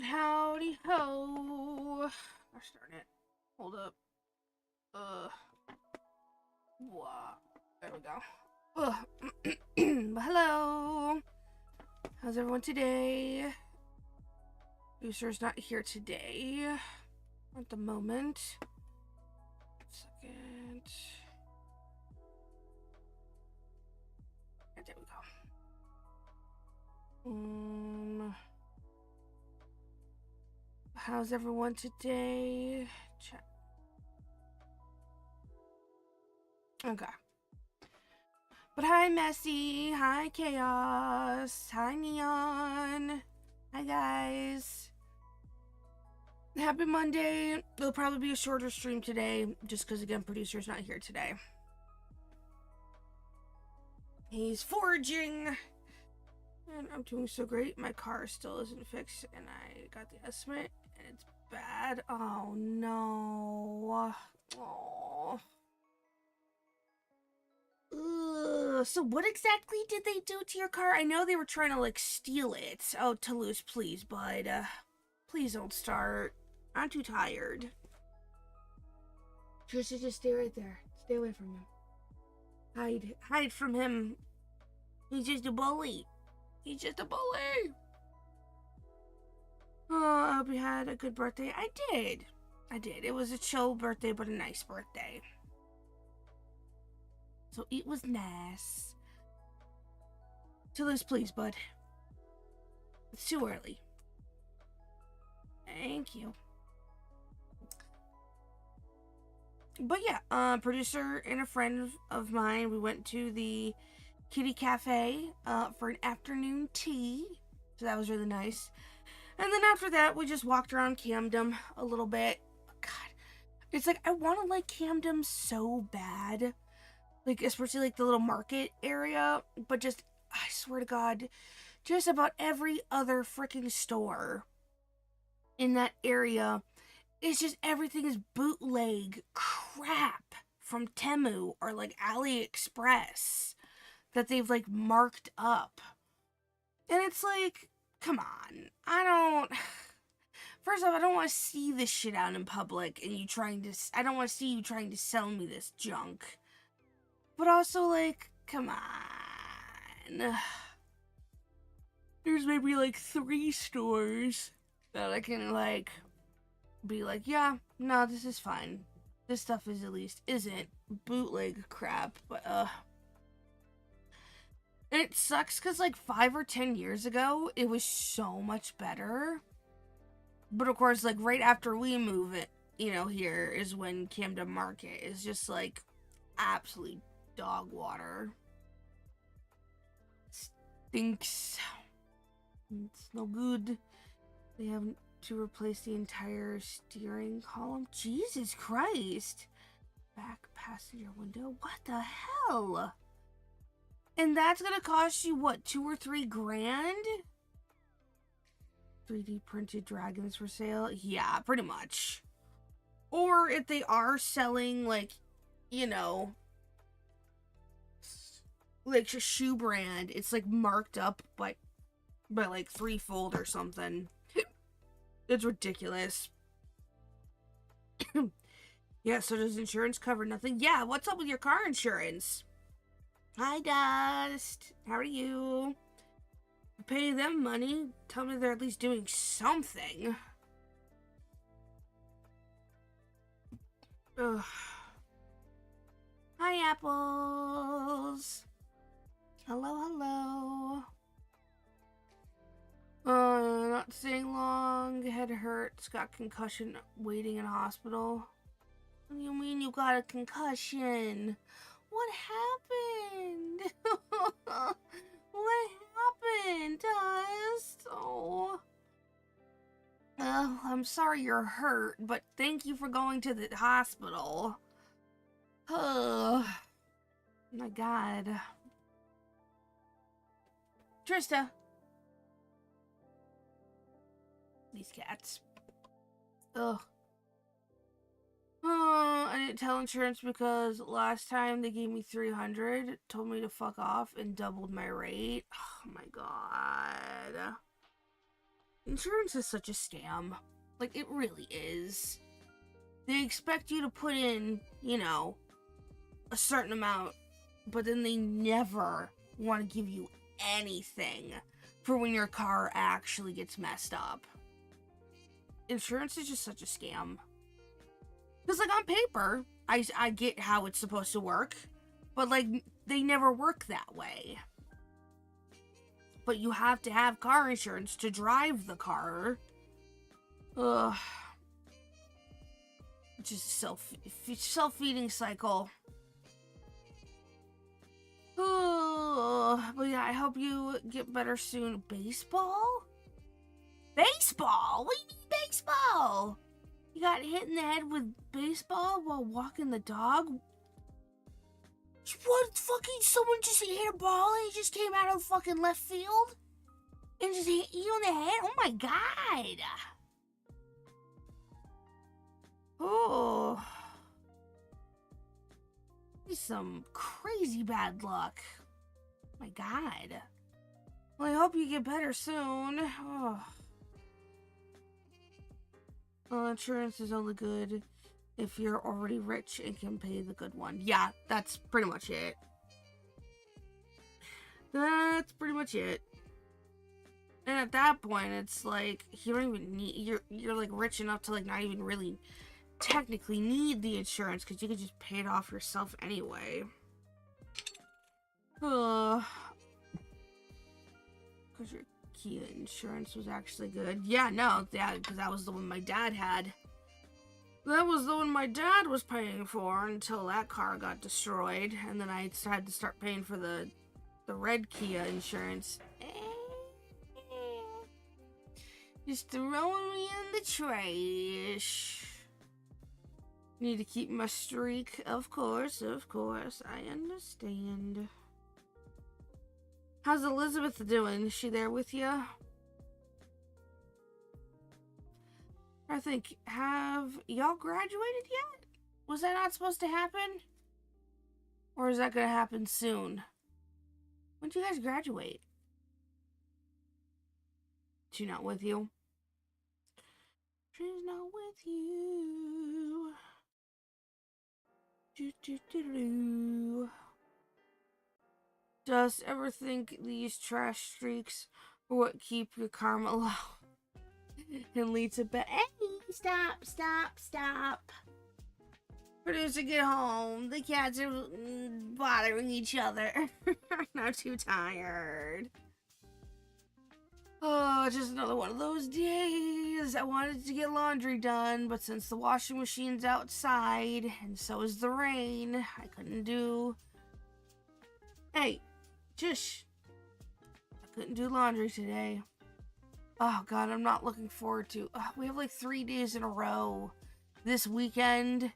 Howdy ho. Gosh darn it. Hold up. Wow. There we go. Hello. How's everyone today? Booster's not here today. At the moment. Second. There we go. How's everyone today? Chat. Okay. But hi, Messy. Hi, Chaos. Hi, Neon. Hi, guys. Happy Monday. It'll probably be a shorter stream today, just because, again, producer's not here today. He's foraging. And I'm doing so great. My car still isn't fixed, and I got the estimate, and it's bad. Oh, no. Oh. Ugh. So what exactly did they do to your car? I know they were trying to, like, steal it. Oh, Toulouse, please, bud. Please don't start. I'm too tired. Just stay right there. Stay away from him. Hide from him. He's just a bully. He's just a bully. Oh, I hope you had a good birthday. I did. It was a chill birthday, but a nice birthday. So it was nice. Toulouse, please, bud. It's too early. Thank you. But yeah, producer and a friend of mine, we went to the Kitty Cafe for an afternoon tea. So that was really nice. And then after that, we just walked around Camden a little bit. God, it's like, I want to like Camden so bad. Like, especially like the little market area. But just, I swear to God, just about every other freaking store in that area, it's just everything is bootleg crap from Temu or like AliExpress that they've like marked up. And it's like, come on. First off, I don't want to see this shit out in public and I don't want to see you trying to sell me this junk. But also, like, come on. There's maybe like 3 stores that I can like be like, yeah, no, this is fine. This stuff isn't bootleg crap, but and it sucks because like 5 or 10 years ago, it was so much better. But of course, like right after we move it, here is when Camden Market is just like absolute dog water. Stinks. It's no good. They have to replace the entire steering column. Jesus Christ. Back passenger window. What the hell? And that's gonna cost you, what, 2 or 3 grand? 3D printed dragons for sale? Yeah, pretty much. Or if they are selling, like, like a shoe brand, it's like marked up by like threefold or something. It's ridiculous. Yeah, so does insurance cover nothing? Yeah, what's up with your car insurance? Hi, Dust. How are you? Pay them money. Tell me they're at least doing something. Ugh. Hi, Apples. Hello. Not staying long. Head hurts. Got concussion. Waiting in hospital. What do you mean you got a concussion? What happened? What happened, Dust? Oh. I'm sorry you're hurt, but thank you for going to the hospital. Oh. My God. Trista. These cats. Ugh. Oh, I didn't tell insurance because last time they gave me $300, told me to fuck off, and doubled my rate. Oh my God. Insurance is such a scam. Like, it really is. They expect you to put in, you know, a certain amount, but then they never want to give you anything for when your car actually gets messed up. Insurance is just such a scam. Because, like, on paper, I get how it's supposed to work, but, like, they never work that way. But you have to have car insurance to drive the car. Ugh. Just self-feeding cycle. But yeah, I hope you get better soon. Baseball? Baseball? What do you mean baseball? You got hit in the head with baseball while walking the dog? What fucking, someone just hit a ball and it just came out of fucking left field? And just hit you in the head? Oh my god. Oh. This is some crazy bad luck. My god. Well, I hope you get better soon. Oh. Well, insurance is only good if you're already rich and can pay the good one. Yeah, that's pretty much it. That's pretty much it. And at that point, it's like, you don't even need, you're like rich enough to like not even really technically need the insurance because you could just pay it off yourself anyway. Because your Kia insurance was actually good. Yeah, no, yeah, because that was the one my dad had. That was the one my dad was paying for until that car got destroyed, and then I had to start paying for the red Kia insurance. Just throwing me in the trash. Need to keep my streak, of course, I understand. How's Elizabeth doing? Is she there with you? I think, have y'all graduated yet? Was that not supposed to happen? Or is that gonna happen soon? When do you guys graduate? She not with you? She's not with you. Just ever think these trash streaks are what keep your karma low and lead to bed? Hey, stop. Producer, get home. The cats are bothering each other. I'm too tired. Oh, just another one of those days. I wanted to get laundry done, but since the washing machine's outside, and so is the rain, I couldn't do... Hey, Jish. I couldn't do laundry today. Oh, God, I'm not looking forward to... we have, like, 3 days in a row this weekend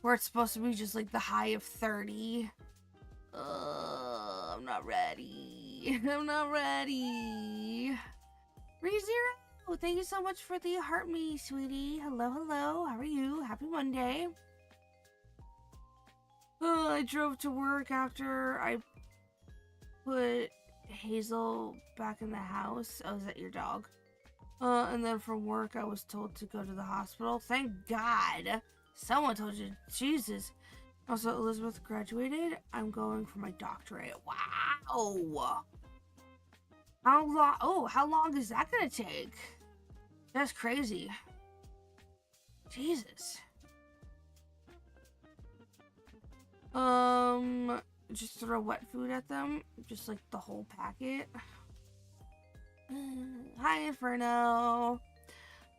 where it's supposed to be just, like, the high of 30. I'm not ready. I'm not ready. ReZero, thank you so much for the heart me, sweetie. Hello. How are you? Happy Monday. I drove to work after I put Hazel back in the house. Oh, is that your dog? And then from work, I was told to go to the hospital. Thank God. Someone told you. Jesus. Also, Elizabeth graduated. I'm going for my doctorate. Wow. How long? Oh, how long is that gonna take? That's crazy. Jesus. Just throw wet food at them. Just like the whole packet. Hi, Inferno.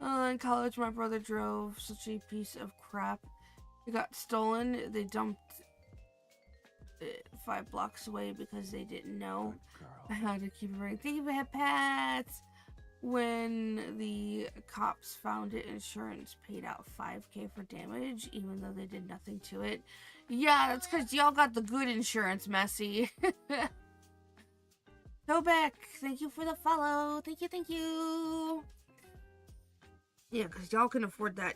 In college, my brother drove such a piece of crap. It got stolen. They dumped it 5 blocks away because they didn't know how to keep it right. Thank you for head pats. When the cops found it, insurance paid out $5,000 for damage, even though they did nothing to it. Yeah, that's because y'all got the good insurance, Messy. Go back. Thank you for the follow. Thank you. Yeah, because y'all can afford that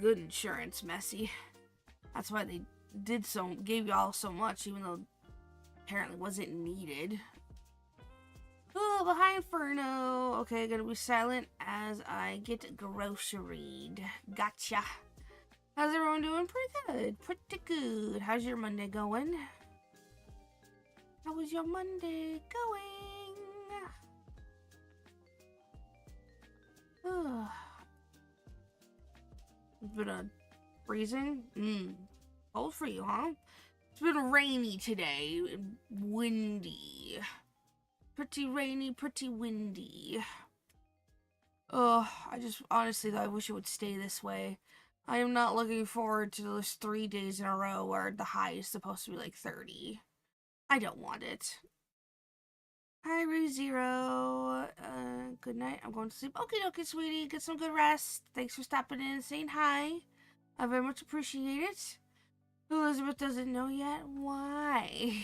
good insurance, Messy. That's why they gave y'all so much, even though apparently wasn't needed. Oh, behind Inferno. Okay, gonna be silent as I get groceryed. Gotcha. How's everyone doing? Pretty good. Pretty good. How's your Monday going? How was your Monday going? It's been freezing. Cold for you, huh? It's been rainy today. Windy. Pretty rainy, pretty windy. I just honestly though I wish it would stay this way. I am not looking forward to those 3 days in a row where the high is supposed to be like 30. I don't want it. Hi, ReZero. Good night. I'm going to sleep. Okay, sweetie. Get some good rest. Thanks for stopping in and saying hi. I very much appreciate it. Elizabeth doesn't know yet. Why?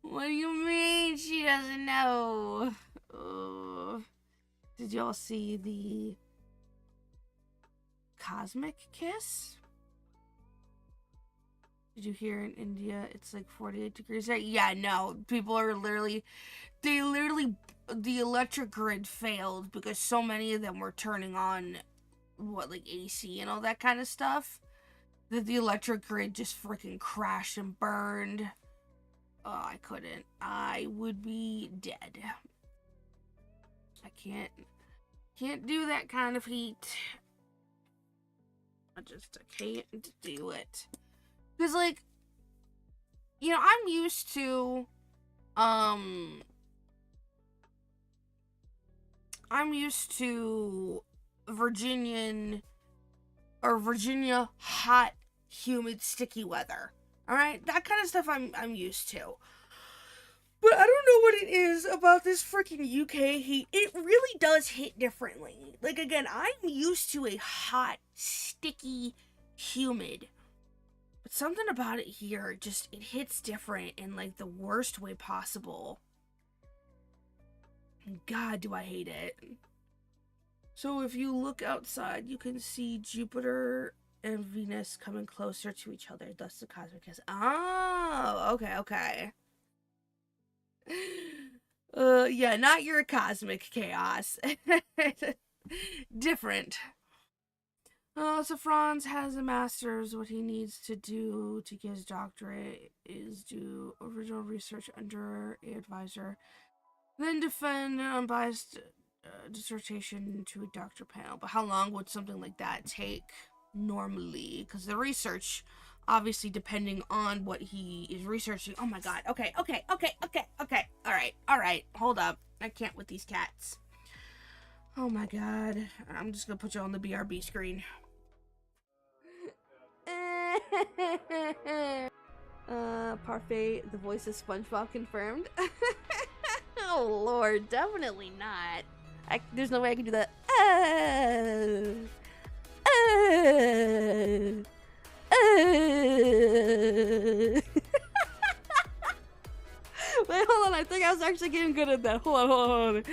What do you mean she doesn't know? Did y'all see the cosmic kiss? Did you hear in India it's like 48 degrees there? Yeah, no. People are the electric grid failed because so many of them were turning on, like AC and all that kind of stuff, that the electric grid just freaking crashed and burned. Oh, I couldn't. I would be dead. I can't do that kind of heat. I can't do it. Because, like, I'm used to, Virginia hot, humid, sticky weather. Alright? That kind of stuff I'm used to. But I don't know what it is about this freaking UK heat. It really does hit differently. Like, again, I'm used to a hot, sticky, humid. But something about it here, it hits different in, like, the worst way possible. God, do I hate it. So if you look outside, you can see Jupiter and Venus coming closer to each other. Thus the cosmic kiss. Oh, okay. Yeah, not your cosmic chaos. Different. So Franz has a master's. What he needs to do to get his doctorate is do original research under an advisor, then defend an unbiased dissertation to a doctor panel. But how long would something like that take normally? Because the research, obviously, depending on what he is researching. Oh my god. Okay. All right. Hold up. I can't with these cats. Oh my god. I'm just gonna put you on the BRB screen. Parfait, the voice of SpongeBob confirmed. Oh lord, definitely not. There's no way I can do that. Wait, hold on. I think I was actually getting good at that. Hold on.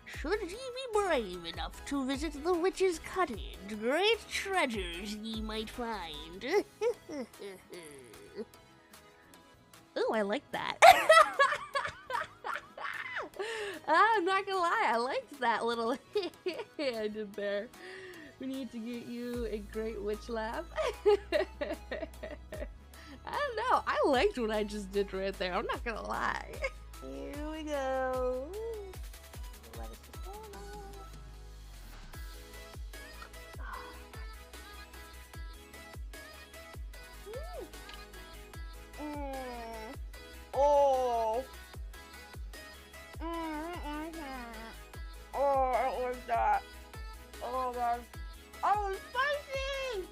Should ye be brave enough to visit the witch's cottage, great treasures ye might find. Ooh, I like that. I'm not gonna lie, I liked that little I did there. We need to get you a great witch laugh. I don't know, I liked what I just did right there, I'm not gonna lie. Here we go. Oh. Oh, I don't like that. Oh god. Oh, it's spicy!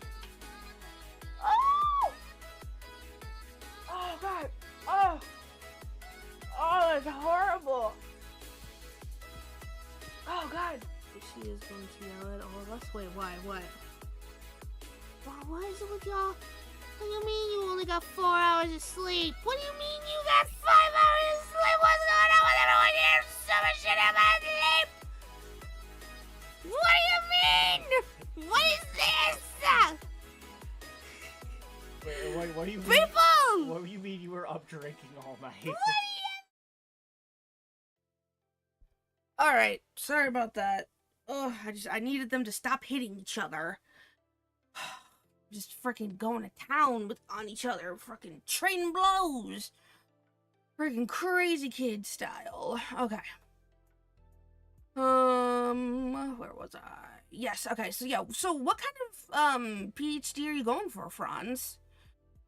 Oh! Oh god. Oh! Oh, it's horrible. Oh god. She is going to yell at all of us. Wait, why? What? What is it with y'all? What do you mean you only got 4 hours of sleep? What do you mean you got 5 hours of sleep? What's going on with everyone here? So much shit about sleep! What do you mean? What is this? What do you mean? People! What do you mean you were up drinking all night? Alright, sorry about that. Ugh, I needed them to stop hitting each other. Just freaking going to town on each other, freaking trading blows. Freaking crazy kid style. Okay. Where was I? Yes, okay, so yeah, so what kind of, PhD are you going for, Franz?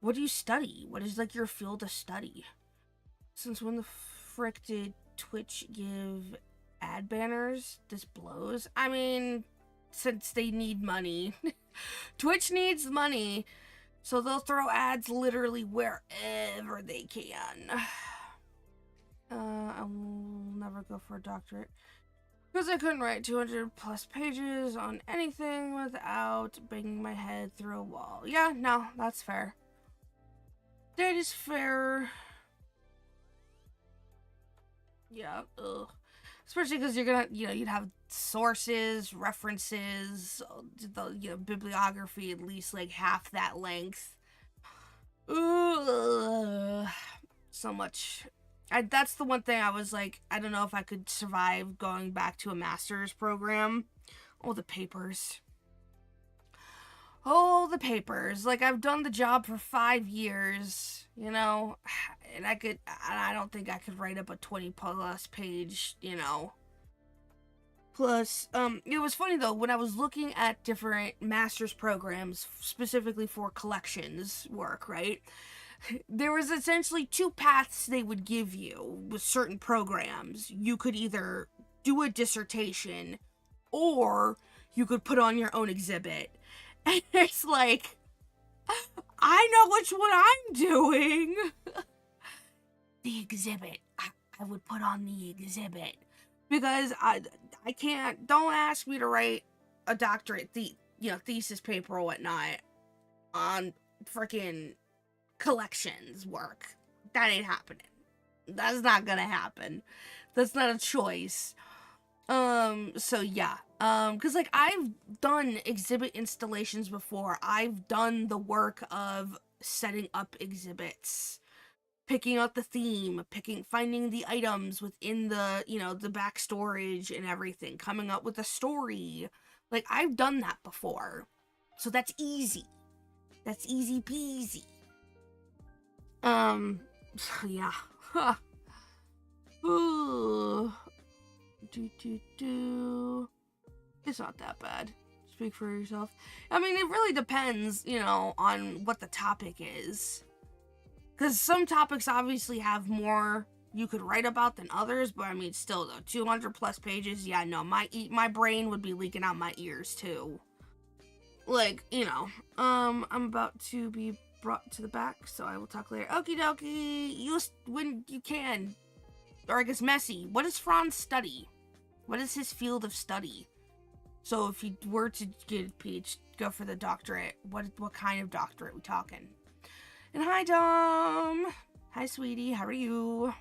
What do you study? What is, like, your field of study? Since when the frick did Twitch give ad banners? This blows. I mean, since they need money. Twitch needs money, so they'll throw ads literally wherever they can. I will never go for a doctorate. Because I couldn't write 200 plus pages on anything without banging my head through a wall. Yeah, no, that's fair. That is fair. Yeah, ugh. Especially because you're gonna, you'd have sources, references, the, bibliography at least like half that length. Ugh. So much. That's the one thing I was like, I don't know if I could survive going back to a master's program. Oh, the papers. Oh, the papers. Like, I've done the job for 5 years, and I don't think I could write up a 20 plus page, Plus, it was funny though, when I was looking at different master's programs, specifically for collections work, right? There was essentially 2 paths they would give you with certain programs. You could either do a dissertation, or you could put on your own exhibit. And it's like, I know which one I'm doing. The exhibit. I would put on the exhibit. Because I can't, don't ask me to write a doctorate, thesis paper or whatnot on freaking collections work. That ain't happening. That's not gonna happen. That's not a choice. So yeah. Cause like I've done exhibit installations before. I've done the work of setting up exhibits, picking out the theme, finding the items within the, the back storage and everything, coming up with a story. Like I've done that before. So that's easy. That's easy peasy. So yeah. Huh. Ooh. It's not that bad. Speak for yourself. I mean, it really depends, on what the topic is. Because some topics obviously have more you could write about than others, but I mean, still though, 200 plus pages, yeah, no, my brain would be leaking out my ears too. Like, I'm about to be brought to the back, so I will talk later. Okie dokie, when you can. Or I guess Messi, what does Franz study? What is his field of study? So if you were to get a PhD, go for the doctorate, what kind of doctorate are we talking? And hi, Dom. Hi, sweetie. How are you?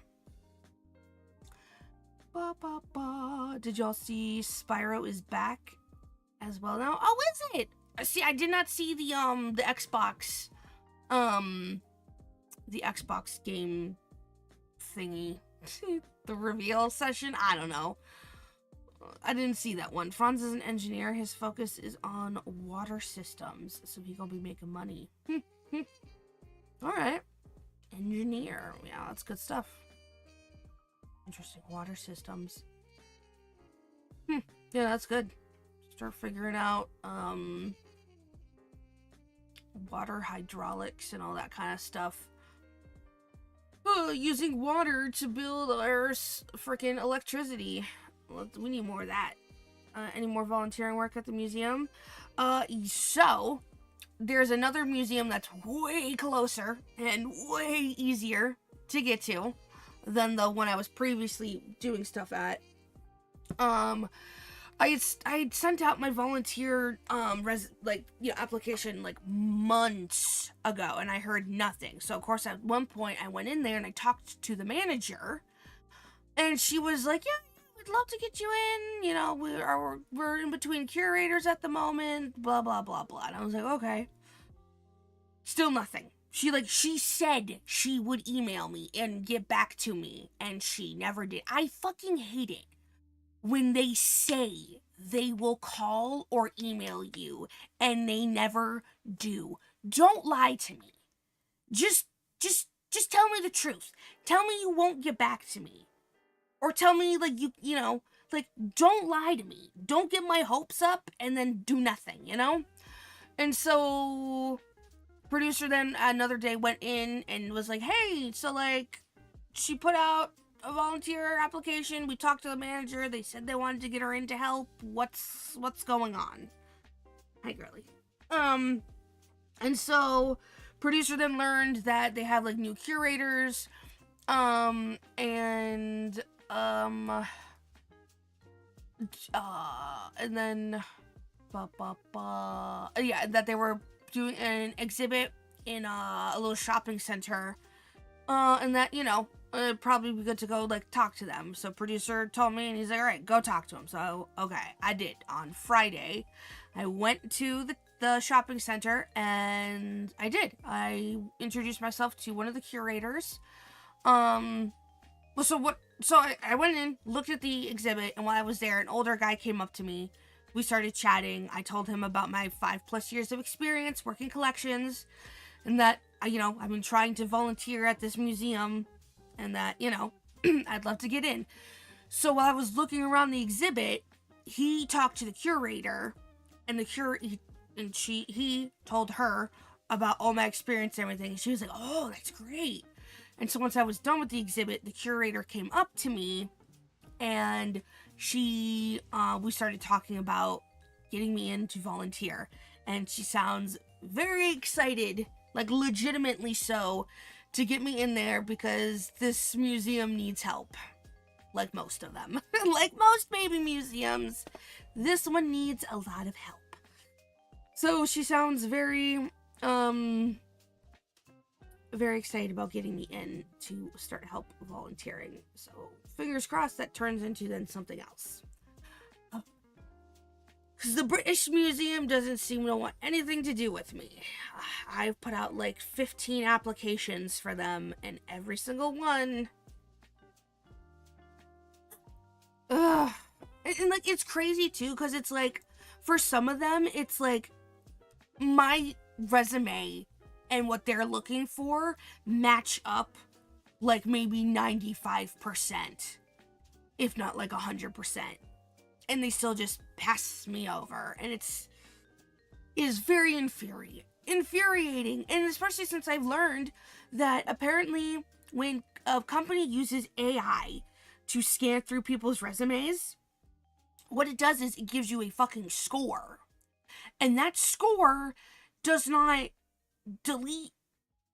Ba, ba, ba. Did y'all see Spyro is back as well now? Oh, is it? See, I did not see the Xbox, the Xbox game thingy. The reveal session? I don't know. I didn't see that one. Franz is an engineer. His focus is on water systems, so he gonna be making money. Alright. Engineer. Yeah, that's good stuff. Interesting. Water systems. Yeah, that's good. Start figuring out, water hydraulics and all that kind of stuff. Using water to build our freaking electricity. We need more of that. Any more volunteering work at the museum? So, there's another museum that's way closer and way easier to get to than the one I was previously doing stuff at. I had sent out my volunteer application like months ago, and I heard nothing. So of course at one point I went in there and I talked to the manager, and she was like, "Yeah, we'd love to get you in. We're in between curators at the moment. Blah blah blah blah." And I was like, "Okay." Still nothing. She said she would email me and get back to me, and she never did. I fucking hate it when they say they will call or email you and they never do. Don't lie to me. Just just tell me the truth. Tell me you won't get back to me. Or tell me like you know, like don't lie to me. Don't get my hopes up and then do nothing, you know? And so producer then another day went in and was like, "Hey, so like she put out a volunteer application. We talked to the manager. They said they wanted to get her in to help. What's going on?" Hi, girly. And so producer then learned that they have like new curators, and then yeah, that they were doing an exhibit in a little shopping center, and that, you know, it'd probably be good to go like talk to them. So producer told me, and he's like, "All right, go talk to him." So okay, I did. On Friday, I went to the shopping center, and I introduced myself to one of the curators. So I went in, looked at the exhibit, and while I was there, an older guy came up to me. We started chatting. I told him about my 5+ years of experience working collections, and that, you know, I've been trying to volunteer at this museum, and that, you know, I'd love to get in. So while I was looking around the exhibit, he talked to the curator, and he told her about all my experience and everything. She was like, "Oh, that's great." And so once I was done with the exhibit, the curator came up to me, and we started talking about getting me in to volunteer. And she sounds very excited, like legitimately so, to get me in there because this museum needs help. Like most of them. Like most baby museums, this one needs a lot of help. So she sounds very excited about getting me in to start help volunteering. So fingers crossed that turns into then something else. Because the British Museum doesn't seem to want anything to do with me. I've put out like 15 applications for them, and every single one... Ugh. And like, it's crazy too, because it's like, for some of them, it's like, my resume and what they're looking for match up like maybe 95%, if not like 100%. And they still just pass me over. And it is very infuriating. And especially since I've learned that apparently when a company uses AI to scan through people's resumes, what it does is it gives you a fucking score. And that score does not delete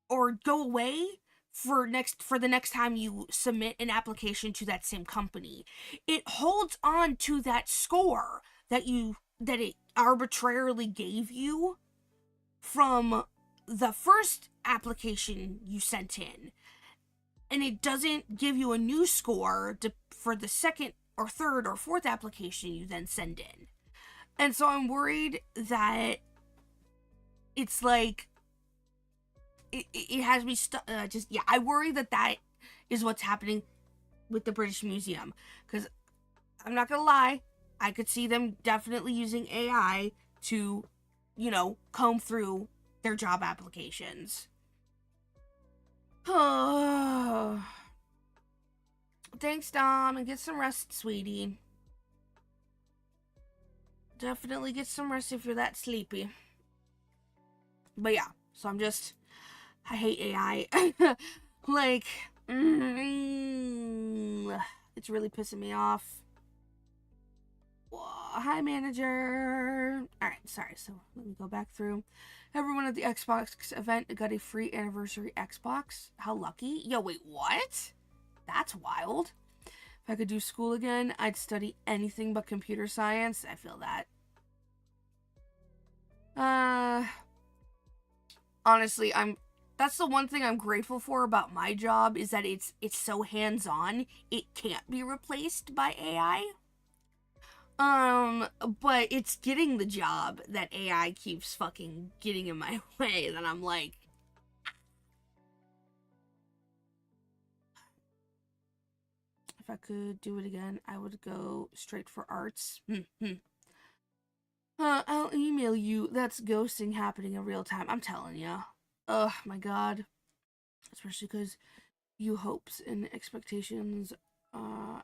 or go away for the next time you submit an application to that same company. It holds on to that score that it arbitrarily gave you from the first application you sent in. And it doesn't give you a new score for the second or third or fourth application you then send in. And so I'm worried that it's like, it has me I worry that is what's happening with the British Museum. Because I'm not gonna lie, I could see them definitely using AI to, you know, comb through their job applications. Thanks, Dom, and get some rest, sweetie. Definitely get some rest if you're that sleepy. But yeah, so I hate AI. Like, it's really pissing me off. Whoa, hi, manager. Alright, sorry, so let me go back through. Everyone at the Xbox event got a free anniversary Xbox. How lucky. Yo, wait, what? That's wild. If I could do school again, I'd study anything but computer science. I feel that. Honestly, that's the one thing I'm grateful for about my job, is that it's so hands-on. It can't be replaced by AI. But it's getting the job that AI keeps fucking getting in my way, that I'm like, if I could do it again, I would go straight for arts. I'll email you. That's ghosting happening in real time. I'm telling ya. Oh my god. Especially because you hopes and expectations are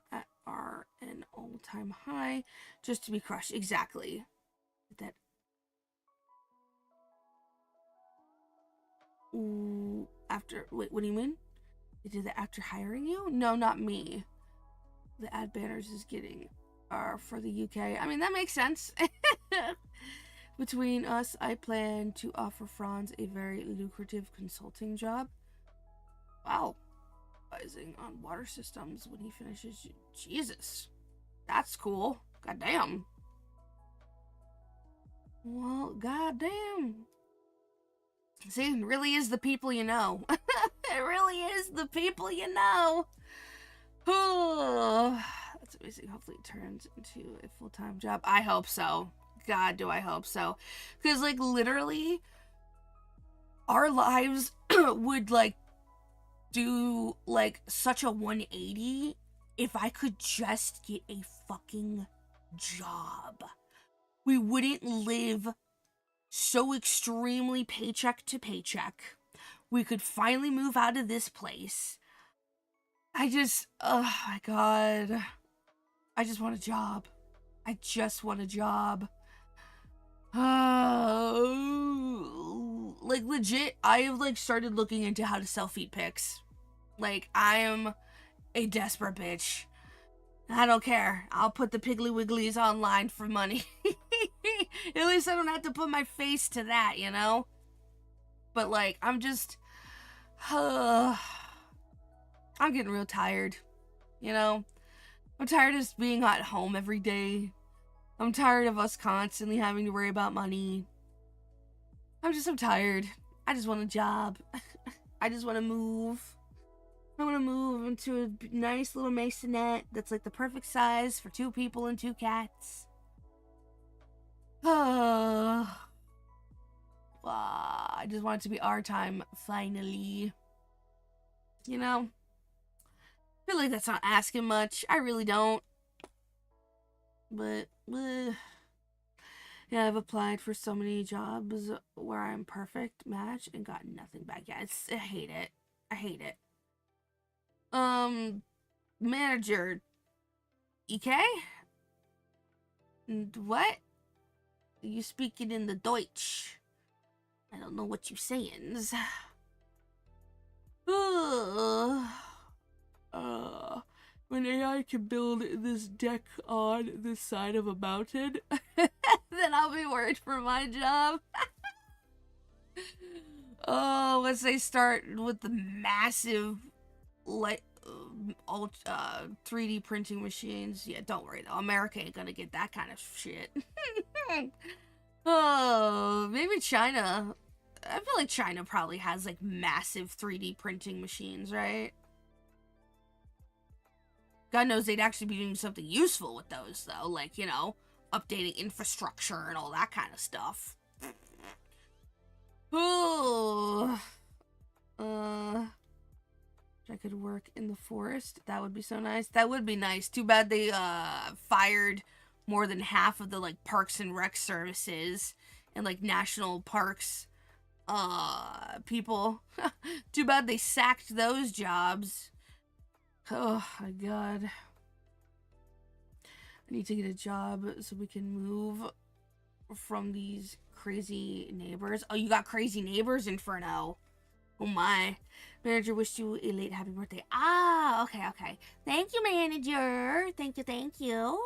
an all-time high just to be crushed. Exactly. That. Ooh, after. Wait, what do you mean? They did that after hiring you? No, not me. The ad banners is getting for the UK. I mean, that makes sense. Between us, I plan to offer Franz a very lucrative consulting job. Wow. Advising on water systems when he finishes. Jesus. That's cool. Goddamn. Well, goddamn. See, it really is the people you know. It really is the people you know. That's amazing. Hopefully it turns into a full-time job. I hope so. God, do I hope so. Because, like, literally, our lives would, like, do, like, such a 180 if I could just get a fucking job. We wouldn't live so extremely paycheck to paycheck. We could finally move out of this place. Oh my god. I just want a job. I just want a job. Like, legit, I have, like, started looking into how to sell feet pics. Like, I am a desperate bitch. I don't care. I'll put the Piggly Wigglies online for money. At least I don't have to put my face to that, you know? But, like, I'm just... I'm getting real tired, you know? I'm tired of being at home every day. I'm tired of us constantly having to worry about money. I'm tired. I just want a job. I just want to move. I want to move into a nice little masonette that's like the perfect size for 2 people and 2 cats. I just want it to be our time, finally. You know? I feel like that's not asking much. I really don't. But, yeah, I've applied for so many jobs where I'm perfect match and got nothing back. Yeah, I hate it. I hate it. Manager. EK? What? You speaking in the Deutsch? I don't know what you saying. When AI can build this deck on this side of a mountain, then I'll be worried for my job. Oh, once they start with the massive, like, 3D printing machines, yeah, don't worry though. America ain't gonna get that kind of shit. Oh, maybe China. I feel like China probably has, like, massive 3D printing machines, right? God knows they'd actually be doing something useful with those, though. Like, you know, updating infrastructure and all that kind of stuff. Oh. If I could work in the forest, that would be so nice. That would be nice. Too bad they, fired more than half of the, like, Parks and Rec services and, like, national parks, people. Too bad they sacked those jobs. Oh my god. I need to get a job so we can move from these crazy neighbors. Oh, you got crazy neighbors, Inferno. Oh my. Manager wished you a late happy birthday. Ah, okay. Thank you, manager. Thank you.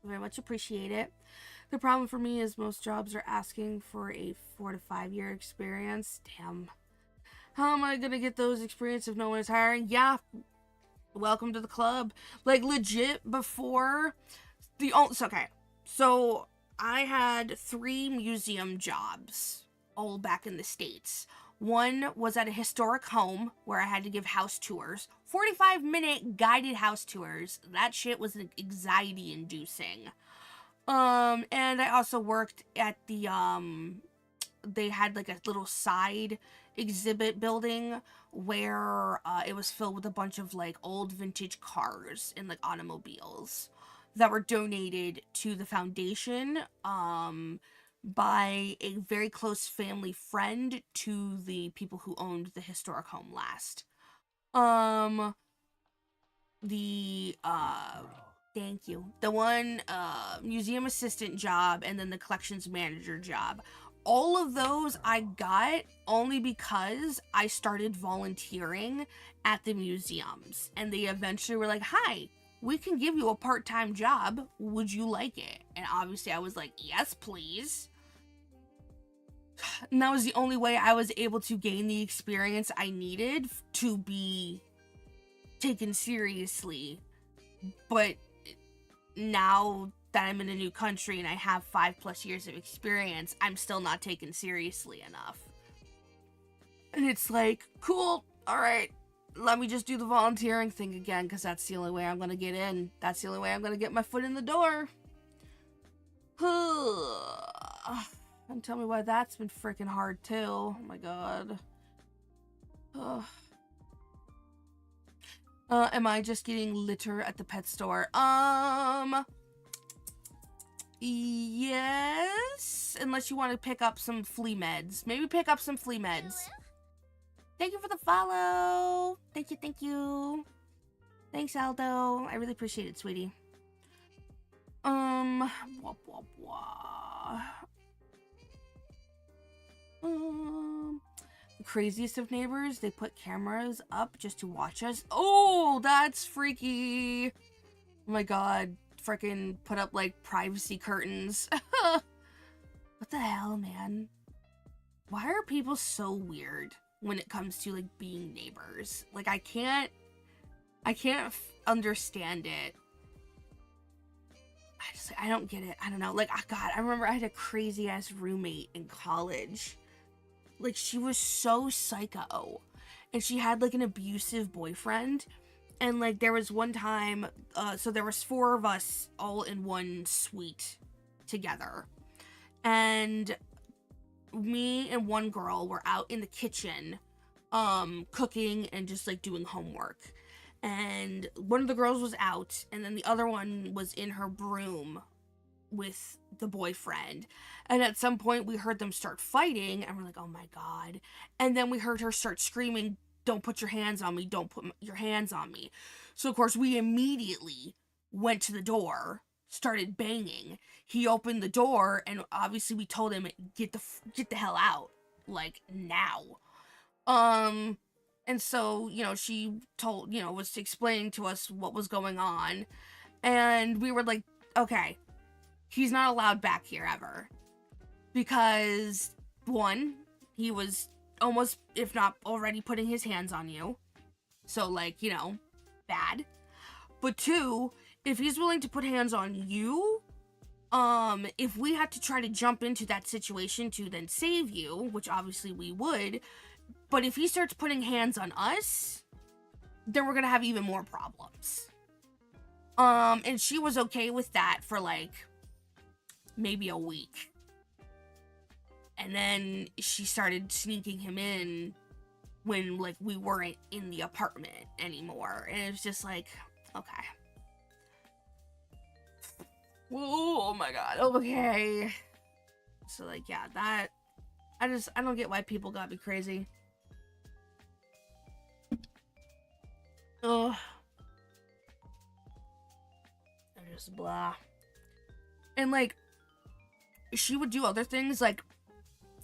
Very much appreciate it. The problem for me is most jobs are asking for a 4 to 5 year experience. Damn. How am I gonna get those experience if no one is hiring? Yeah. Welcome to the club. Like, legit, before the... okay. So, I had 3 museum jobs, all back in the States. One was at a historic home where I had to give house tours. 45-minute guided house tours. That shit was anxiety-inducing. And I also worked at the they had like a little side exhibit building where it was filled with a bunch of like old vintage cars and like automobiles that were donated to the foundation by a very close family friend to the people who owned the historic home last. Um the Thank you. The one museum assistant job and then the collections manager job. All of those I got only because I started volunteering at the museums. And they eventually were like, hi, we can give you a part-time job. Would you like it? And obviously I was like, yes, please. And that was the only way I was able to gain the experience I needed to be taken seriously. But now that I'm in a new country and I have 5+ years of experience, I'm still not taken seriously enough. And it's like, cool, alright, let me just do the volunteering thing again, because that's the only way I'm gonna get in. That's the only way I'm gonna get my foot in the door. And tell me why that's been freaking hard too. Oh my god. Am I just getting litter at the pet store? Yes. Unless you want to pick up some flea meds. Maybe pick up some flea meds. Thank you for the follow. Thank you, thank you. Thanks, Aldo. I really appreciate it, sweetie. Blah, blah, blah. The craziest of neighbors, they put cameras up just to watch us. Oh, that's freaky. Oh my god. Freaking put up like privacy curtains. What the hell, man? Why are people so weird when it comes to like being neighbors? Like I can't understand it. I don't get it. I don't know. Like, oh god, I remember I had a crazy ass roommate in college. Like, she was so psycho. And she had, like, an abusive boyfriend. And, like, there was one time, so there was 4 of us all in one suite together. And me and one girl were out in the kitchen, cooking and just, like, doing homework. And one of the girls was out, and then the other one was in her broom with the boyfriend. And at some point we heard them start fighting and we're like, oh my god. And then we heard her start screaming, don't put your hands on me, don't put your hands on me. So of course we immediately went to the door, started banging. He opened the door and obviously we told him, get the hell out, like now. And so, you know, she told, you know, was explaining to us what was going on. And we were like, okay, he's not allowed back here ever. Because, one, he was almost, if not already, putting his hands on you. So, like, you know, bad. But 2, if he's willing to put hands on you, if we had to try to jump into that situation to then save you, which obviously we would, but if he starts putting hands on us, then we're gonna have even more problems. And she was okay with that for, like, maybe a week. And then she started sneaking him in when, like, we weren't in the apartment anymore. And it was just like, okay. Oh my god, okay. So, like, yeah, that... I don't get why people gotta be crazy. Ugh. I'm just blah. And, like, she would do other things, like,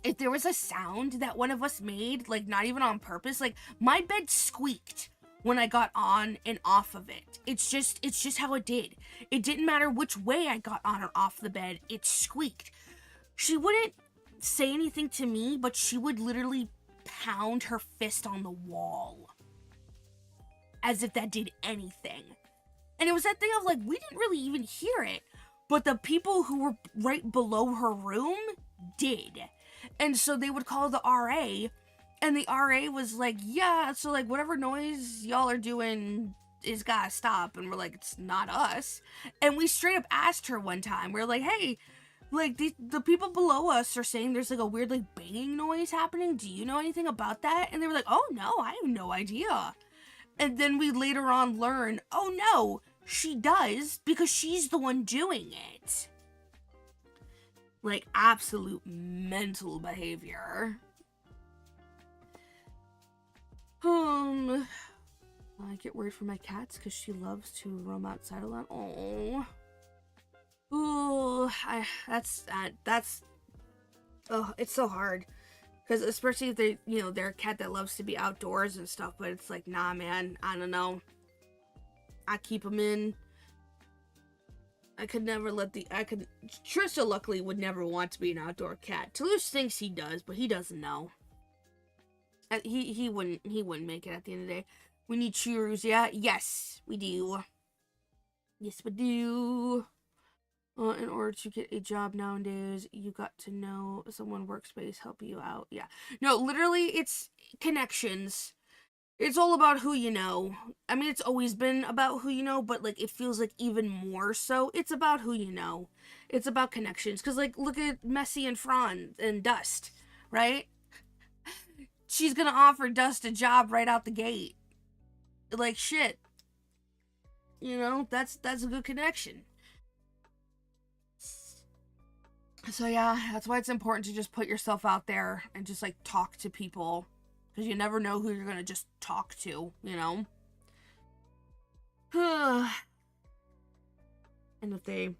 if there was a sound that one of us made, like, not even on purpose, like, my bed squeaked when I got on and off of it. It's just how it did. It didn't matter which way I got on or off the bed, it squeaked. She wouldn't say anything to me, but she would literally pound her fist on the wall. As if that did anything. And it was that thing of, like, we didn't really even hear it, but the people who were right below her room did. And so they would call the RA, and the RA was like, yeah, so, like, whatever noise y'all are doing is gotta stop. And we're like, it's not us. And we straight up asked her one time, we're like, hey, Like, the people below us are saying there's like a weird like banging noise happening. Do you know anything about that? And they were like, oh no, I have no idea. And then we later on learn, oh no, she does because she's the one doing it. Like, absolute mental behavior. I get worried for my cats because she loves to roam outside a lot. Oh. Ooh, that's oh, it's so hard. Because especially if they, they're a cat that loves to be outdoors and stuff, but it's like, nah, man, I don't know. I keep them in. I could never Trisha luckily would never want to be an outdoor cat. Toulouse thinks he does, but he doesn't know. He wouldn't make it at the end of the day. We need churros, yeah? Yes, we do. Yes, we do. In order to get a job nowadays, you got to know someone workspace help you out. Yeah. No, literally, it's connections. It's all about who you know. I mean, it's always been about who you know, but, like, it feels like even more so. It's about who you know. It's about connections. Because, like, look at Messi and Fran and Dust, right? She's gonna offer Dust a job right out the gate. Like, shit. That's a good connection. So yeah, that's why it's important to just put yourself out there and just like talk to people, because you never know who you're gonna just talk to, And if they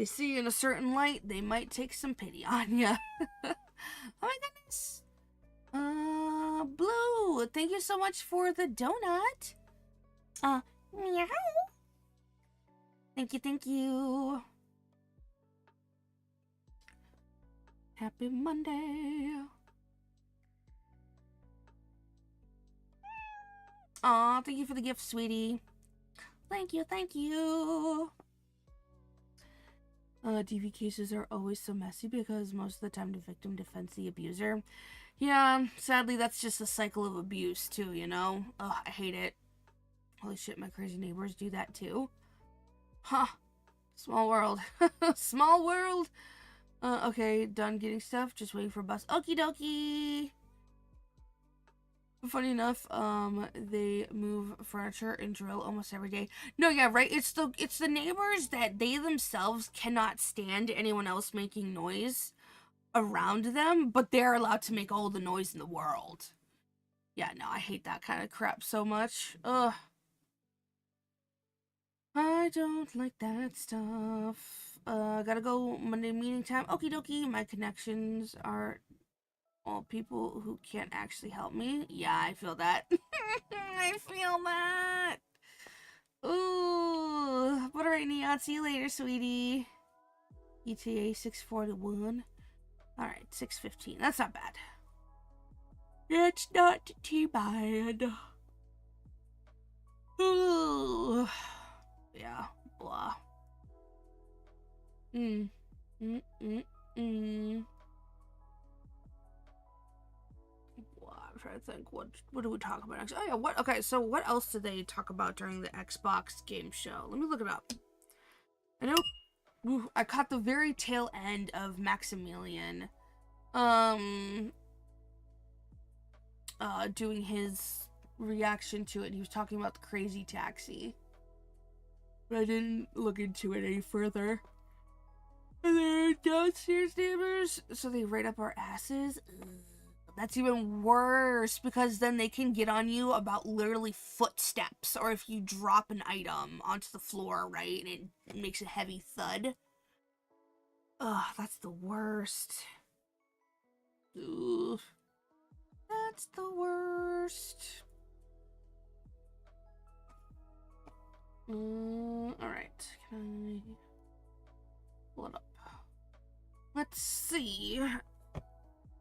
see you in a certain light, they might take some pity on you. Oh my goodness. Blue, thank you so much for the donut. Meow. Thank you. Happy Monday. Aw, thank you for the gift, sweetie. Thank you. DV cases are always so messy because most of the time the victim defends the abuser. Yeah, sadly, that's just a cycle of abuse, too, Ugh, I hate it. Holy shit, my crazy neighbors do that, too. Huh. Small world. Small world. Okay, done getting stuff. Just waiting for a bus. Okie dokie. Funny enough, they move furniture and drill almost every day. No, yeah, right. It's the neighbors that they themselves cannot stand anyone else making noise around them, but they're allowed to make all the noise in the world. Yeah, no, I hate that kind of crap so much. Ugh. I don't like that stuff. Gotta go Monday meeting time. Okie dokie. My connections are all people who can't actually help me. Yeah, I feel that. I feel that. Ooh. But alright, Neon. See you later, sweetie. ETA 641. Alright, 6:15. That's not bad. It's not too bad. Ooh. Yeah, blah. Well, I'm trying to think. What do we talk about next? Oh yeah, what? Okay, so what else did they talk about during the Xbox game show? Let me look it up. I know. I caught the very tail end of Maximilian, doing his reaction to it. He was talking about the crazy taxi, but I didn't look into it any further. And they're downstairs neighbors, so they write up our asses. Ugh. That's even worse, because then they can get on you about literally footsteps, or if you drop an item onto the floor, right, and it makes a heavy thud. Ugh, that's the worst. Ugh. That's the worst. Alright. Can I pull it up? Let's see.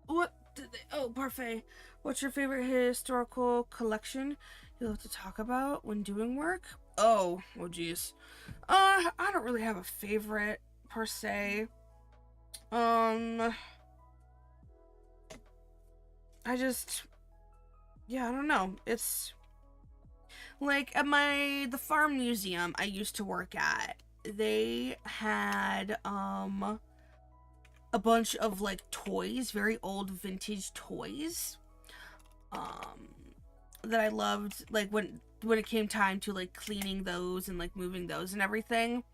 What did they... Oh, parfait. What's your favorite historical collection you love to talk about when doing work? Oh geez. I don't really have a favorite, per se. I don't know. It's like at the farm museum I used to work at. they had a bunch of like toys, very old vintage toys. That I loved, like when it came time to like cleaning those and like moving those and everything.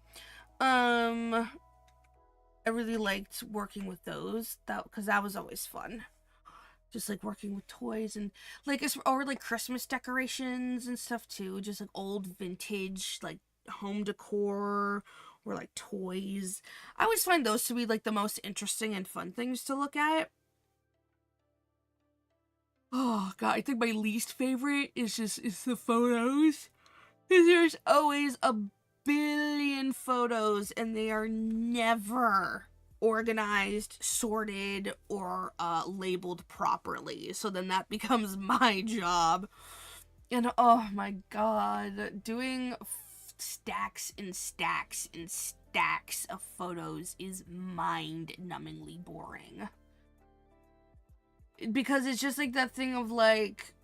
I really liked working with those, that because that was always fun. Just like working with toys and like or like Christmas decorations and stuff too. Just like old vintage like home decor or like toys. I always find those to be like the most interesting and fun things to look at. Oh god, I think my least favorite is the photos. Because there's always a billion photos and they are never organized, sorted, or labeled properly. So then that becomes my job. And oh my god, doing stacks and stacks and stacks of photos is mind-numbingly boring. Because it's just like that thing of like,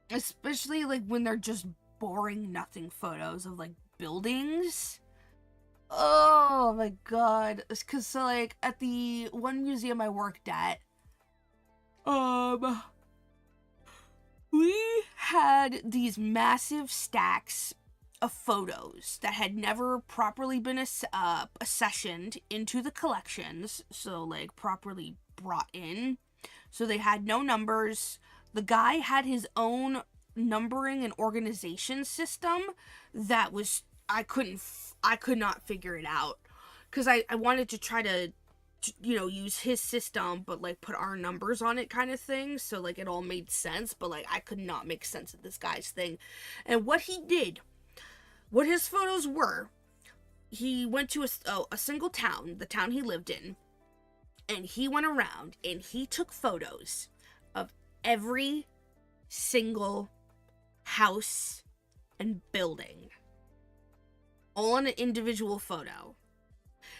especially like when they're just boring nothing photos of like buildings. Oh my god. Because so like at the one museum I worked at, we had these massive stacks of photos that had never properly been accessioned into the collections, so like properly brought in. So they had no numbers. The guy had his own numbering and organization system that was, I could not figure it out. Because I wanted to try to, you know, use his system, but like put our numbers on it kind of thing. So like it all made sense, but like I could not make sense of this guy's thing. And what he did, what his photos were, he went to a single town, the town he lived in, and he went around and he took photos of every single house and building, all in an individual photo.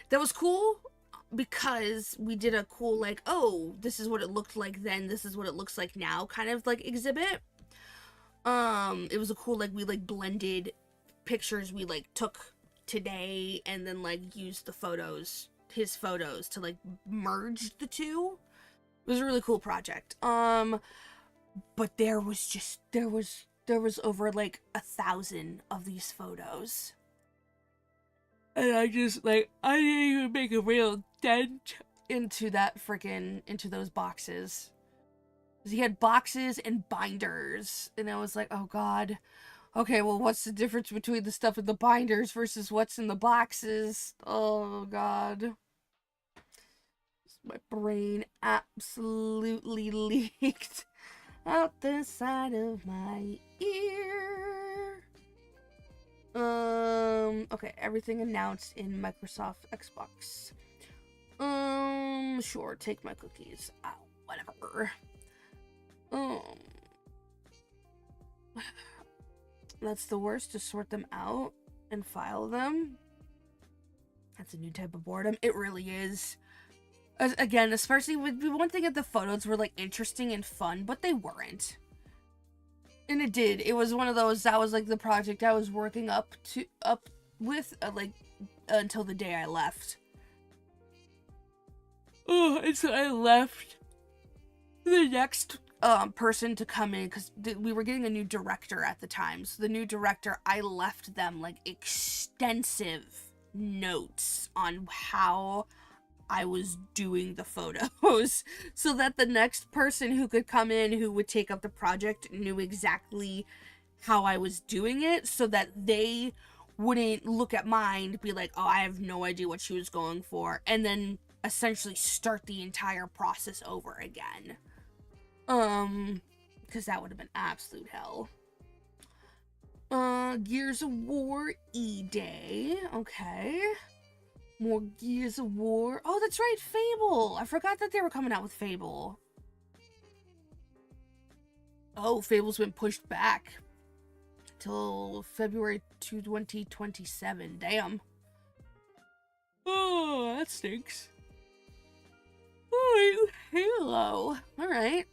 That was cool because we did a cool like, oh, this is what it looked like then, this is what it looks like now kind of like exhibit. It was a cool like, we like blended pictures we like took today and then like used the photos, his photos, to like merge the two. It was a really cool project. But there was over like 1,000 of these photos. And I just like, I didn't even make a real dent into those boxes. He had boxes and binders, and I was like, oh god. Okay, well, what's the difference between the stuff in the binders versus what's in the boxes? Oh god. My brain absolutely leaked out the side of my ear. Okay, everything announced in Microsoft Xbox. Sure, take my cookies. Ow, whatever. That's the worst, to sort them out and file them. That's a new type of boredom. It really is. Again, especially with one thing, that the photos were like interesting and fun, but they weren't. And it did. It was one of those, that was like the project I was working up with like until the day I left. Oh, and so I left the next person to come in, because we were getting a new director at the time. So the new director, I left them like extensive notes on how I was doing the photos so that the next person who could come in, who would take up the project, knew exactly how I was doing it, so that they wouldn't look at mine and be like, oh, I have no idea what she was going for, and then essentially start the entire process over again. Because that would have been absolute hell. Gears of War E-Day. Okay. More Gears of War. Oh, that's right, Fable. I forgot that they were coming out with Fable. Oh, Fable's been pushed back till February 2027. Damn. Oh, that stinks. Oh, Halo. Alright.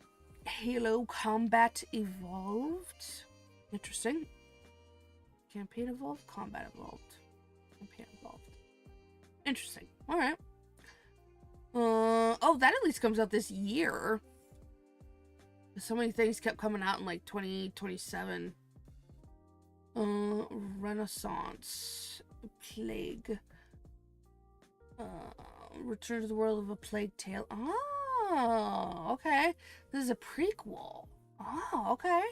Halo Combat Evolved. Interesting. Campaign Evolved, Combat Evolved. Campaign Interesting. All right. Oh, that at least comes out this year. So many things kept coming out in like 2027. Renaissance, Plague, Return to the World of a Plague Tale. Oh, okay. This is a prequel. Oh, okay.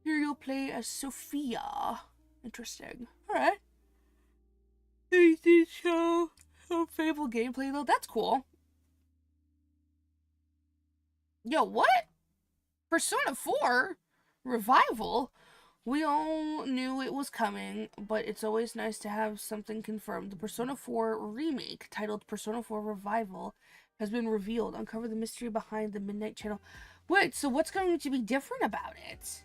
Here you'll play as Sophia. Interesting. All right. Anything show some Fable gameplay though? That's cool. Yo, what? Persona 4 revival? We all knew it was coming, but it's always nice to have something confirmed. The Persona 4 remake, titled Persona 4 Revival, has been revealed. Uncover the mystery behind the Midnight Channel. Wait, so what's going to be different about it?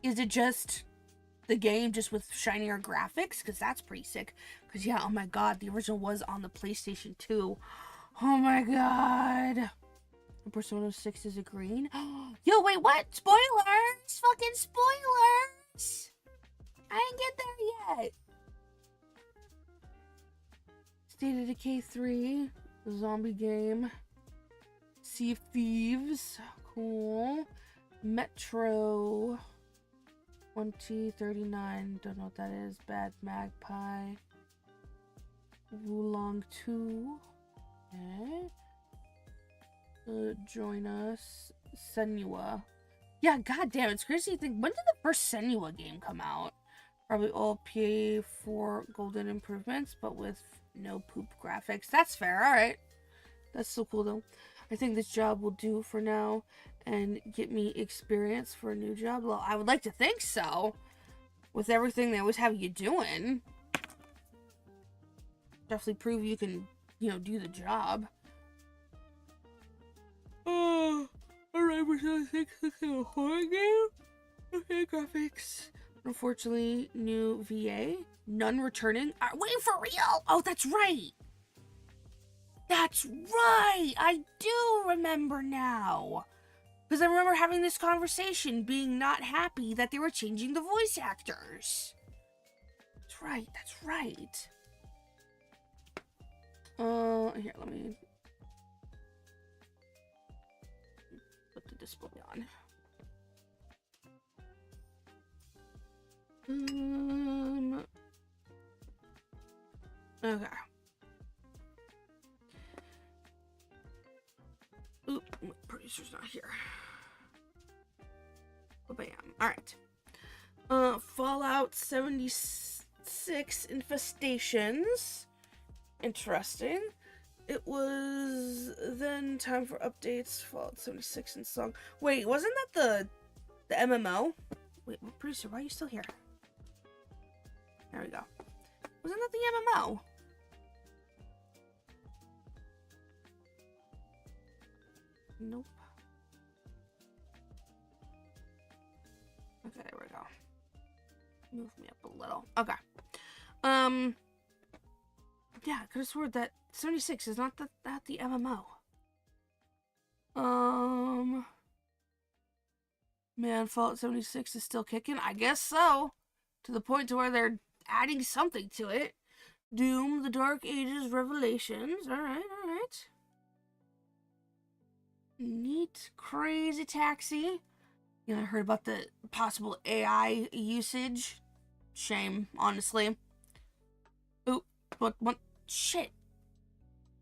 Is it just the game just with shinier graphics? Because that's pretty sick. Because, yeah, oh my god, the original was on the PlayStation 2. Oh my god. Persona 6 is a green. Yo, wait, what? Spoilers! Fucking spoilers! I didn't get there yet. State of Decay 3. Zombie game. Sea of Thieves. Cool. Metro 2039. Don't know what that is. Bad Magpie. Wulong 2. Okay. Join us. Senua. Yeah, goddamn, it's crazy to think. When did the first Senua game come out? Probably all PA4 golden improvements, but with no poop graphics. That's fair, alright. That's so cool, though. I think this job will do for now and get me experience for a new job. Well, I would like to think so. With everything they always have you doing. Definitely prove you can, you know, do the job. Oh, alright, we're gonna take a horror game. Okay, graphics. Unfortunately, new VA. None returning. Wait, for real? Oh, that's right. That's right. I do remember now. Because I remember having this conversation, being not happy that they were changing the voice actors. That's right. That's right. Here, let me put the display on. Okay. Oop, my producer's not here. Oh, bam. Alright. Fallout 76 Infestations. Interesting. It was then time for updates. Fallout 76 and song. Wait, wasn't that the MMO? Wait, producer, why are you still here? There we go. Wasn't that the MMO? Nope. Okay, there we go. Move me up a little. Okay. Yeah, I could have sworn that 76 is not that the MMO. Man, Fallout 76 is still kicking? I guess so. To the point to where they're adding something to it. Doom, The Dark Ages, Revelations. Alright, alright. Neat. Crazy Taxi. You know, I heard about the possible AI usage. Shame, honestly. Oop, what? Shit.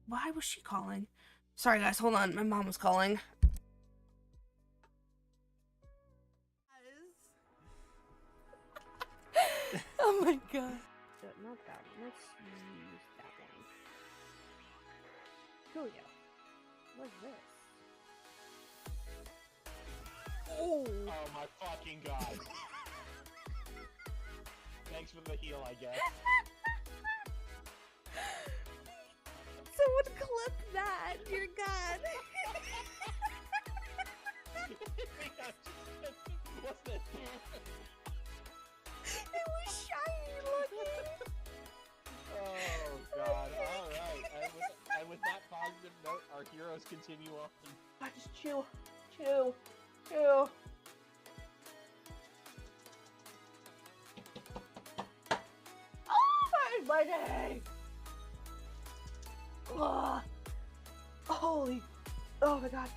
Why was she calling? Sorry, guys, hold on. My mom was calling. Oh my god. Not that one. Let's use that one. Julio. What's this? Oh! Oh my fucking god. Thanks for the heal, I guess. Someone clip that, dear god. What's this? It was shiny looking. Oh god, alright. And with that positive note, our heroes continue on. I just chew. Oh, my day. Ugh. Holy, oh my god.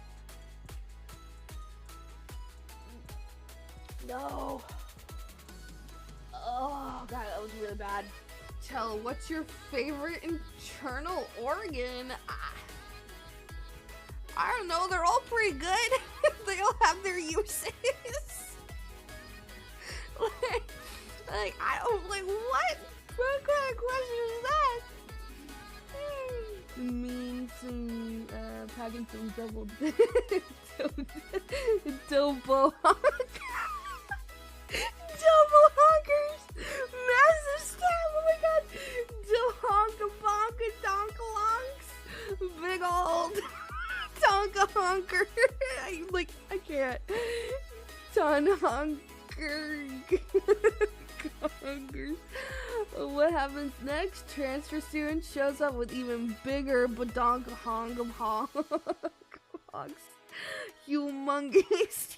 No. Oh god, that was really bad. Tell, what's your favorite internal organ? I don't know, they're all pretty good. They all have their uses. like, I don't, like, what? What kind of question is that? Means some, packing some double double honkers, massive stab, oh my god, honka bonka donkalonks, big old tonka honker, I can't, ton honker, honkers. What happens next? Transfer student shows up with even bigger badonka honka honks. Humongous,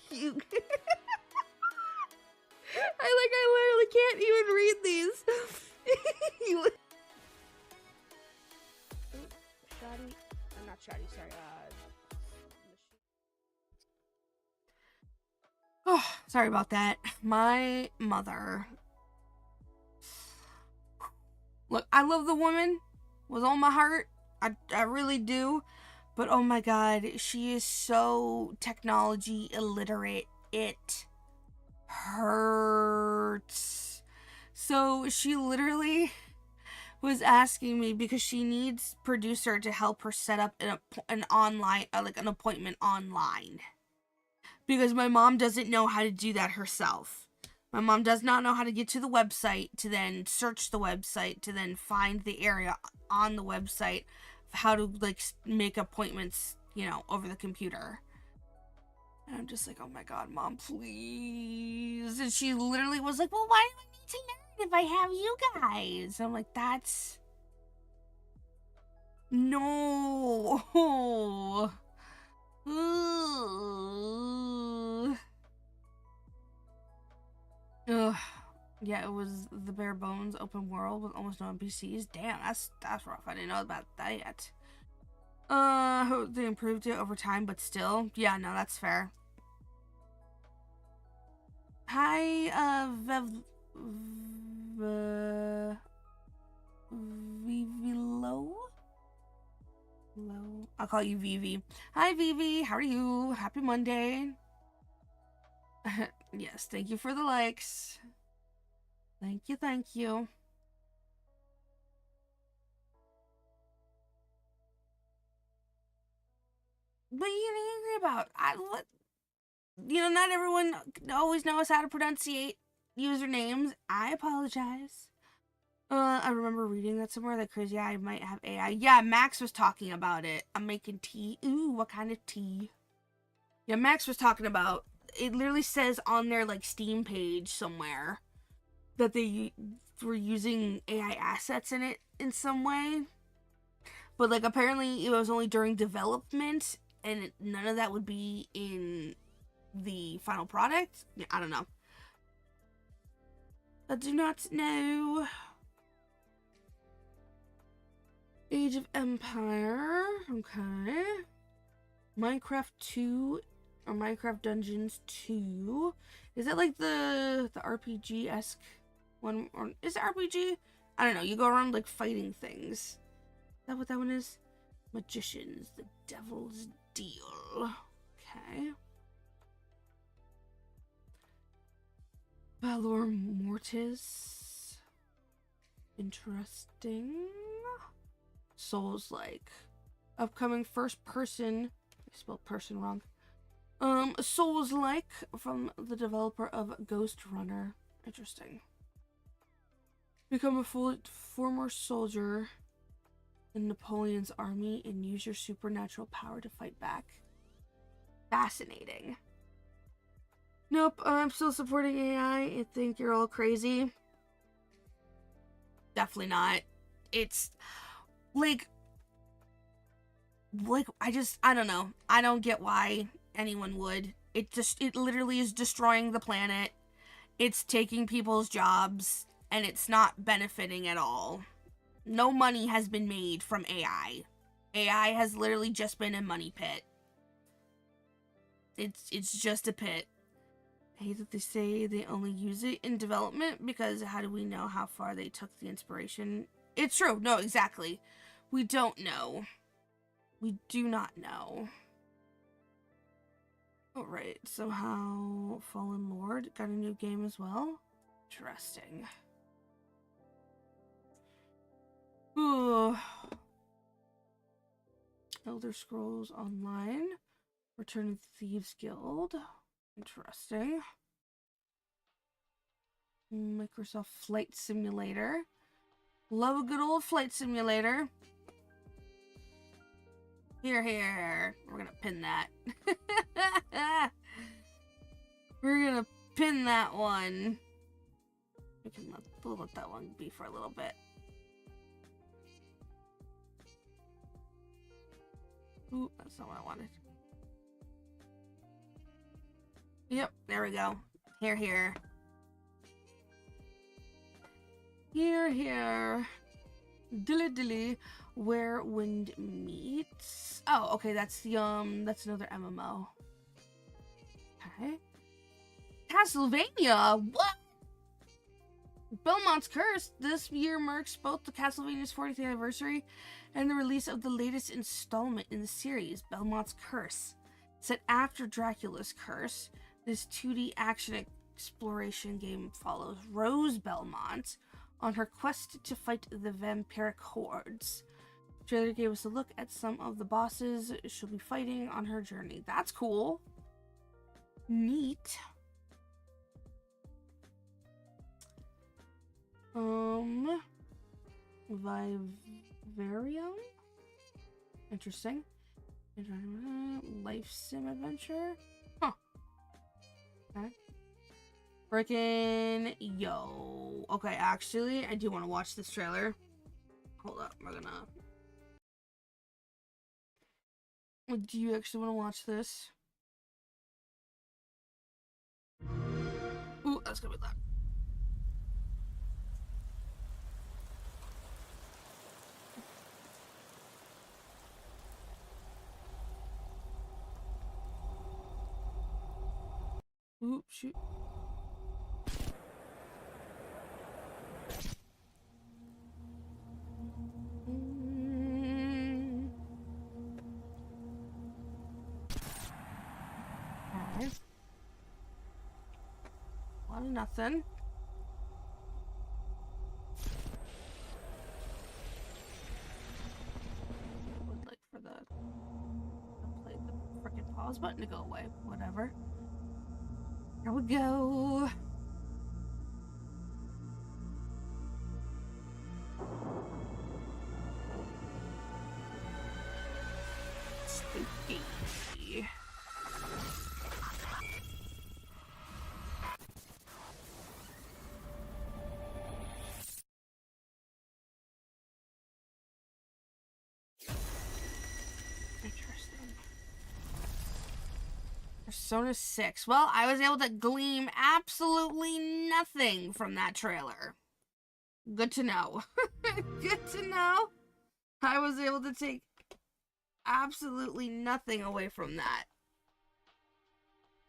I literally can't even read these. Shoddy? I'm not shoddy, sorry. Oh, sorry about that. My mother. Look, I love the woman with all my heart. I really do. But oh my god, she is so technology illiterate. It hurts. So she literally was asking me because she needs producer to help her set up an online, an appointment online. Because my mom doesn't know how to do that herself. My mom does not know how to get to the website, to then search the website, to then find the area on the website, how to, make appointments, over the computer. And I'm just like, oh my god, Mom, please. And she literally was like, well, why do I need to learn if I have you guys? And I'm like, that's... No. Ugh. Yeah, it was the bare bones open world with almost no NPCs. Damn, that's rough. I didn't know about that yet. They improved it over time, but still. Yeah, no, that's fair. Hi, Vivilo? Hello? I'll call you Vivi. Hi, Vivi. How are you? Happy Monday. Yes, thank you for the likes. Thank you, thank you. What are you angry about? Not everyone always knows how to pronunciate usernames. I apologize. I remember reading that somewhere that Crazy Eye might have AI. Yeah, Max was talking about it. I'm making tea. Ooh, what kind of tea? Yeah, Max was talking about, it literally says on their, Steam page somewhere that they were using AI assets in it in some way. But, apparently it was only during development, and none of that would be in the final product. Yeah, I don't know. I do not know. Age of Empire. Okay. Minecraft 2 or Minecraft Dungeons 2. Is that the RPG-esque one? Or is it RPG? I don't know. You go around fighting things. Is that what that one is? Magicians, the Devil's Deal. Okay. Valor Mortis. Interesting. Souls-like. Upcoming first person. I spelled person wrong. Souls-like from the developer of Ghost Runner. Interesting. Become a former soldier in Napoleon's army and use your supernatural power to fight back. Fascinating. Nope, I'm still supporting AI. I think you're all crazy. Definitely not. It's I don't know. I don't get why anyone would. It literally is destroying the planet. It's taking people's jobs, and it's not benefiting at all. No money has been made from AI. AI has literally just been a money pit. It's just a pit. I hate that they say they only use it in development, because how do we know how far they took the inspiration? It's true. No, exactly. We don't know. We do not know. Alright, somehow Fallen Lord got a new game as well. Interesting. Ooh. Elder Scrolls Online. Return of the Thieves Guild. Interesting. Microsoft Flight Simulator. Love a good old flight simulator. Here, here. We're gonna pin that. We're gonna pin that one. We can let that one be for a little bit. Ooh, that's not what I wanted. Yep, there we go. Here, here. Here, here. Dilly dilly. Where Wind Meets. Oh, okay, that's the that's another MMO. Okay. Castlevania. What? Belmont's Curse. This year marks both the Castlevania's 40th anniversary and the release of the latest installment in the series, Belmont's Curse. Set after Dracula's Curse, this 2D action exploration game follows Rose Belmont on her quest to fight the vampiric hordes. The trailer gave us a look at some of the bosses she'll be fighting on her journey. That's cool. Neat. Vivarium? Interesting. Life sim adventure? Huh. Okay. Frickin' yo. Okay, actually, I do want to watch this trailer. Hold up, we're gonna... Do you actually want to watch this? Ooh, that's gonna be loud. Ooh, shoot. Okay. A lot of nothing. I would like for the frickin' pause button to go away. Whatever. Here we go. Spooky. Interesting. Persona 6. Well, I was able to glean absolutely nothing from that trailer. Good to know. Good to know. I was able to take absolutely nothing away from that.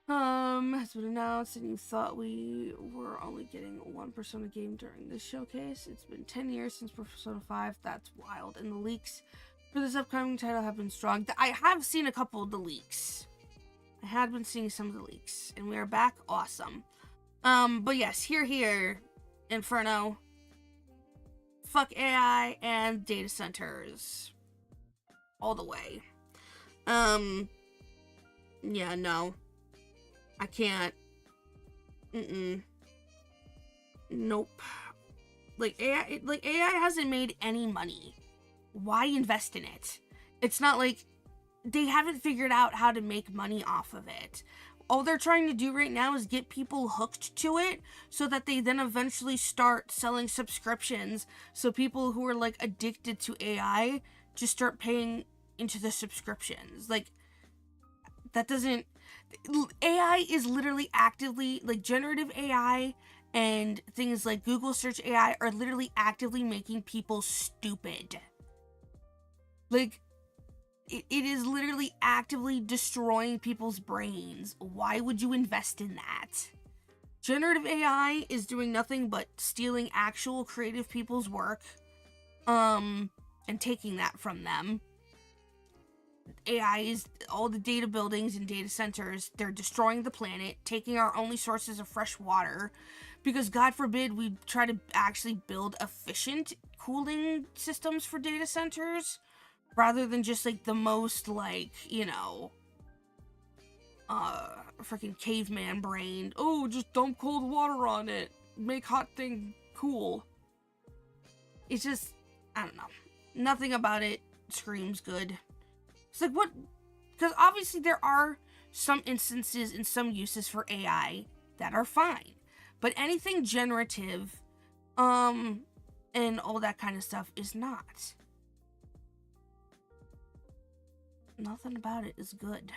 Has been announced, and you thought we were only getting one Persona game during this showcase. It's been 10 years since Persona 5. That's wild. And the leaks for this upcoming title have been strong. I have seen a couple of the leaks. I had been seeing some of the leaks, and we are back. Awesome. But yes, here, Inferno. Fuck AI and data centers. All the way. Yeah, no. I can't. Nope. Like AI hasn't made any money. Why invest in it? It's not like they haven't figured out how to make money off of it. All they're trying to do right now is get people hooked to it so that they then eventually start selling subscriptions, so people who are like addicted to AI just start paying into the subscriptions. Like, that doesn't... AI is literally actively, like, generative AI and things like Google search AI are literally actively making people stupid. Like, it is literally actively destroying people's brains. Why would you invest in that? Generative AI is doing nothing but stealing actual creative people's work, and taking that from them. AI is all the data buildings and data centers. They're destroying the planet, taking our only sources of fresh water, because God forbid we try to actually build efficient cooling systems for data centers, rather than just like the most like, freaking caveman brain. Oh, just dump cold water on it. Make hot thing cool. It's just, I don't know. Nothing about it screams good. It's like, what? Because obviously there are some instances and some uses for AI that are fine. But anything generative, and all that kind of stuff is not. Nothing about it is good.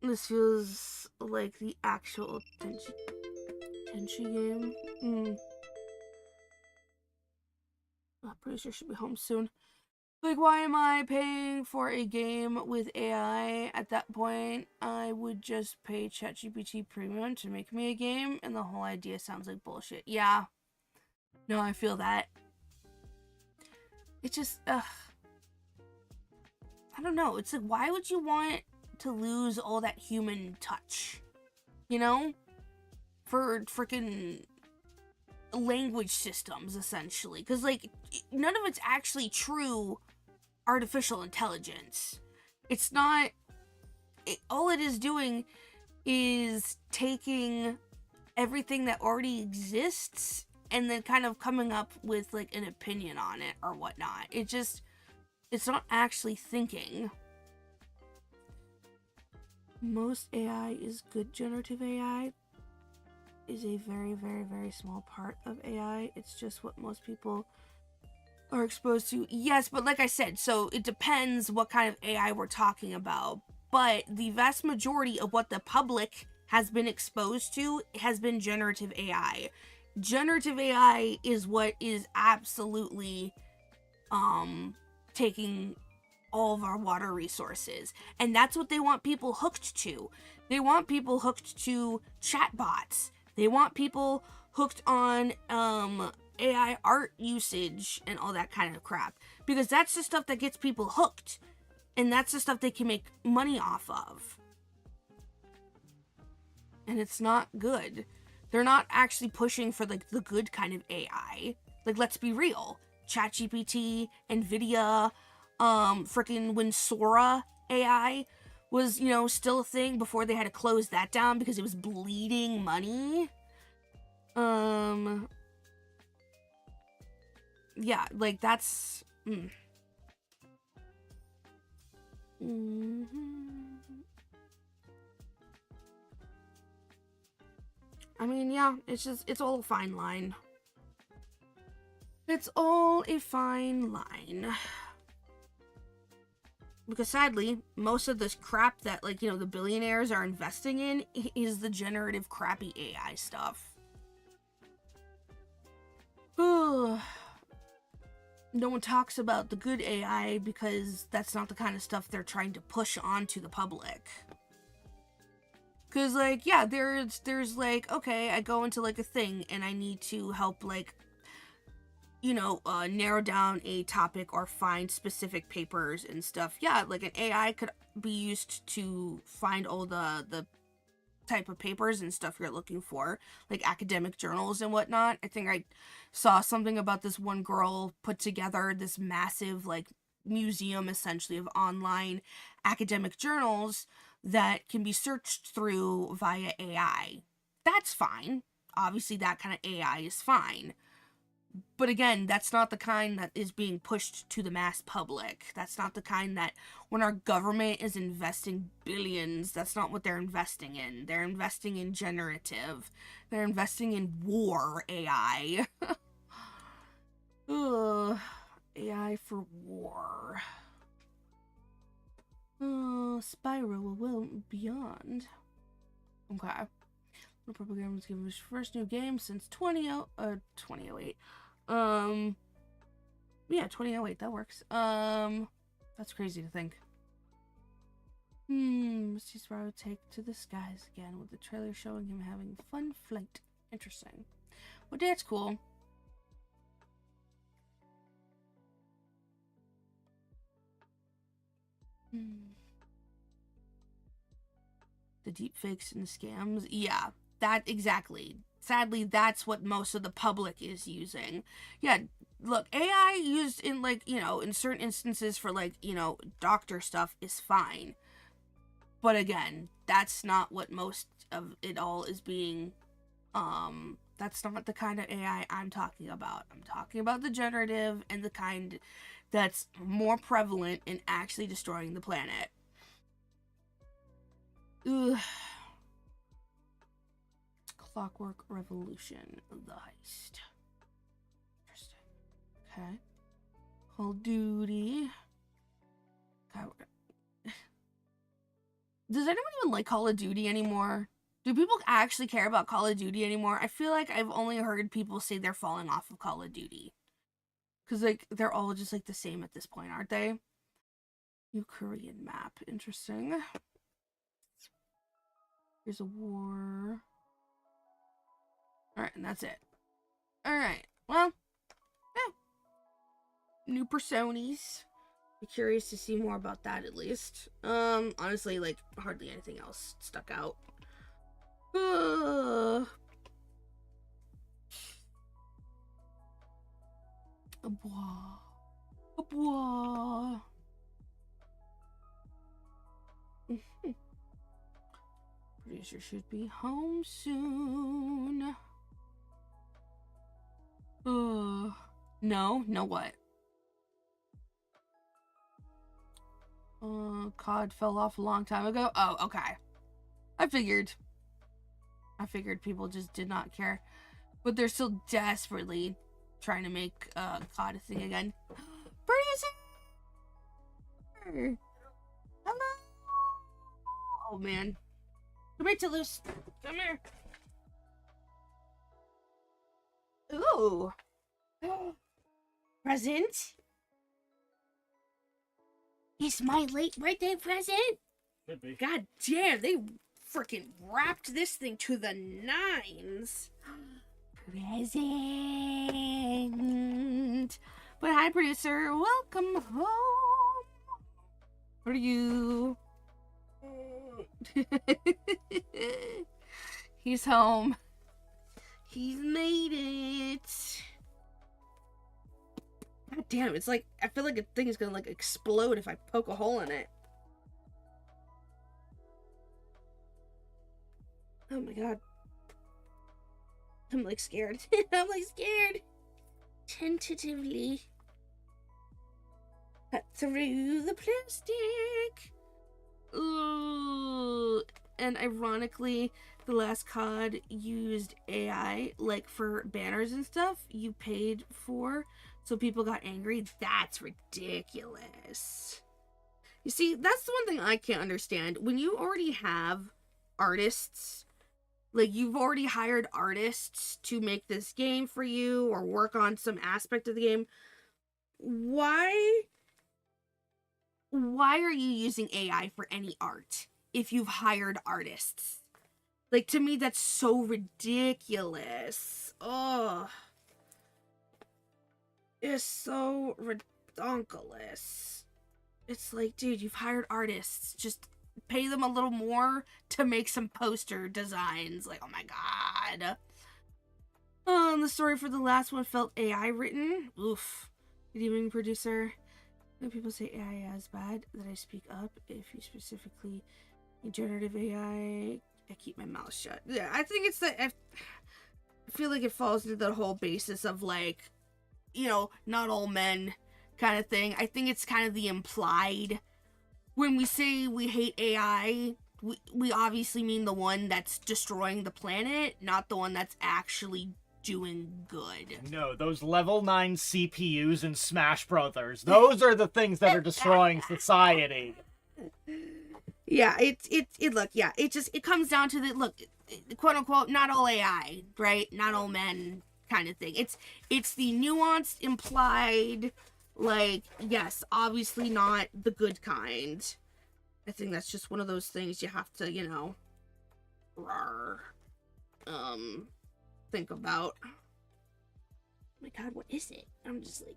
This feels like the actual Tenchi game. Producer should be home soon. Like, why am I paying for a game with AI? At that point, I would just pay ChatGPT Premium to make me a game, and the whole idea sounds like bullshit. Yeah. No, I feel that. It just, I don't know. It's like, why would you want to lose all that human touch? You know? For freaking language systems, essentially. Because, like, none of it's actually true artificial intelligence. It's not... all it is doing is taking everything that already exists and then kind of coming up with, like, an opinion on it or whatnot. It's not actually thinking. Most AI is good. Generative AI is a very, very, very small part of AI. It's just what most people are exposed to. Yes, but like I said, so it depends what kind of AI we're talking about. But the vast majority of what the public has been exposed to has been generative AI. Generative AI is what is absolutely taking all of our water resources. And that's what they want people hooked to. They want people hooked to chatbots. They want people hooked on AI art usage and all that kind of crap. Because that's the stuff that gets people hooked. And that's the stuff they can make money off of. And it's not good. They're not actually pushing for like the good kind of AI. Like, let's be real. ChatGPT, NVIDIA, freaking when Sora AI was, still a thing before they had to close that down because it was bleeding money. Yeah, like that's... I mean, yeah, it's all a fine line. It's all a fine line. Because sadly, most of this crap that, like, the billionaires are investing in is the generative crappy AI stuff. No one talks about the good AI because that's not the kind of stuff they're trying to push onto the public. Because, like, yeah, there's like, okay, I go into, like, a thing and I need to help, like, narrow down a topic or find specific papers and stuff. Yeah, like, an AI could be used to find all the type of papers and stuff you're looking for, like academic journals and whatnot. I think I saw something about this one girl put together this massive, like, museum, essentially, of online academic journals that can be searched through via AI. That's fine. Obviously, that kind of AI is fine. But again, that's not the kind that is being pushed to the mass public. That's not the kind that, when our government is investing billions, that's not what they're investing in. They're investing in generative. They're investing in war AI. Ugh. AI for war. Spiral will beyond. Okay. The program was given his first new game since 2008. Yeah, 2008, that works. That's crazy to think. Mr. Sparrow take to the skies again with the trailer showing him having fun flight. Interesting. Well, that's cool. The deep fakes and the scams. Yeah, that exactly. Sadly, that's what most of the public is using. Yeah, look, AI used in, like, you know, in certain instances for, like, you know, doctor stuff is fine. But again, that's not what most of it all is being, that's not the kind of AI I'm talking about. I'm talking about the generative and the kind that's more prevalent in actually destroying the planet. Ugh. Clockwork Revolution, the heist. Interesting. Okay. Call of Duty. God. Does anyone even like Call of Duty anymore? Do people actually care about Call of Duty anymore? I feel like I've only heard people say they're falling off of Call of Duty. Because, like, they're all just, like, the same at this point, aren't they? New Korean map. Interesting. Here's a war. Alright, and that's it. Alright, well, yeah. New personas. Be curious to see more about that at least. Honestly, like, hardly anything else stuck out. A bois. A bois. Producer should be home soon. No what? COD fell off a long time ago. Oh, okay. I figured people just did not care. But they're still desperately trying to make COD a thing again. Producer! Hello! Oh, man. Come here, Toulouse. Come here. Ooh. Present? It's my late birthday present? Could be. God damn, they freaking wrapped this thing to the nines. Present. But hi, producer. Welcome home. What are you? He's home. He's made it. God damn, it's like, I feel like a thing is gonna, like, explode if I poke a hole in it. Oh my god. I'm, like, scared. I'm, like, scared. Tentatively. Cut through the plastic. Ooh. And ironically, the last COD used AI, like, for banners and stuff you paid for, so people got angry. That's ridiculous. You see, that's the one thing I can't understand. When you already have artists, like, you've already hired artists to make this game for you or work on some aspect of the game, why are you using AI for any art if you've hired artists? Like, to me, that's so ridiculous. Oh, it's so redonkulous. It's like, dude, you've hired artists. Just pay them a little more to make some poster designs. Like, oh my god. The story for the last one felt AI written. Oof. Good evening, producer. When people say AI is bad, that I speak up. If you specifically generative AI, I keep my mouth shut. Yeah, I think it's that. I feel like it falls into the whole basis of, like, you know, not all men kind of thing. I think it's kind of the implied. When we say we hate AI, we obviously mean the one that's destroying the planet, not the one that's actually doing good. No, those level 9 CPUs in Smash Brothers. Those are the things that are destroying society. Yeah, it look, yeah, it comes down to the, look, quote unquote, not all AI, right? Not all men kind of thing. It's the nuanced, implied, like, yes, obviously not the good kind. I think that's just one of those things you have to, rawr, think about. Oh my god, what is it? I'm just like,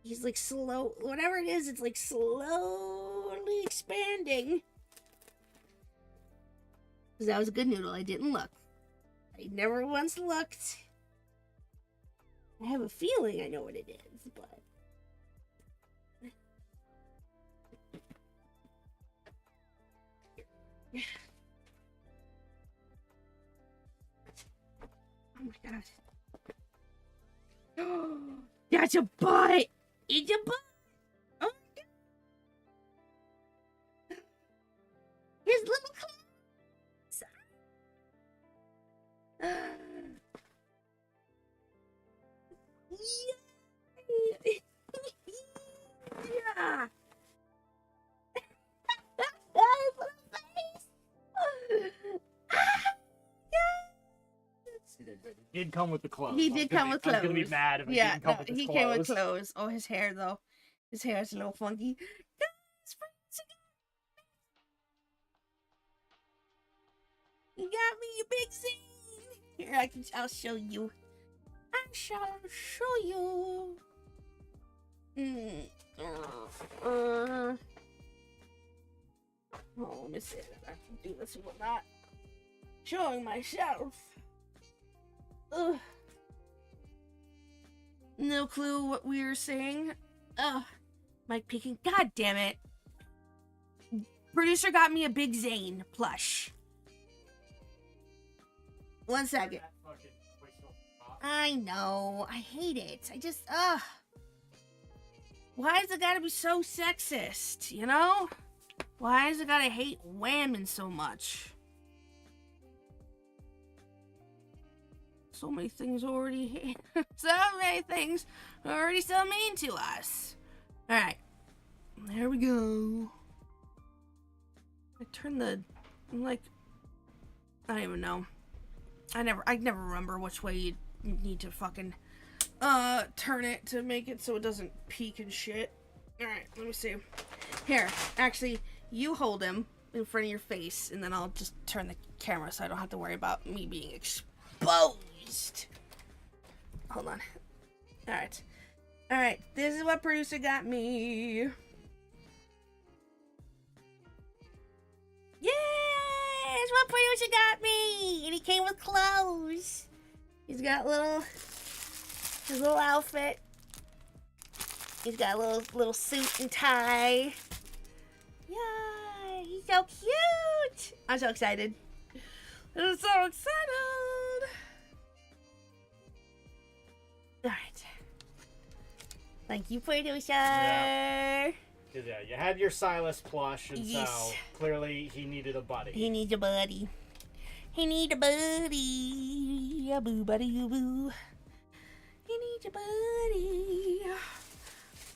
he's like slow, whatever it is, it's like slowly expanding. Because that was a good noodle, I didn't look. I never once looked. I have a feeling I know what it is, but... Oh my god. That's a butt! It's a butt! Oh my god! His little claws! Yay! Yeah! He did come with the clothes. He did come with clothes. I'm gonna be mad if he didn't come with his he clothes. came with clothes. Oh, his hair though. His hair is a little funky. You got me a big zine. Here, I'll show you. I shall show you. Oh, let me see if I can do this and whatnot. Showing myself. Ugh. No clue what we were saying. Ugh. Mike peeking. God damn it. Producer got me a Big Zane plush. 1 second. I know. I hate it. I just, why is it gotta be so sexist, you know? Why is it gotta hate women so much? So many things already so many things already so mean to us. Alright. There we go. I don't even know. I never remember which way you need to fucking turn it to make it so it doesn't peak and shit. Alright, let me see. Here, actually, you hold him in front of your face, and then I'll just turn the camera so I don't have to worry about me being exposed. Hold on. Alright. Alright, this is what producer got me. Yay! It's what producer got me! And he came with clothes. He's got his little outfit. He's got a little suit and tie. Yay! He's so cute! I'm so excited. I'm so excited! Alright. Thank you, producer. Yeah. Yeah, you had your Silas plush, and yes. So clearly he needed a buddy. He needs a buddy. He needs a buddy. A boo buddy boo. He needs a buddy.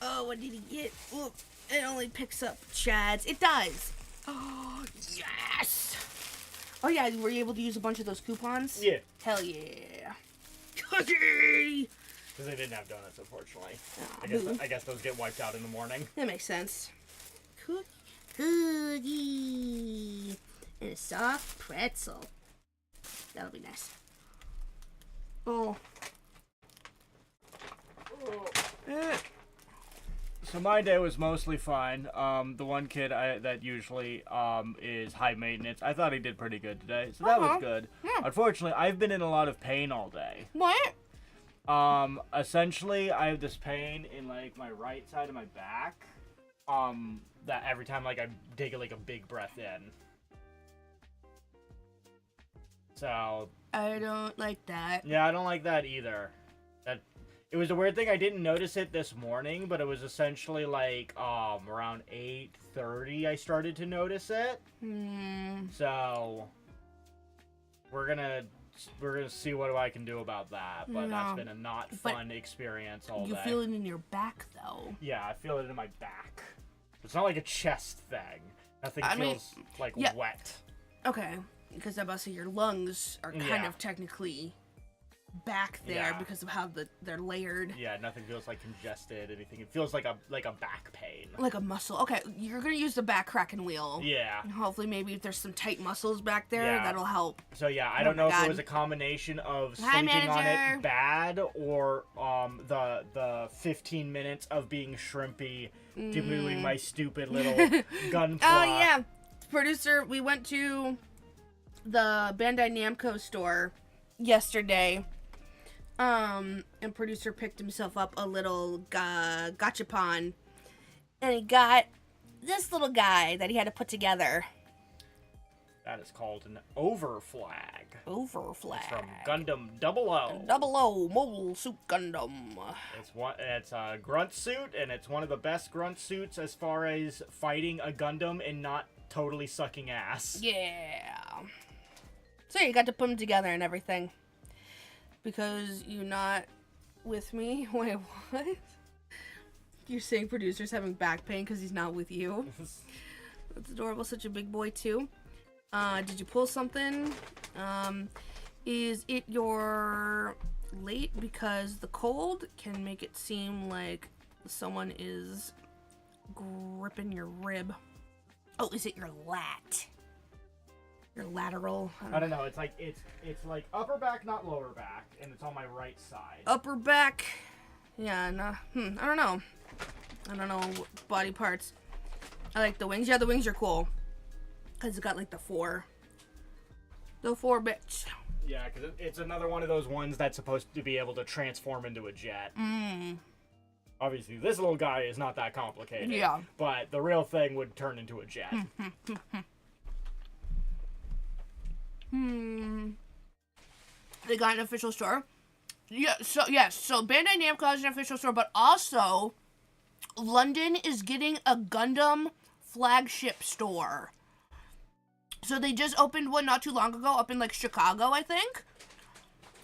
Oh, what did he get? Look, it only picks up Chads. It does. Oh, yes. Oh, yeah, were you able to use a bunch of those coupons? Yeah. Hell yeah. Cookie! Because they didn't have donuts, unfortunately. Oh, I guess those get wiped out in the morning. That makes sense. Cookie. And a soft pretzel. That'll be nice. Oh. So my day was mostly fine. The one kid that usually is high maintenance, I thought he did pretty good today, so that was good. Yeah. Unfortunately, I've been in a lot of pain all day. What? Essentially, I have this pain in like my right side of my back. That every time like I take like a big breath in. So. I don't like that. Yeah, I don't like that either. It was a weird thing. I didn't notice it this morning, but it was essentially like around 8:30 I started to notice it. So we're gonna see what I can do about that. But that's been a not fun experience all day. You feel it in your back though. Yeah, I feel it in my back. It's not like a chest thing. Nothing feels wet. Okay. because I'm about to say your lungs are kind of technically back there because of how they're layered. Yeah, nothing feels like congested, anything. It feels like a back pain. Like a muscle. Okay, you're gonna use the back cracking wheel. Yeah. Hopefully maybe if there's some tight muscles back there, that'll help. So yeah, I don't know if it was a combination of sleeping on it bad or the 15 minutes of being shrimpy doing my stupid little gunpla. Oh yeah. Producer, we went to the Bandai Namco store yesterday. And producer picked himself up a little gachapon, and he got this little guy that he had to put together. That is called an overflag. Overflag. It's from Gundam 00. 00 Mobile Suit Gundam. It's a grunt suit, and it's one of the best grunt suits as far as fighting a Gundam and not totally sucking ass. Yeah. So you got to put them together and everything. Because you're not with me? Wait, what? You're saying producer's having back pain because he's not with you? That's adorable. Such a big boy, too. Did you pull something? Is it your late? Because the cold can make it seem like someone is gripping your rib. Oh, is it your lat? Your lateral. I don't know. It's like like upper back, not lower back, and it's on my right side. Upper back. Yeah. No. I don't know. I don't know body parts. I like the wings. Yeah, the wings are cool. Cause it's got like the four bits. Yeah, because it's another one of those ones that's supposed to be able to transform into a jet. Obviously, this little guy is not that complicated. Yeah. But the real thing would turn into a jet. They got an official store. Yeah, so Bandai Namco has an official store, but also London is getting a Gundam flagship store. So they just opened one not too long ago up in like Chicago, I think.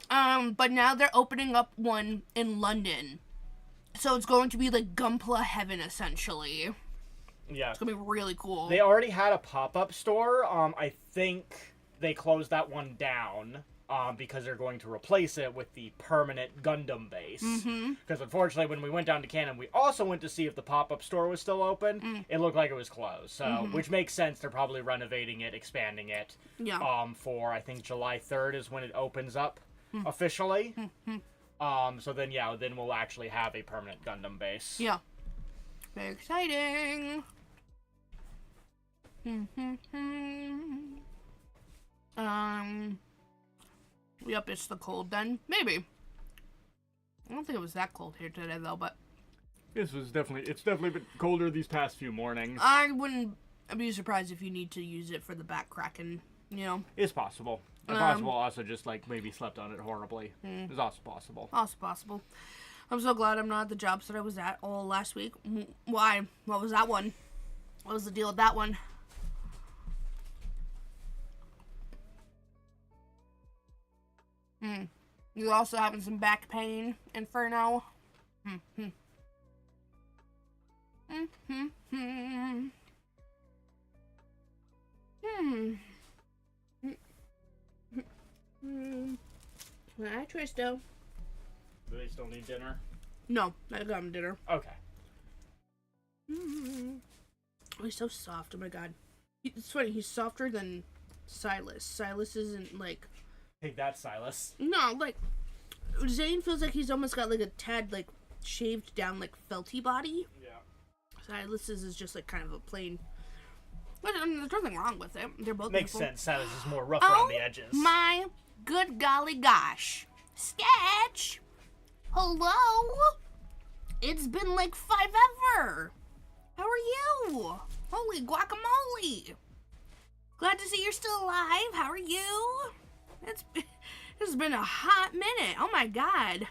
But now they're opening up one in London. So it's going to be like Gunpla heaven essentially. Yeah. It's gonna be really cool. They already had a pop-up store. I think they closed that one down because they're going to replace it with the permanent Gundam base. Because unfortunately, when we went down to Canton, we also went to see if the pop-up store was still open. It looked like it was closed. So, which makes sense. They're probably renovating it, expanding it. Yeah. For I think July 3rd is when it opens up officially. So then then we'll actually have a permanent Gundam base. Yeah. Very exciting. Yep, it's the cold then. Maybe. I don't think it was that cold here today though, but It's definitely been colder these past few mornings. I'd be surprised if you need to use it for the back cracking, you know. It's possible. It's possible also just like maybe slept on it horribly. It's also possible. Also possible. I'm so glad I'm not at the jobs that I was at all last week. Why? What was that one? What was the deal with that one? You also having some back pain, Inferno? Alright, Tristo. Do they still need dinner? No, I got him dinner. Okay. Oh, he's so soft. Oh my god. It's funny, he's softer than Silas. Silas isn't like... Take that, Silas. No, like... Zane feels like he's almost got like a tad like shaved down like felty body. Yeah. Silas's is just like kind of a plain... But there's nothing wrong with it. They're both Makes beautiful. sense. Silas is more rough around the edges. My good golly gosh. Sketch! Hello? It's been like forever. How are you? Holy guacamole. Glad to see you're still alive. How are you? It's been a hot minute. Oh my god.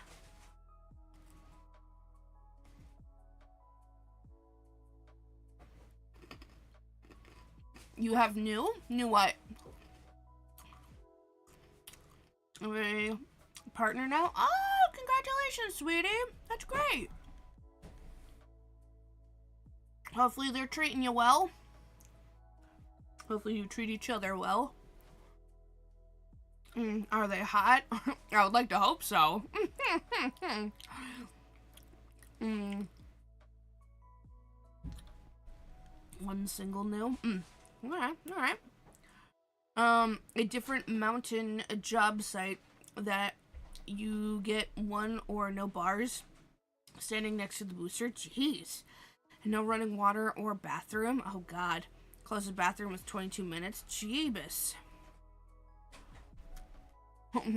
You have new? New what? A partner now? Oh, congratulations, sweetie. That's great. Hopefully they're treating you well. Hopefully you treat each other well. Are they hot? I would like to hope so. One single no. Alright, alright. A different mountain job site that you get one or no bars standing next to the booster. Jeez. And no running water or bathroom. Oh god. Closest bathroom was 22 minutes. Jeebus.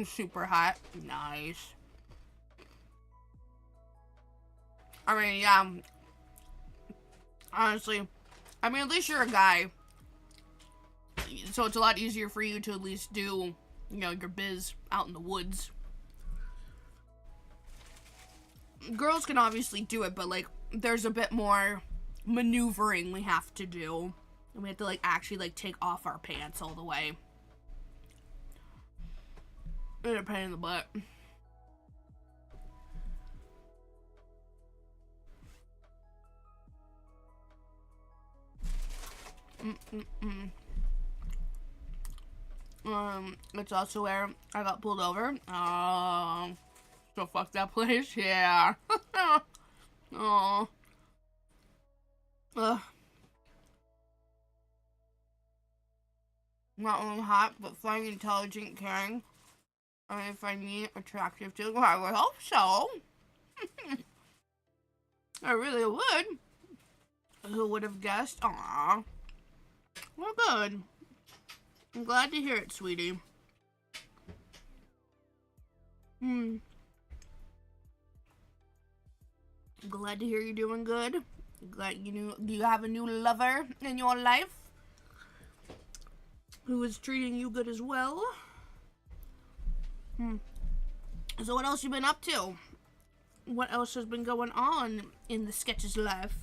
Super hot. Nice. I mean, yeah. Honestly. I mean, at least you're a guy. So it's a lot easier for you to at least do, you know, your biz out in the woods. Girls can obviously do it, but, like, there's a bit more maneuvering we have to do. And we have to, like, actually, like, take off our pants all the way. It's a pain in the butt. It's also where I got pulled over. So fuck that place, yeah. Oh. Ugh. Not only hot, but fun, intelligent, caring. I mean, if I mean attractive too, I would hope so. I really would. Who would have guessed? Aww. Well, good. I'm glad to hear it, sweetie. Glad to hear you're doing good. Glad you have a new lover in your life who is treating you good as well. So what else you been up to? What else has been going on in the Sketch's life?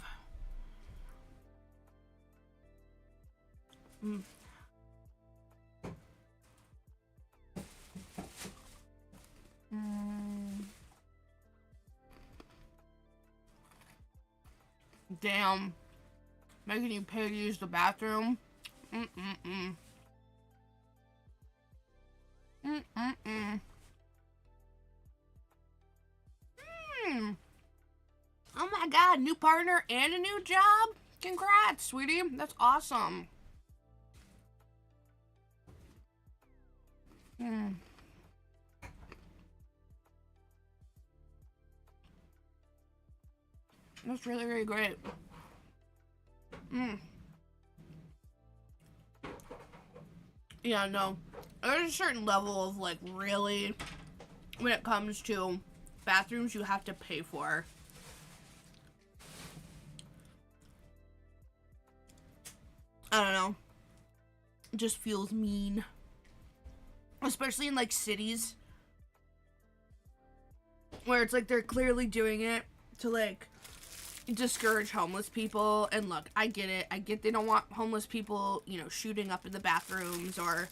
Damn. Making you pay to use the bathroom? Oh my god, new partner and a new job? Congrats, sweetie. That's awesome. That's really, really great. Yeah, no. There's a certain level of, like, really, when it comes to bathrooms you have to pay for. I don't know. It just feels mean. Especially in, like, cities. Where it's like they're clearly doing it to, like, discourage homeless people. And look, I get it. I get they don't want homeless people, you know, shooting up in the bathrooms or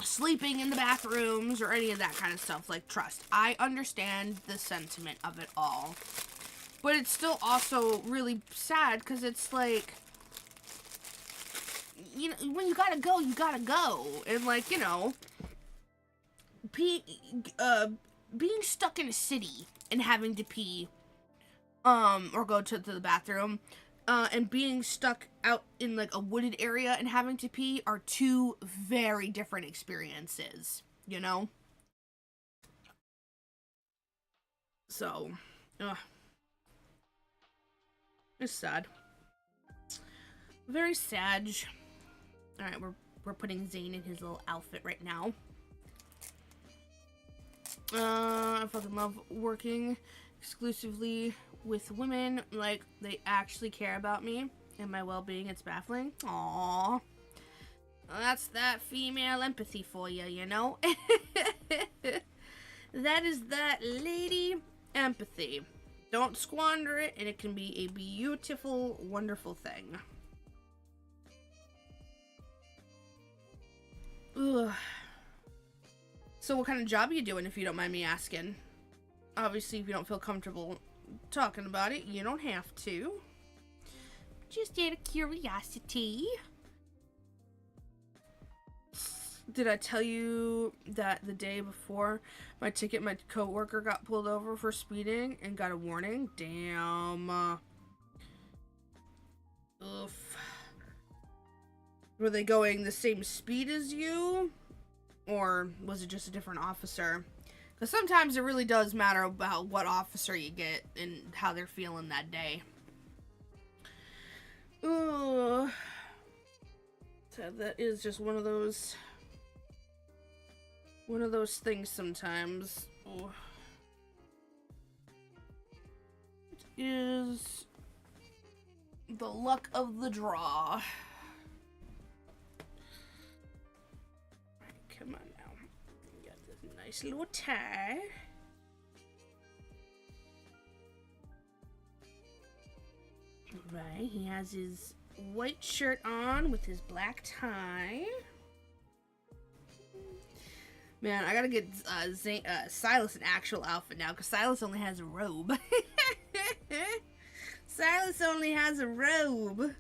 sleeping in the bathrooms or any of that kind of stuff. Like, trust, I understand the sentiment of it all. But it's still also really sad because it's like, you know, when you gotta go, you gotta go. And, like, you know, being stuck in a city and having to pee, or go to the bathroom, and being stuck out in, like, a wooded area and having to pee are two very different experiences, you know? So, it's sad. Very sad. Alright, we're putting Zane in his little outfit right now. I fucking love working exclusively with women. Like, they actually care about me and my well-being. It's baffling. Aww. Well, that's that female empathy for you, you know? That is that lady empathy. Don't squander it, and it can be a beautiful, wonderful thing. Ugh. So what kind of job are you doing, if you don't mind me asking? Obviously, if you don't feel comfortable talking about it, you don't have to. Just out of curiosity. Did I tell you that the day before my ticket, my coworker got pulled over for speeding and got a warning? Damn. Oof. Were they going the same speed as you? Or was it just a different officer? Because sometimes it really does matter about what officer you get and how they're feeling that day. Ooh. So that is just one of those things sometimes. Ooh. It is the luck of the draw. Come on now. Got this nice little tie. Right, he has his white shirt on with his black tie. Man, I gotta get Silas an actual outfit now, because Silas only has a robe. Silas only has a robe.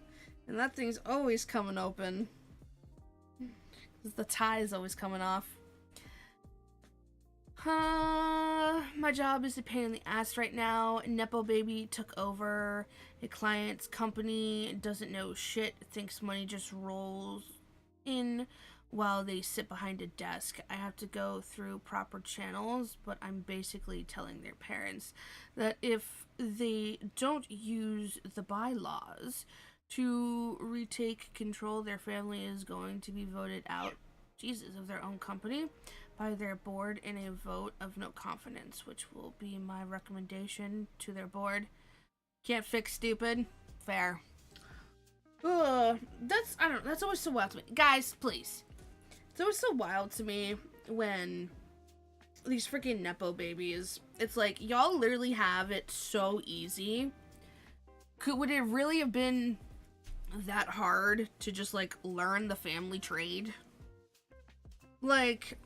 And that thing's always coming open. The tie is always coming off. My job is a pain in the ass right now. Nepo baby took over a client's company, doesn't know shit, thinks money just rolls in while they sit behind a desk. I have to go through proper channels, but I'm basically telling their parents that if they don't use the bylaws to retake control, their family is going to be voted out, Jesus, of their own company by their board in a vote of no confidence, which will be my recommendation to their board. Can't fix stupid. Fair. That's always so wild to me. Guys, please. It's always so wild to me when these freaking Nepo babies, it's like, y'all literally have it so easy. Would it really have been that hard to just, like, learn the family trade? Like,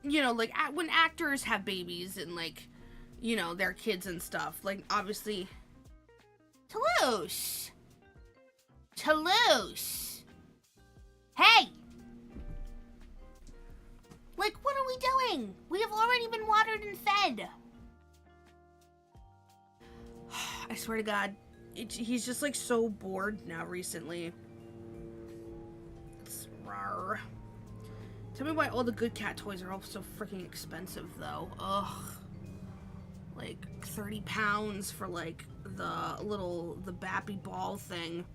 you know, like, when actors have babies and, like, you know, their kids and stuff, like, obviously... Toulouse! Toulouse! Hey! Like, what are we doing? We have already been watered and fed. I swear to God, he's just, like, so bored now recently. It's rawr. Tell me why all the good cat toys are all so freaking expensive, though. Ugh. Like, 30 pounds for, like, the Bappy ball thing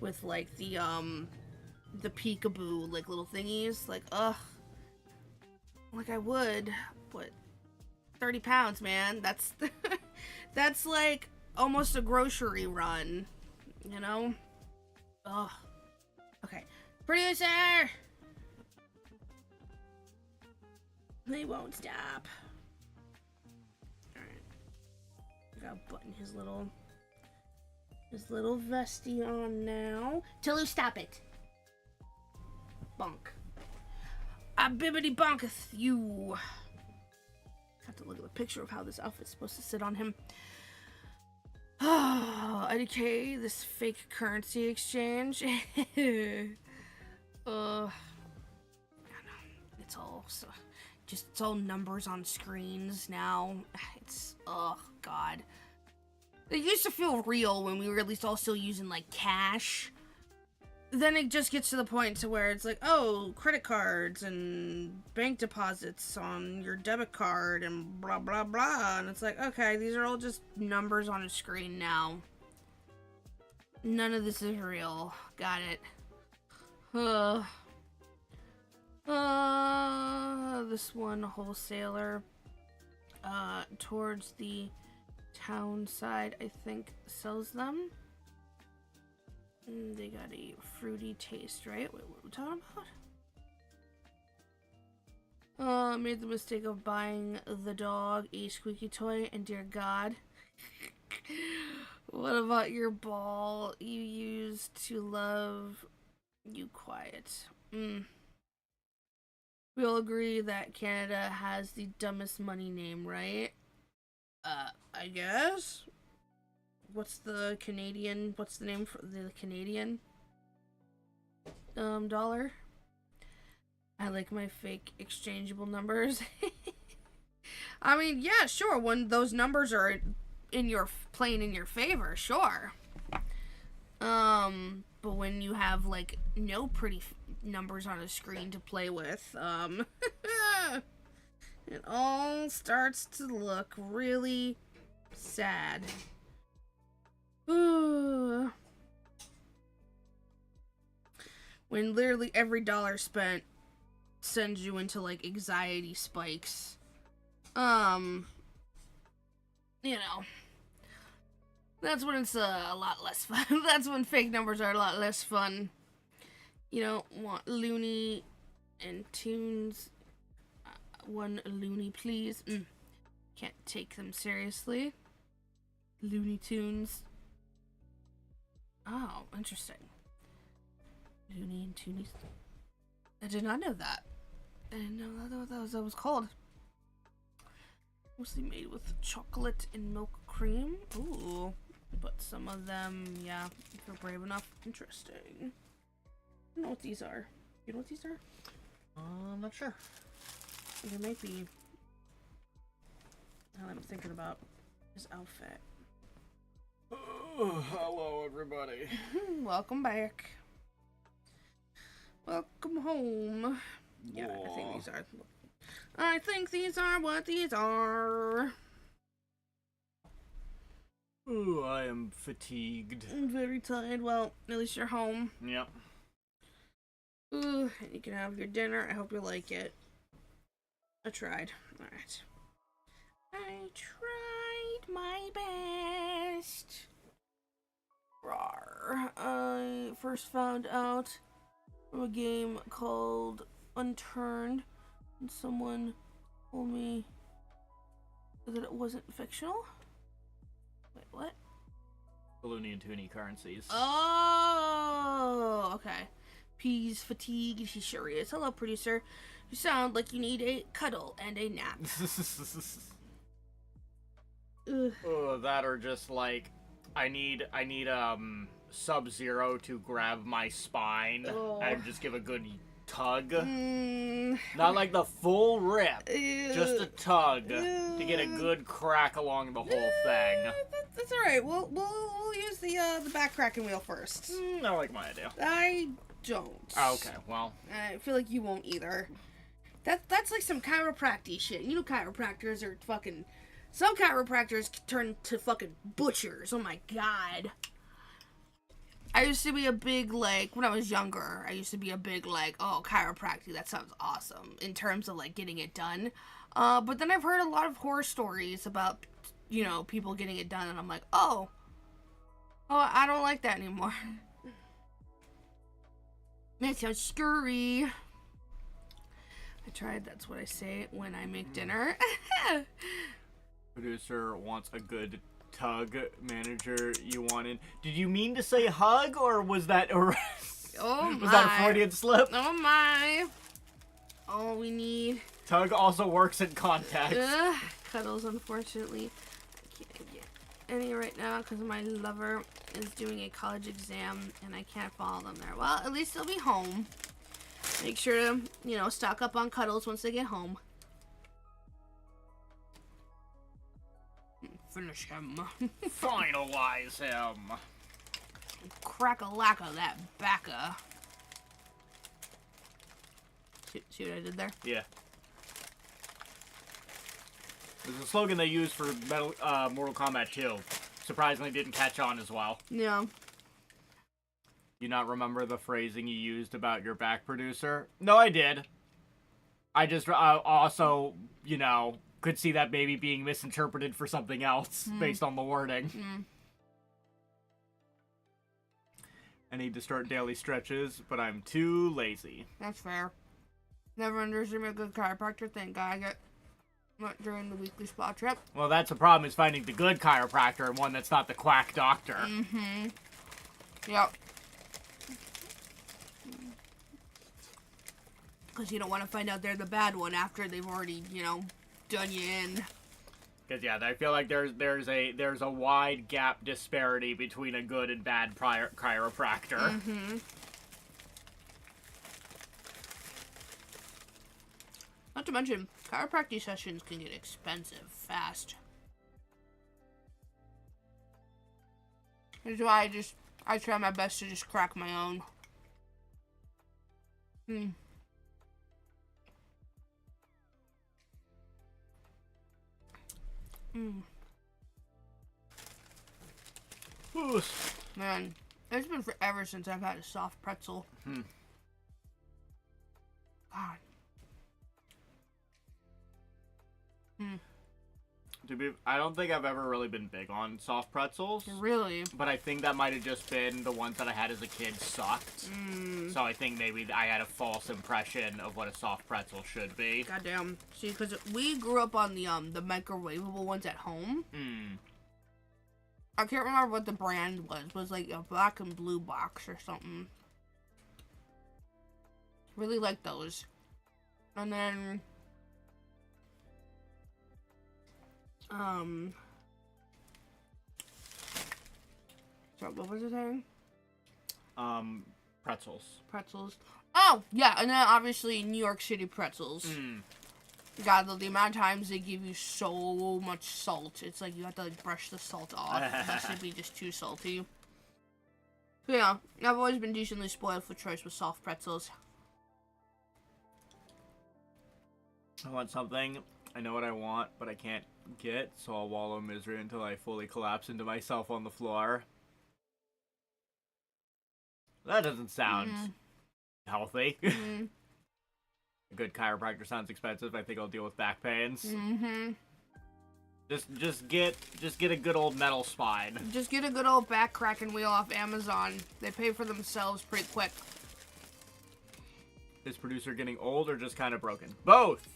with, like, the peekaboo, like, little thingies. Like, ugh. Like, I would, but 30 pounds, man. That's, that's, like, almost a grocery run, you know? Ugh. Okay. Producer! They won't stop. Alright. I gotta button his little vesty on now. Toulouse, stop it. Bonk. I bibbity bonketh you. Have to look at the picture of how this outfit's supposed to sit on him. IDK, this fake currency exchange. It's all so, it's all numbers on screens now. It's, oh God. It used to feel real when we were at least all still using, like, cash. Then it just gets to the point to where it's like, oh, credit cards and bank deposits on your debit card and blah, blah, blah. And it's like, okay, these are all just numbers on a screen now. None of this is real. Got it. This one wholesaler, towards the town side, I think, sells them. They got a fruity taste, right? Wait, what are we talking about? Made the mistake of buying the dog a squeaky toy, and dear God. What about your ball you used to love you quiet? We all agree that Canada has the dumbest money name, right? I guess? What's the name for the Canadian dollar? I like my fake exchangeable numbers. I mean, yeah, sure. When those numbers are playing in your favor, sure. But when you have like no pretty numbers on a screen to play with, it all starts to look really sad. When literally every dollar spent sends you into like anxiety spikes. You know, that's when it's a lot less fun. That's when fake numbers are a lot less fun. You don't want Looney and Tunes. One Looney, please. Can't take them seriously. Looney Tunes. Oh, interesting. Looney and Toonies. I did not know that. I didn't know that was called. Mostly made with chocolate and milk cream. Ooh. But some of them, yeah, if you're brave enough. Interesting. I don't know what these are. You know what these are? I'm not sure. There might be. Now I'm thinking about his outfit. Oh, hello, everybody. Welcome back. Welcome home. Yeah, I think these are. I think these are what these are. Ooh, I am fatigued. I'm very tired. Well, at least you're home. Yep. Ooh, and you can have your dinner. I hope you like it. I tried. Alright. I tried my best. Rawr. I first found out from a game called Unturned, and someone told me that it wasn't fictional. Wait, what? Looney and Toonie currencies. Oh, okay. Peas fatigued. He sure is. Hello, producer. You sound like you need a cuddle and a nap. Oh, that or just like, I need Sub-Zero to grab my spine and just give a good tug. Not like the full rip, just a tug to get a good crack along the whole thing. That's all right. We'll use the back cracking wheel first. I like my idea. I don't. Okay, well, I feel like you won't either. That's like some chiropractic shit. You know, chiropractors are fucking. Some chiropractors turn to fucking butchers. Oh my god. I used to be a big, like, when I was younger, I used to be a big, like, oh, chiropractic, that sounds awesome, in terms of, like, getting it done. But then I've heard a lot of horror stories about, you know, people getting it done, and I'm like, oh, I don't like that anymore. That sounds scary. I tried, that's what I say when I make dinner. Producer wants a good tug. Manager, you wanted. Did you mean to say hug, or was that Oh was my. that a Freudian slip? Oh my. All we need. Tug also works in context. Cuddles, unfortunately. I can't get any right now because my lover is doing a college exam and I can't follow them there. Well, at least they'll be home. Make sure to, you know, stock up on cuddles once they get home. Finish him. Finalize him. Crack-a-lack-a that backa. See what I did there? Yeah. There's a slogan they use for Mortal Kombat 2. Surprisingly didn't catch on as well. Yeah. You not remember the phrasing you used about your back, producer? No, I did. I just also, you know, could see that maybe being misinterpreted for something else based on the wording. I need to start daily stretches, but I'm too lazy. That's fair. Never underestimate a good chiropractor. Thank God I get during the weekly spa trip. Well, that's the problem, is finding the good chiropractor and one that's not the quack doctor. Yep. Because you don't want to find out they're the bad one after they've already, you know, done you in. Because yeah, I feel like there's a wide gap disparity between a good and bad chiropractor. Not to mention, chiropractic sessions can get expensive fast. That's why I try my best to just crack my own. Man, it's been forever since I've had a soft pretzel. God. I don't think I've ever really been big on soft pretzels. Really? But I think that might have just been the ones that I had as a kid sucked. So I think maybe I had a false impression of what a soft pretzel should be. Goddamn. See, because we grew up on the microwavable ones at home. I can't remember what the brand was. It was like a black and blue box or something. Really like those. And then... So what was it saying? Pretzels. Pretzels. Oh, yeah, and then obviously New York City pretzels. God, the amount of times they give you so much salt. It's like you have to like brush the salt off. That should be just too salty. But yeah, I've always been decently spoiled for choice with soft pretzels. I want something. I know what I want, but I can't get, so I'll wallow in misery until I fully collapse into myself on the floor. That doesn't sound healthy. A good chiropractor sounds expensive. I think I'll deal with back pains. Just get a good old metal spine. Just get a good old back cracking wheel off Amazon. They pay for themselves pretty quick. Is producer getting old or just kind of broken? Both!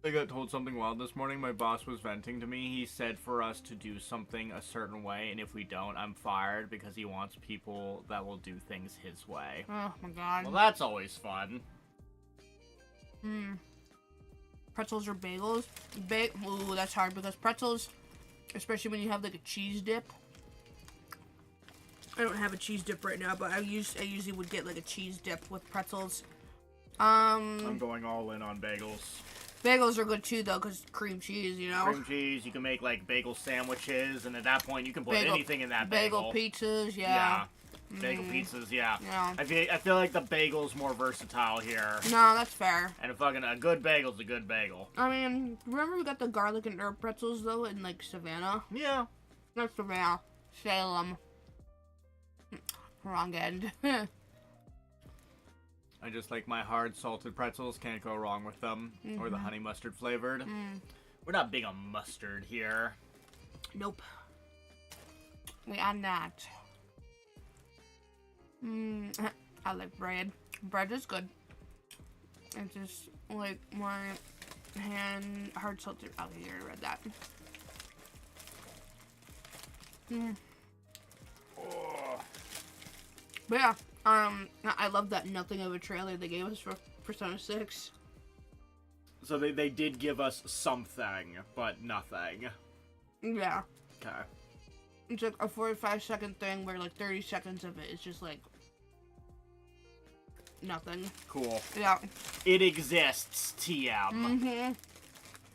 I got told something wild this morning. My boss was venting to me. He said for us to do something a certain way, and if we don't, I'm fired because he wants people that will do things his way. Oh my god. Well, that's always fun. Pretzels or bagels? Ooh, that's hard because pretzels, especially when you have like a cheese dip. I don't have a cheese dip right now, but I usually would get like a cheese dip with pretzels. I'm going all in on bagels. Bagels are good too, though, because cream cheese, you know? Cream cheese, you can make, like, bagel sandwiches, and at that point, you can put anything in that bagel. Bagel pizzas, yeah. Bagel pizzas, yeah. Yeah. I feel like the bagel's more versatile here. No, that's fair. And a good bagel's a good bagel. I mean, remember we got the garlic and herb pretzels, though, in, like, Savannah? Yeah. Not Savannah. Salem. Wrong end. I just like my hard salted pretzels. Can't go wrong with them. Or the honey mustard flavored. We're not big on mustard here. Nope. We are not. I like bread. Bread is good. I just like my hard salted. Oh, you already read that. But yeah, I love that nothing of a trailer they gave us for Persona 6. So they did give us something, but nothing. Yeah. Okay. It's like a 45-second thing where like 30 seconds of it is just like nothing. Cool. Yeah. It exists, TM.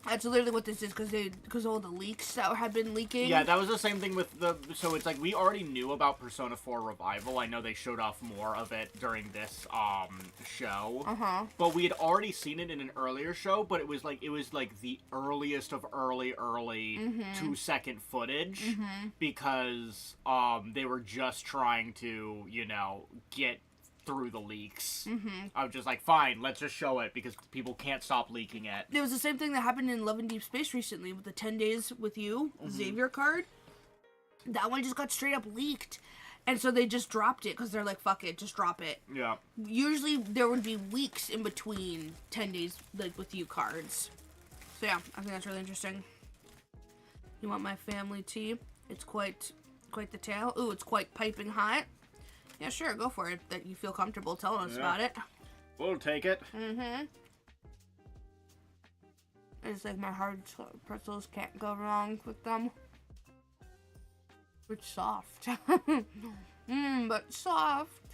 That's literally what this is, because all the leaks that have been leaking. Yeah, that was the same thing with so it's like we already knew about Persona 4 Revival. I know they showed off more of it during this show. But we had already seen it in an earlier show, but it was like the earliest of early 2-second footage because they were just trying to, you know, get through the leaks. I was just like, fine, let's just show it because people can't stop leaking it. It was the same thing that happened in Love and Deep Space recently with the 10 Days with You Xavier card. That one just got straight up leaked. And so they just dropped it because they're like, fuck it, just drop it. Yeah. Usually there would be weeks in between 10 Days like with You cards. So yeah, I think that's really interesting. You want my family tea? It's quite the tale. Ooh, it's quite piping hot. Yeah, sure, go for it. That you feel comfortable telling us about it. We'll take it. It's like my hard pretzels can't go wrong with them. It's soft. But soft.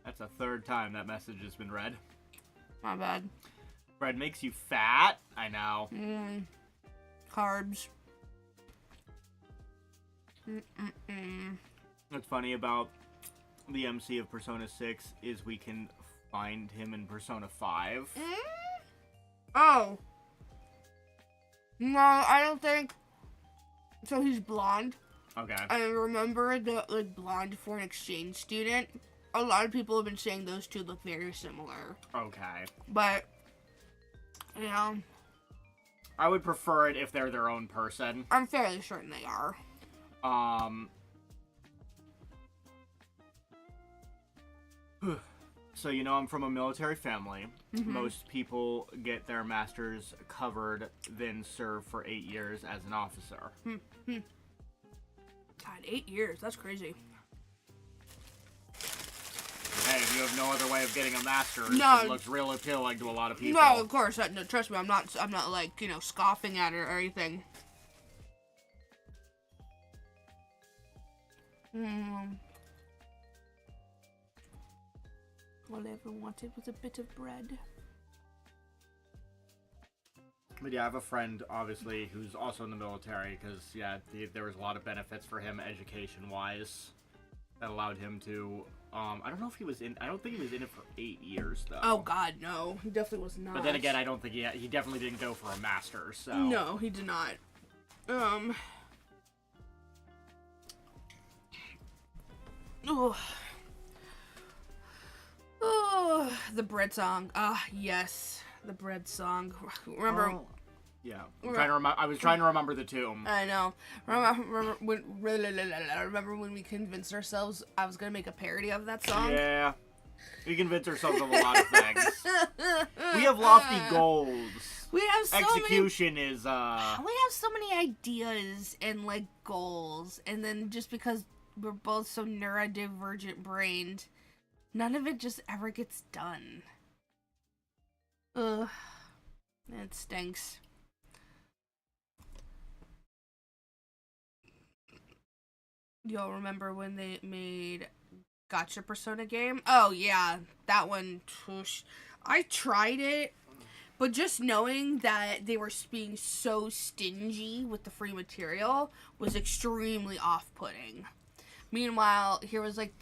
That's That's a third time that message has been read. My bad. Bread makes you fat? I know. Carbs. What's funny about the MC of Persona 6 is we can find him in Persona 5. Oh. No, I don't think. So he's blonde. Okay. I remember the like blonde foreign exchange student. A lot of people have been saying those two look very similar. Okay. But yeah, I would prefer it if they're their own person. I'm fairly certain they are. So, you know, I'm from a military family. Most people get their masters covered, then serve for 8 years as an officer. God, 8 years. That's crazy. Hey, if you have no other way of getting a master's, No. it looks real appealing to a lot of people. No, of course. No, trust me. I'm not like, you know, scoffing at it or anything. All I ever wanted was a bit of bread. But yeah, I have a friend, obviously, who's also in the military, because, yeah, there was a lot of benefits for him education-wise that allowed him to, I don't know if he was in, I don't think he was in it for 8 years, though. Oh, God, no. He definitely was not. But then again, I don't think he definitely didn't go for a master's, so. No, he did not. Oh, the bread song. Ah, yes, the bread song. Remember? Oh, yeah, I was trying to remember the tune. I know. Remember when we convinced ourselves I was gonna make a parody of that song? Yeah, we convinced ourselves of a lot of things. We have lofty goals. We have so Execution is We have so many ideas and like goals, and then just because we're both so neurodivergent brained, none of it just ever gets done. Ugh. It stinks. Y'all remember when they made Gotcha Persona game? Oh yeah, that one. Whoosh. I tried it, but just knowing that they were being so stingy with the free material was extremely off-putting. Meanwhile, here was like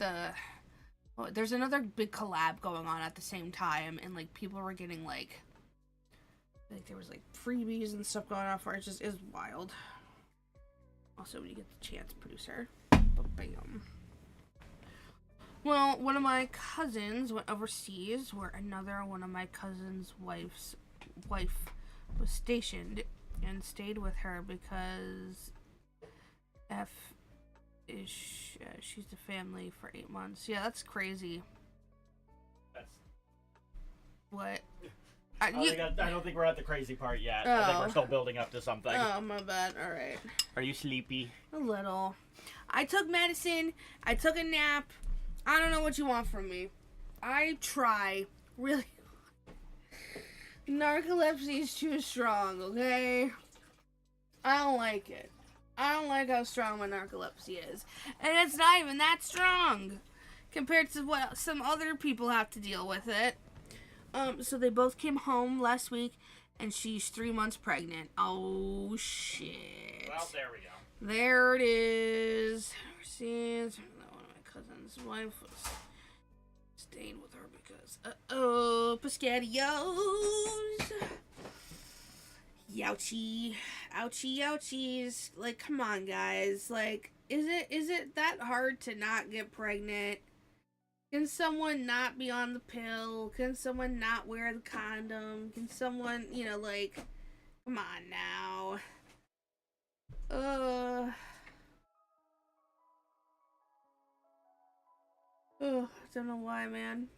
there's another big collab going on at the same time, and like people were getting like there was like freebies and stuff going on for it. Just is wild. Also, when you get the chance, producer. Bam. Well, one of my cousins went overseas, where another one of my cousin's wife was stationed, and stayed with her because she's the family for 8 months. Yeah, that's crazy. What? I don't think we're at the crazy part yet. Oh. I think we're still building up to something. Oh, my bad. All right. Are you sleepy? A little. I took medicine. I took a nap. I don't know what you want from me. I try really. Narcolepsy is too strong, okay? I don't like it. I don't like how strong my narcolepsy is. And it's not even that strong compared to what some other people have to deal with it. So they both came home last week, and she's 3 months pregnant. Oh, shit. Well, there we go. There it is. Overseas. One of my cousin's wife was staying with her because, Piscatios. Youchie. Ouchie, ouchies. Like, come on, guys. Like, is it that hard to not get pregnant? Can someone not be on the pill? Can someone not wear the condom? Can someone, like, come on now. I don't know why, man.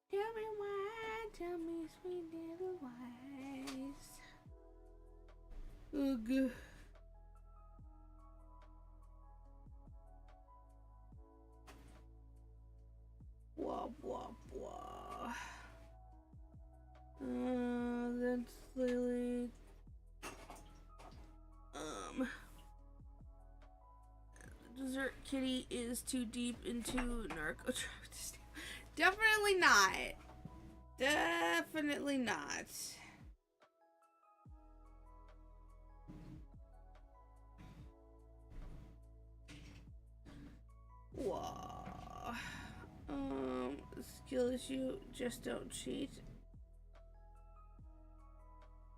Tell me why, tell me sweet little whys. Ugh. Blah, blah, blah. That's Lily. Dessert Kitty is too deep into narco. Definitely not. Definitely not. Whoa. Skill issue, just don't cheat.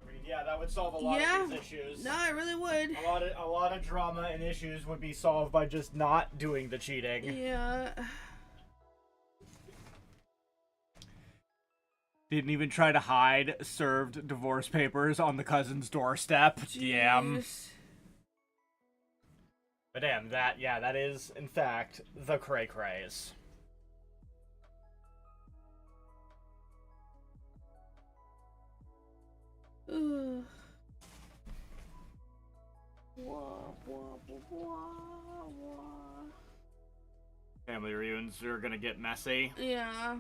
I mean, yeah, that would solve a lot of these issues. No, it really would. A lot of drama and issues would be solved by just not doing the cheating. Yeah. Didn't even try to hide served divorce papers on the cousin's doorstep. Damn. But damn, that is, in fact, the cray-crays. Ugh. Wah, wah, wah, wah. Family reunions are gonna get messy. Yeah.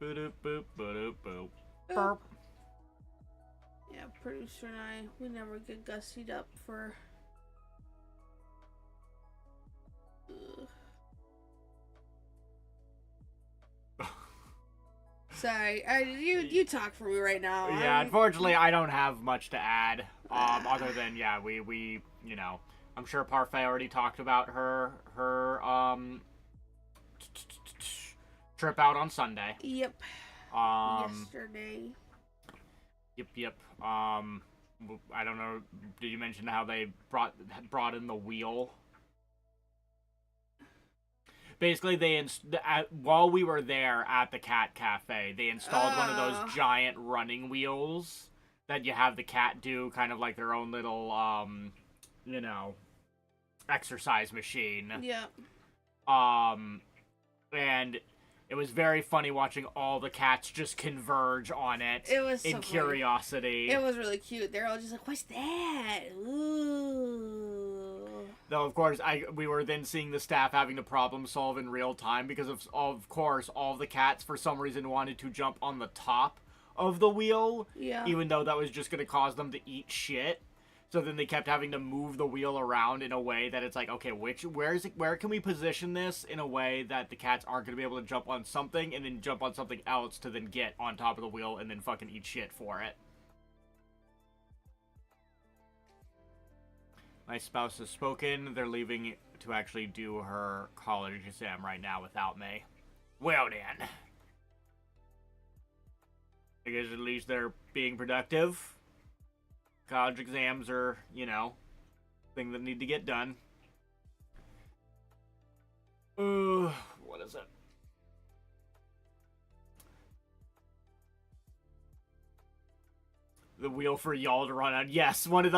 Boop boop boop boop. Burp. Yeah, producer and I, we never get gussied up for. Ugh. Sorry, you talk for me right now. Yeah, unfortunately, I don't have much to add. Other than we you know, I'm sure Parfait already talked about her trip out on Sunday. Yep. Yesterday. Yep. I don't know. Did you mention how they brought in the wheel? Basically, while we were there at the cat cafe, they installed one of those giant running wheels that you have the cat do, kind of like their own little, you know, exercise machine. Yeah. And it was very funny watching all the cats just converge on it. It was in so curiosity. Funny. It was really cute. They're all just like, "What's that?" Ooh. Though, of course, we were then seeing the staff having to problem solve in real time because of course, all the cats for some reason wanted to jump on the top of the wheel. Yeah. Even though that was just going to cause them to eat shit. So then they kept having to move the wheel around in a way that it's like, okay, where can we position this in a way that the cats aren't going to be able to jump on something and then jump on something else to then get on top of the wheel and then fucking eat shit for it. My spouse has spoken. They're leaving to actually do her college exam right now without me. Well then. I guess at least they're being productive. College exams are, you know, thing that need to get done. What is it? The wheel for y'all to run on. Yes, one of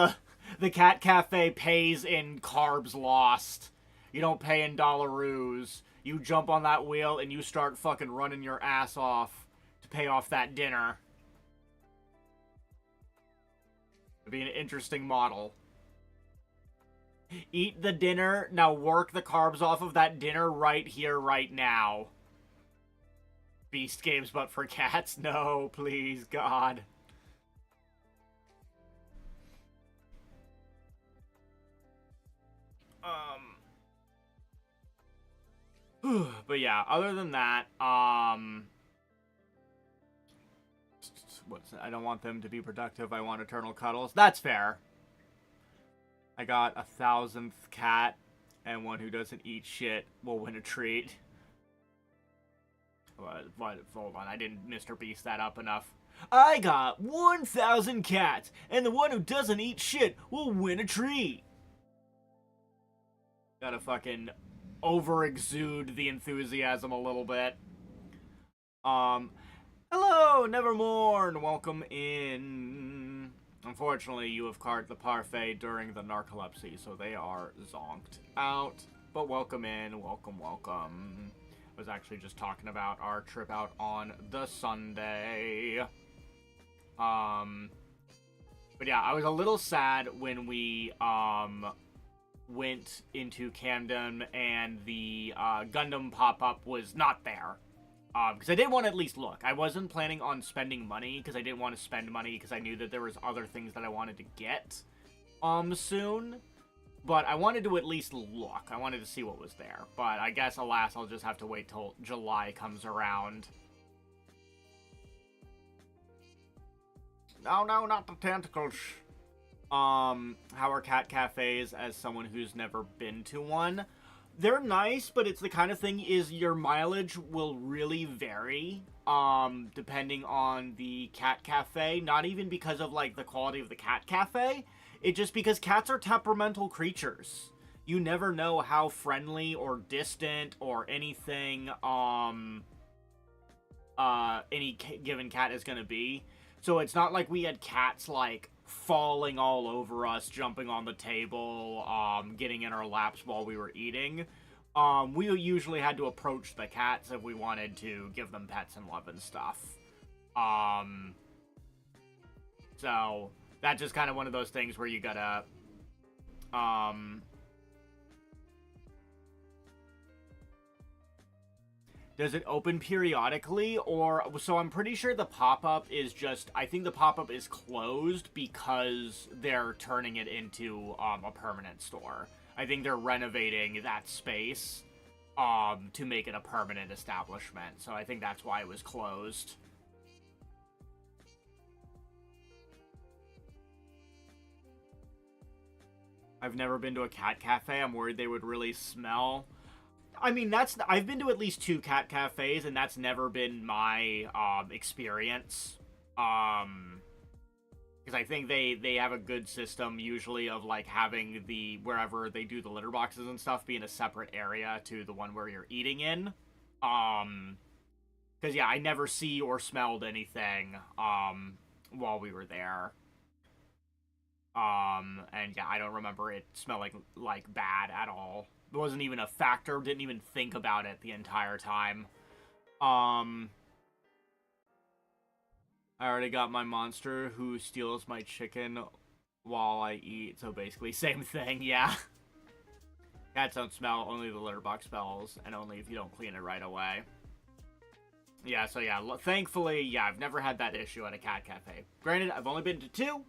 the cat cafe pays in carbs lost. You don't pay in dollaroos. You jump on that wheel and you start fucking running your ass off to pay off that dinner. It'd be an interesting model. Eat the dinner, now work the carbs off of that dinner right here, right now. Beast games, but for cats? No, please, God. But yeah, other than that, I don't want them to be productive. I want eternal cuddles. That's fair. I got 1,000th cat, and one who doesn't eat shit will win a treat. What? Hold on, I didn't Mr. Beast that up enough. I got 1,000 cats, and the one who doesn't eat shit will win a treat. Gotta fucking over-exude the enthusiasm a little bit. Hello, Nevermore, and welcome in. Unfortunately, you have caught the parfait during the narcolepsy, so they are zonked out. But welcome in, welcome. I was actually just talking about our trip out on the Sunday. But yeah, I was a little sad when we, went into Camden and the Gundam pop-up was not there. Because I did want to at least look. I wasn't planning on spending money because I didn't want to spend money because I knew that there was other things that I wanted to get soon. but I wanted to at least look. I wanted to see what was there. But I guess, alas, I'll just have to wait till July comes around. No, not the tentacles. How are cat cafes as someone who's never been to one? They're nice, but it's the kind of thing is your mileage will really vary, depending on the cat cafe. Not even because of, like, the quality of the cat cafe. It's just because cats are temperamental creatures. You never know how friendly or distant or anything, any given cat is gonna be. So it's not like we had cats, like, falling all over us, jumping on the table, getting in our laps while we were eating. We usually had to approach the cats if we wanted to give them pets and love and stuff. So that's just kind of one of those things where you gotta, does it open periodically, or... So I'm pretty sure the pop-up is just... I think the pop-up is closed because they're turning it into a permanent store. I think they're renovating that space to make it a permanent establishment. So I think that's why it was closed. I've never been to a cat cafe. I'm worried they would really smell... I mean, I've been to at least 2 cat cafes, and that's never been my, experience. Because I think they have a good system, usually, of, like, having wherever they do the litter boxes and stuff, be in a separate area to the one where you're eating in. Because, yeah, I never see or smelled anything, while we were there. And, yeah, I don't remember it smelling, like, bad at all. It wasn't even a factor, didn't even think about it the entire time. I already got my monster who steals my chicken while I eat, so basically same thing, yeah. Cats don't smell, only the litter box smells, and only if you don't clean it right away. Yeah, so yeah, thankfully, yeah, I've never had that issue at a cat cafe. Granted, I've only been to 2,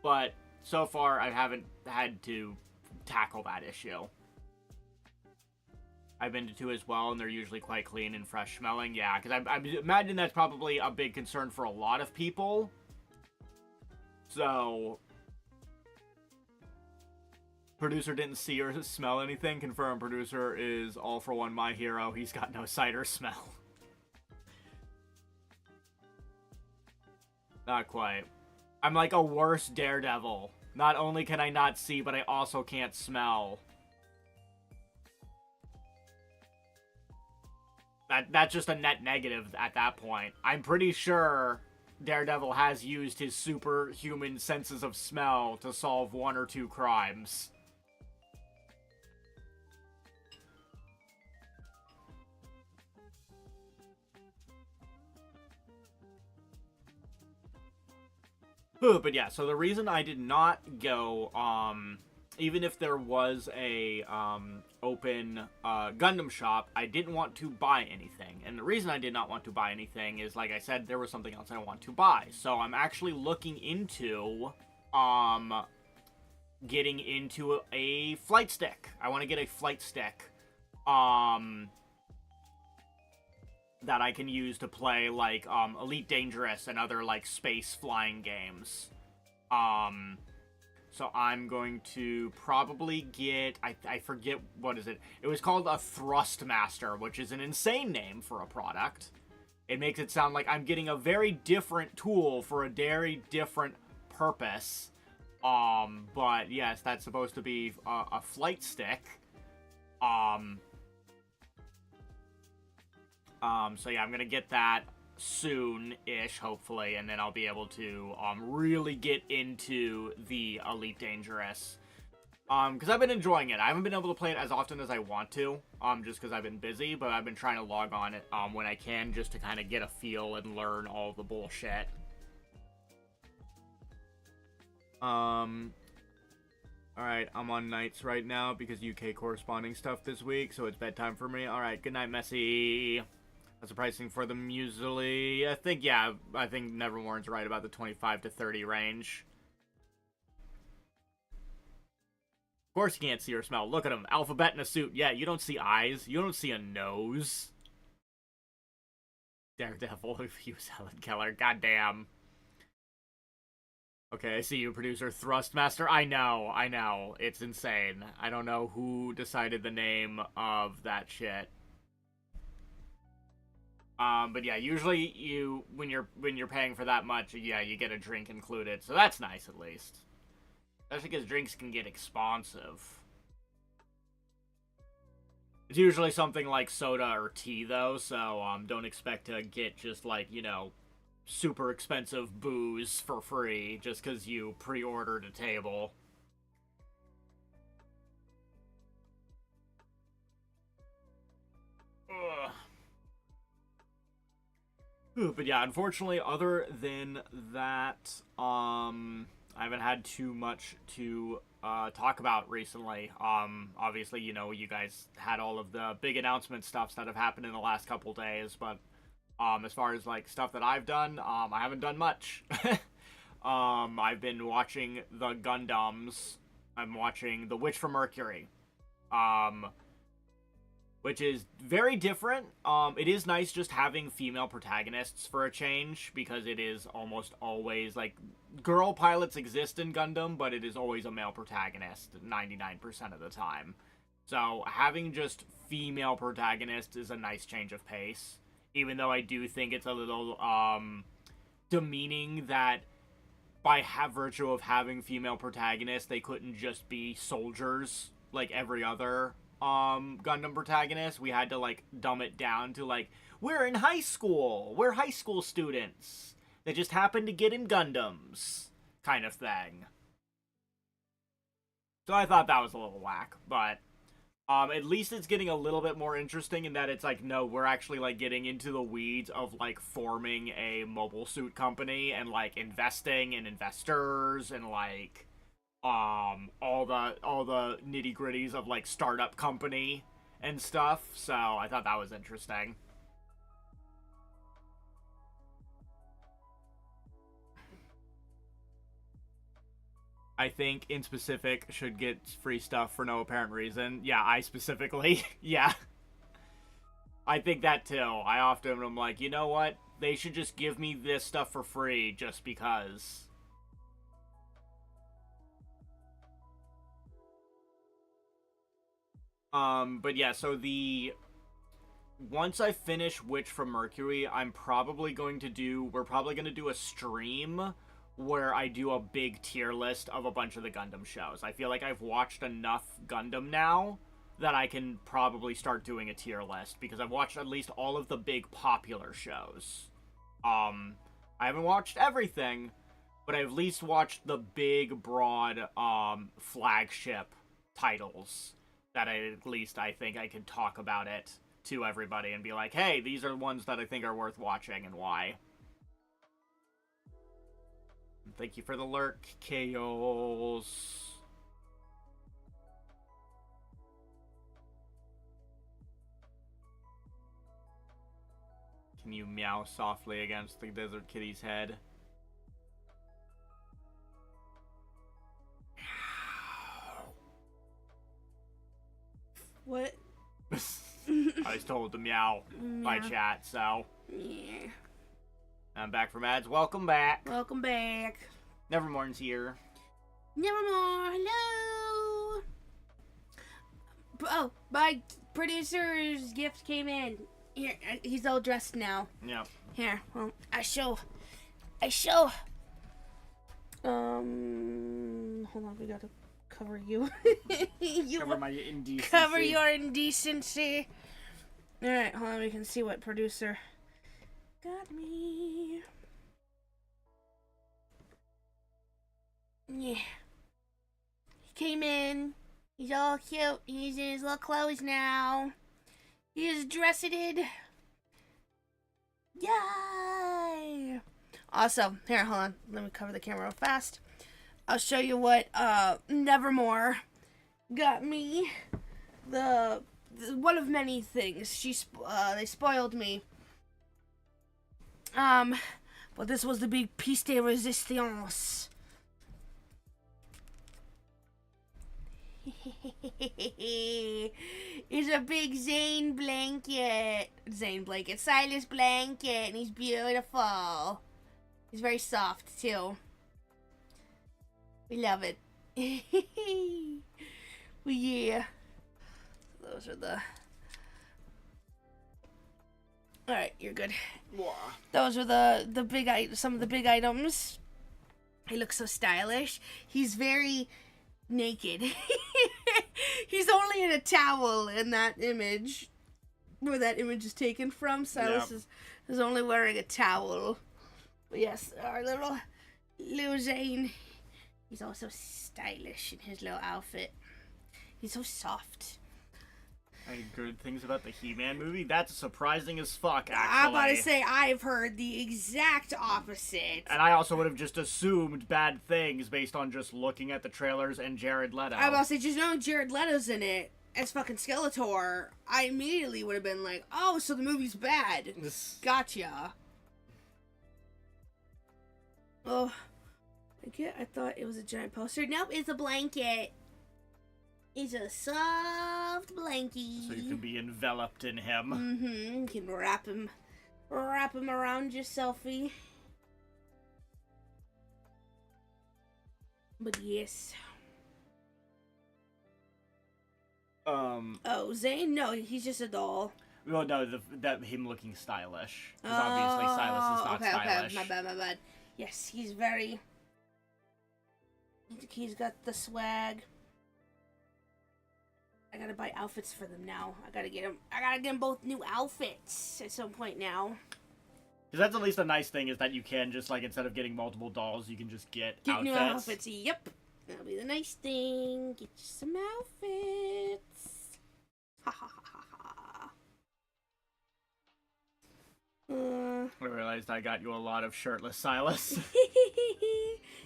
but so far I haven't had to tackle that issue. I've been to 2 as well, and they're usually quite clean and fresh smelling. Yeah, because I imagine that's probably a big concern for a lot of people. So, producer didn't see or smell anything. Confirmed. Producer is all for one my hero. He's got no sight or smell. Not quite. I'm like a worse Daredevil. Not only can I not see, but I also can't smell. That's just a net negative at that point. I'm pretty sure Daredevil has used his superhuman senses of smell to solve 1 or 2 crimes. But yeah, so the reason I did not go, even if there was a open Gundam shop, I didn't want to buy anything. And the reason I did not want to buy anything is, like I said, there was something else I want to buy. So I'm actually looking into getting into a flight stick. I want to get a flight stick that I can use to play, like, Elite Dangerous and other, like, space flying games. So I'm going to probably get, I forget, what is it? It was called a Thrustmaster, which is an insane name for a product. It makes it sound like I'm getting a very different tool for a very different purpose. But yes, that's supposed to be a flight stick. So yeah, I'm gonna get that soon-ish, hopefully, and then I'll be able to, really get into the Elite Dangerous. Because I've been enjoying it. I haven't been able to play it as often as I want to, just because I've been busy, but I've been trying to log on it, when I can, just to kind of get a feel and learn all the bullshit. Alright, I'm on nights right now because UK corresponding stuff this week, so it's bedtime for me. Alright, good night, Messi. That's the pricing for them usually. I think Nevermore's right about the 25 to 30 range. course you can't see or smell. Look at him. Alphabet in a suit. Yeah, you don't see eyes. You don't see a nose. Daredevil, if he was Helen Keller. Goddamn. Okay, I see you, producer. Thrustmaster. I know. It's insane. I don't know who decided the name of that shit. But yeah, usually when you're paying for that much, yeah, you get a drink included. So that's nice, at least. Especially because drinks can get expensive. It's usually something like soda or tea, though, so don't expect to get just, like, you know, super expensive booze for free just because you pre-ordered a table. Ugh. But yeah, unfortunately, other than that, I haven't had too much to talk about recently. Obviously, you know, you guys had all of the big announcement stuffs that have happened in the last couple days, but as far as like stuff that I've done, I haven't done much. I've been watching the Gundams. I'm watching The Witch from Mercury. Which is very different. It is nice just having female protagonists for a change, because it is almost always, like, girl pilots exist in Gundam, but it is always a male protagonist 99% of the time. So having just female protagonists is a nice change of pace, even though I do think it's a little demeaning that by virtue of having female protagonists, they couldn't just be soldiers like every other Gundam protagonist. We had to, like, dumb it down to, like, we're in high school. We're high school students that just happen to get in Gundams kind of thing. So I thought that was a little whack, but at least it's getting a little bit more interesting in that it's like, no, we're actually, like, getting into the weeds of, like, forming a mobile suit company and, like, investing in investors and, like, all the nitty-gritties of, like, startup company and stuff. So I thought that was interesting. I think in specific should get free stuff for no apparent reason. Yeah, I specifically. Yeah. I think that too. I often am like, you know what? They should just give me this stuff for free just because. But yeah, so once I finish Witch from Mercury, we're probably going to do a stream where I do a big tier list of a bunch of the Gundam shows. I feel like I've watched enough Gundam now that I can probably start doing a tier list, because I've watched at least all of the big popular shows. I haven't watched everything, but I've at least watched the big, broad, flagship titles that at least I think I can talk about it to everybody and be like, hey, these are the ones that I think are worth watching and why. Thank you for the lurk, Chaos. Can you meow softly against the Desert Kitty's head? What? I was told to meow by chat, so. Yeah. I'm back from ads. Welcome back. Welcome back. Nevermore's here. Nevermore, hello. Oh, my producer's gift came in. Here, he's all dressed now. Yeah. Here, well, I show. Hold on, we gotta cover you. Cover my indecency. Cover your indecency. Alright, hold on, we can see what producer got me. Yeah. He came in. He's all cute. He's in his little clothes now. He is dressed. Yay! Awesome. Here, hold on. Let me cover the camera real fast. I'll show you what Nevermore got me. The one of many things. They spoiled me. But this was the big piece de resistance. It's a big Zane blanket. Silas blanket, and he's beautiful. He's very soft, too. We love it. Well, yeah. Those are the... Alright, you're good. Those are some of the big items. He looks so stylish. He's very naked. He's only in a towel in that image. Where that image is taken from. Silas is only wearing a towel. But yes, our little Zane. He's also stylish in his little outfit. He's so soft. I heard good things about the He-Man movie. That's surprising as fuck, actually. I'm about to say, I've heard the exact opposite. And I also would have just assumed bad things based on just looking at the trailers and Jared Leto. I'm about to say, just knowing Jared Leto's in it as fucking Skeletor, I immediately would have been like, oh, so the movie's bad. Gotcha. Oh, I thought it was a giant poster. Nope, it's a blanket. It's a soft blankie. So you can be enveloped in him. Mm-hmm. You can wrap him around your selfie. But yes. Oh, Zane? No, he's just a doll. Well, no, that him looking stylish. Because obviously Silas is not stylish. Okay, my bad. Yes, he's very... He's got the swag. I gotta buy outfits for them now. I gotta get them both new outfits at some point now. Because that's at least a nice thing, is that you can just, like, instead of getting multiple dolls, you can just get outfits. New outfits, yep. That'll be the nice thing. Get you some outfits. Ha ha ha ha ha. I realized I got you a lot of shirtless Silas.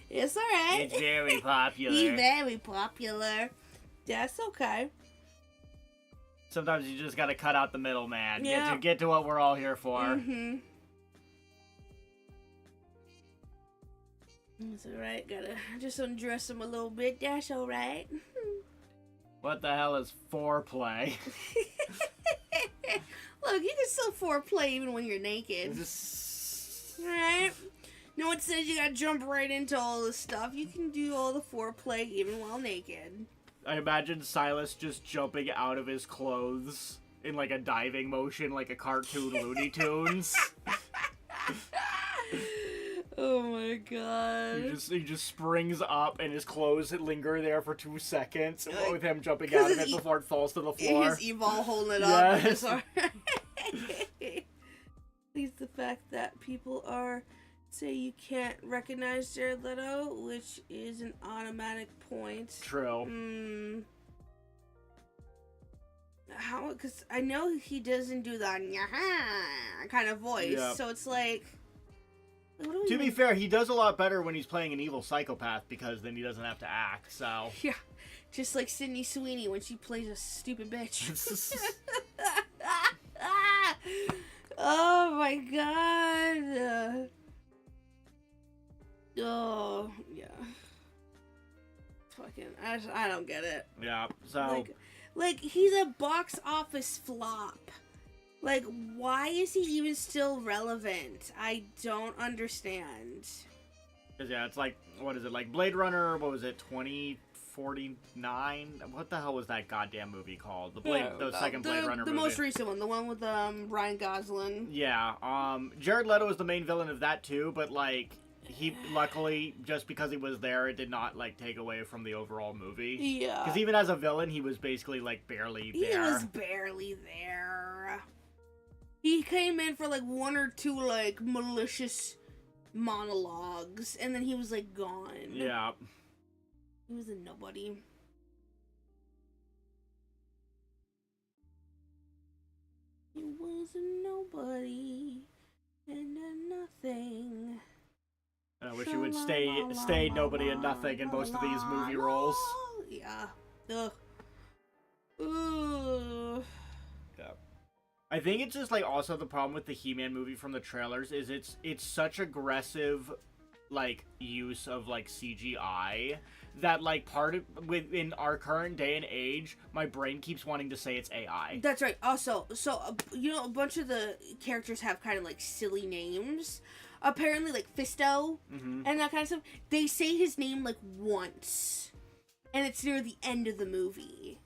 It's alright. It's very popular. He's very popular. That's okay. Sometimes you just gotta cut out the middleman. Yeah. Get to what we're all here for. Mm-hmm. That's alright. Gotta just undress him a little bit. That's alright. What the hell is foreplay? Look, you can still foreplay even when you're naked. Right? No one says you gotta jump right into all this stuff. You can do all the foreplay even while naked. I imagine Silas just jumping out of his clothes in like a diving motion, like a cartoon Looney Tunes. Oh my god. He just springs up and his clothes linger there for 2 seconds with him jumping out of it before it falls to the floor. His evil holding it yes. up. At least the fact that people say you can't recognize Jared Leto, which is an automatic point. True. How? Because I know he doesn't do that kind of voice, yep. So it's like... To be fair, he does a lot better when he's playing an evil psychopath, because then he doesn't have to act, so... Yeah, just like Sydney Sweeney when she plays a stupid bitch. Oh my god. Oh, yeah. Fucking, I don't get it. Yeah, so... Like, he's a box office flop. Like, why is he even still relevant? I don't understand. Because, yeah, it's like, what is it, like Blade Runner, what was it, 2049? What the hell was that goddamn movie called? The second Blade Runner movie. The most recent one, the one with Ryan Gosling. Yeah, Jared Leto is the main villain of that too, but, like, he, luckily, just because he was there, it did not, like, take away from the overall movie. Yeah. Because even as a villain, he was basically, like, barely there. He was barely there. He came in for, like, 1 or 2, like, malicious monologues, and then he was, like, gone. Yeah. He was a nobody. He was a nobody and a nothing. And I wish he would stay nobody and nothing in most of these movie roles. Yeah. Ugh. Ugh. Yeah. I think it's just, like, also the problem with the He-Man movie from the trailers is it's such aggressive, like, use of, like, CGI that like part of within our current day and age, my brain keeps wanting to say it's AI. That's right. Also, so a bunch of the characters have kind of like silly names. Apparently, like Fisto and that kind of stuff. They say his name like once, and it's near the end of the movie.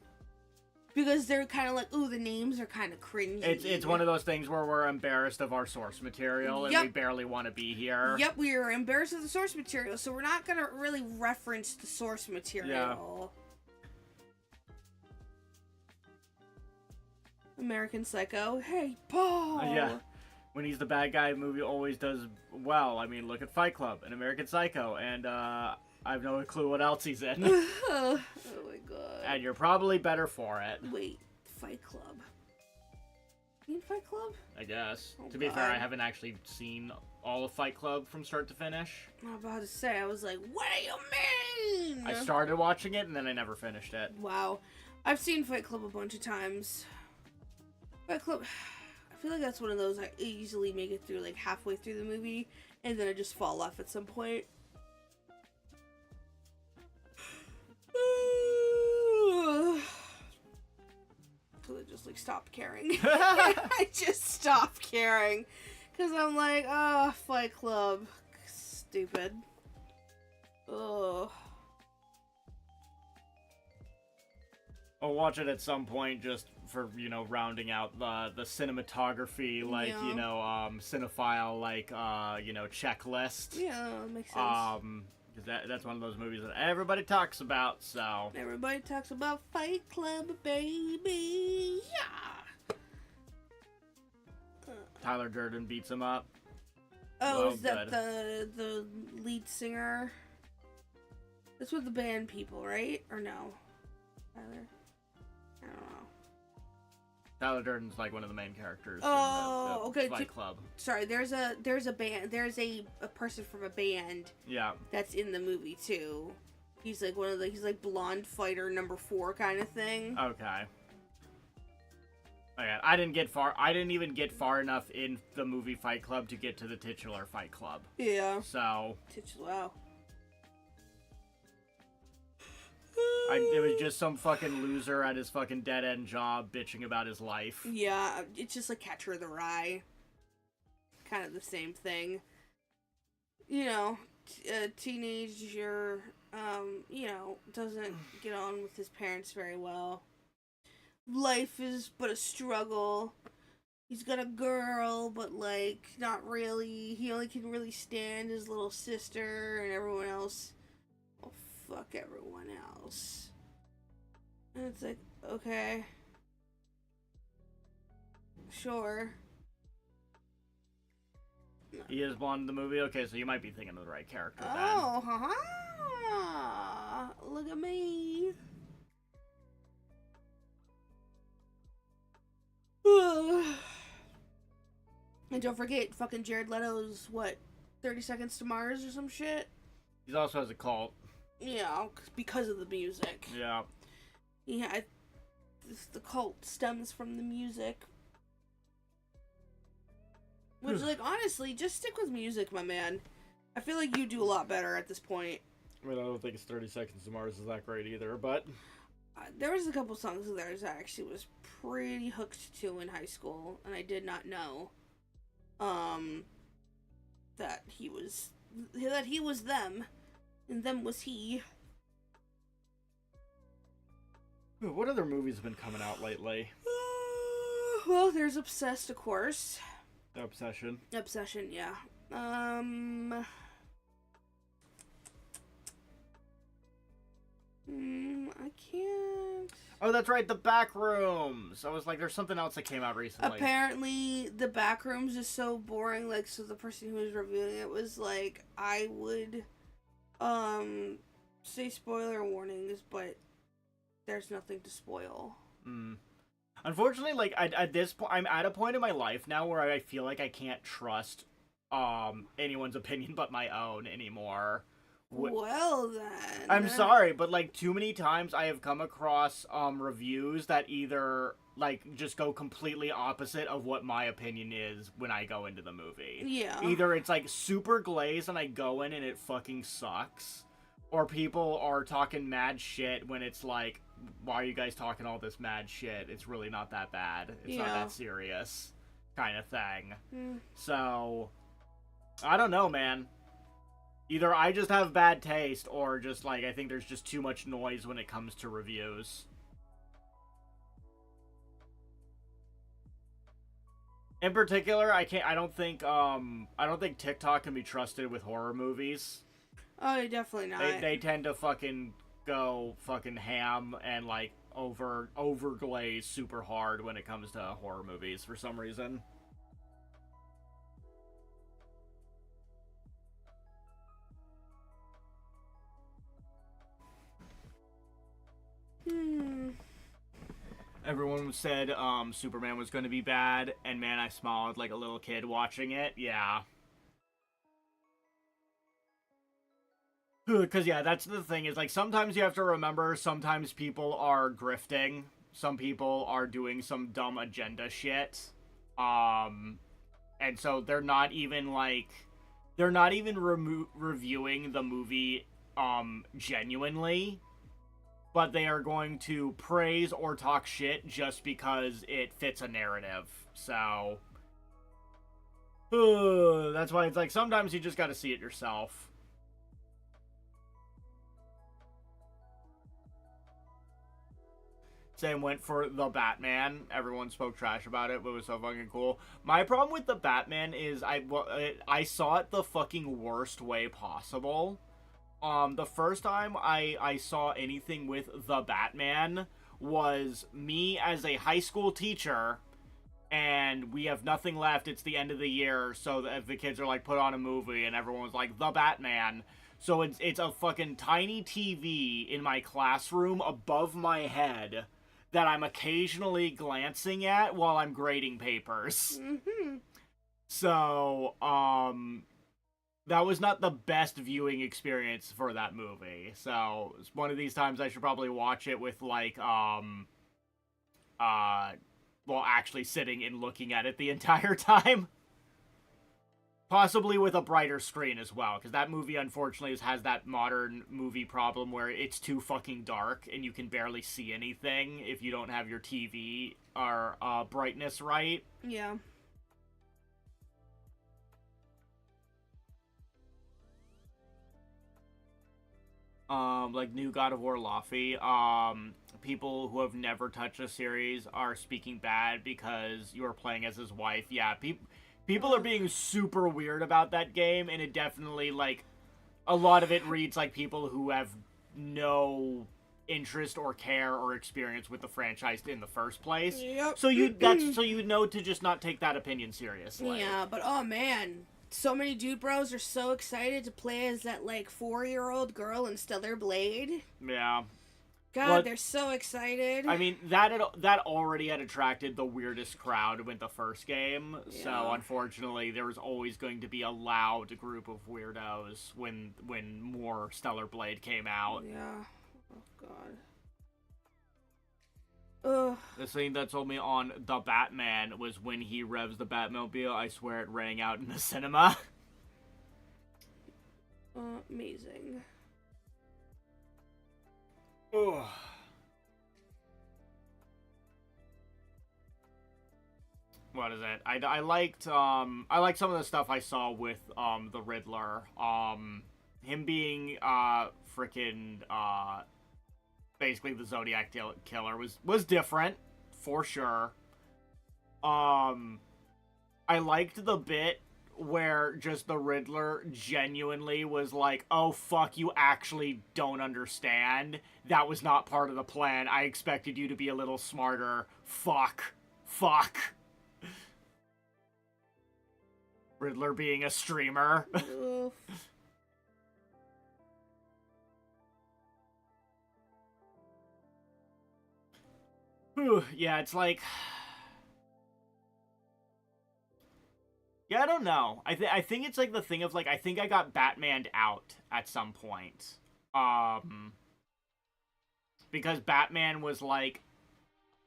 Because they're kind of like, ooh, the names are kind of cringy. It's one of those things where we're embarrassed of our source material and we barely want to be here. Yep, we are embarrassed of the source material, so we're not going to really reference the source material. Yeah. American Psycho. Hey, Paul! Yeah. When he's the bad guy, the movie always does well. I mean, look at Fight Club and American Psycho, and I have no clue what else he's in. Oh my god. And you're probably better for it. Wait, Fight Club? You in Fight Club? I guess. Oh, to be fair, I haven't actually seen all of Fight Club from start to finish. I was about to say, I was like, what do you mean? I started watching it, and then I never finished it. Wow. I've seen Fight Club a bunch of times. Fight Club, I feel like that's one of those I easily make it through like halfway through the movie, and then I just fall off at some point. Because I just like stopped caring. I just stopped caring. Because I'm like, oh, Fight Club. Stupid. Ugh. I'll watch it at some point just for, rounding out the cinematography, like, Yeah. cinephile, like, checklist. Yeah, that makes sense. Because that's one of those movies that everybody talks about, so. Everybody talks about Fight Club, baby. Yeah. Tyler Durden beats him up. Oh, Well, is that good. the lead singer? That's with the band people, right? Or no? Tyler? I don't know. Tyler Durden's like one of the main characters Oh, in the okay. Fight Club. Sorry, there's a band. There's a person from a band Yeah. that's in the movie too. He's like he's like blonde fighter number 4 kind of thing. Okay. Okay, I didn't even get far enough in the movie Fight Club to get to the titular Fight Club. Yeah. So. Wow. It was just some fucking loser at his fucking dead-end job bitching about his life. Yeah, it's just like Catcher in the Rye. Kind of the same thing. A teenager, doesn't get on with his parents very well. Life is but a struggle. He's got a girl, but, like, not really. He only can really stand his little sister, and everyone else... Oh, fuck everyone else. And it's like, okay. Sure. He is blonde in the movie? Okay, so you might be thinking of the right character then. Oh, ha-ha. Look at me. And don't forget, fucking Jared Leto's, 30 Seconds to Mars or some shit? He also has a cult. Yeah, because of the music. Yeah. Yeah, the cult stems from the music. Which, honestly, just stick with music, my man. I feel like you do a lot better at this point. I mean, I don't think it's 30 Seconds to Mars is that great either, but... There was a couple songs of theirs I actually was pretty hooked to in high school, and I did not know, that he was them, and them was he. What other movies have been coming out lately? Well, there's Obsessed, of course. Obsession. Obsession, yeah. I can't... Oh, that's right, The Backrooms! I was like, there's something else that came out recently. Apparently, The Backrooms is so boring, so the person who was reviewing it was like, I would, say spoiler warnings, but there's nothing to spoil. Unfortunately, at this point, I'm at a point in my life now where I feel like I can't trust, anyone's opinion but my own anymore. Well, then. I'm sorry, but, too many times I have come across, reviews that either, just go completely opposite of what my opinion is when I go into the movie. Yeah. Either it's, super glazed and I go in and it fucking sucks, or people are talking mad shit when it's like, why are you guys talking all this mad shit? It's really not that bad. It's not that serious, kind of thing. So, I don't know, man. Either I just have bad taste, or just, like, I think there's just too much noise when it comes to reviews. In particular, I don't think TikTok can be trusted with horror movies. Oh, definitely not. They tend to fucking go fucking ham and, like, overglaze super hard when it comes to horror movies for some reason. Everyone said Superman was going to be bad, and man, I smiled like a little kid watching it. Yeah. Because, yeah, that's the thing, is, like, sometimes you have to remember, sometimes people are grifting. Some people are doing some dumb agenda shit. And so they're not even, like, reviewing the movie, genuinely. But they are going to praise or talk shit just because it fits a narrative. So, that's why it's like, sometimes you just gotta see it yourself. Same went for The Batman. Everyone spoke trash about it, but it was so fucking cool. My problem with The Batman is I saw it the fucking worst way possible. The first time I saw anything with The Batman was me as a high school teacher, and we have nothing left. It's the end of the year, so the kids are like, put on a movie, and everyone was like, The Batman. So it's a fucking tiny TV in my classroom above my head that I'm occasionally glancing at while I'm grading papers. So, that was not the best viewing experience for that movie. So, it's one of these times I should probably watch it with, like, actually sitting and looking at it the entire time. Possibly with a brighter screen as well, because that movie, unfortunately, has that modern movie problem where it's too fucking dark and you can barely see anything if you don't have your TV or brightness right. Yeah. Like new God of War Laffy, people who have never touched a series are speaking bad because you are playing as his wife. Yeah, people are being super weird about that game, and it definitely, like, a lot of it reads like people who have no interest or care or experience with the franchise in the first place. Yep. So you know to just not take that opinion seriously. Yeah, but oh man, so many dude bros are so excited to play as that, like, 4-year-old girl in Stellar Blade. Yeah. God, well, they're so excited. I mean, that already had attracted the weirdest crowd with the first game. Yeah. So, unfortunately, there was always going to be a loud group of weirdos when more Stellar Blade came out. Yeah. Oh, God. Ugh. The thing that told me on The Batman was when he revs the Batmobile, I swear it rang out in the cinema. Amazing. Ugh. What is it? I liked some of the stuff I saw with the Riddler. Him being freaking basically the Zodiac killer was different for sure. I liked the bit where just the Riddler genuinely was like, oh fuck, you actually don't understand. That was not part of the plan. I expected you to be a little smarter. Fuck. Riddler being a streamer. Yeah, it's like... Yeah, I don't know. I think it's like the thing of, like, I think I got Batmaned out at some point. Because Batman was, like,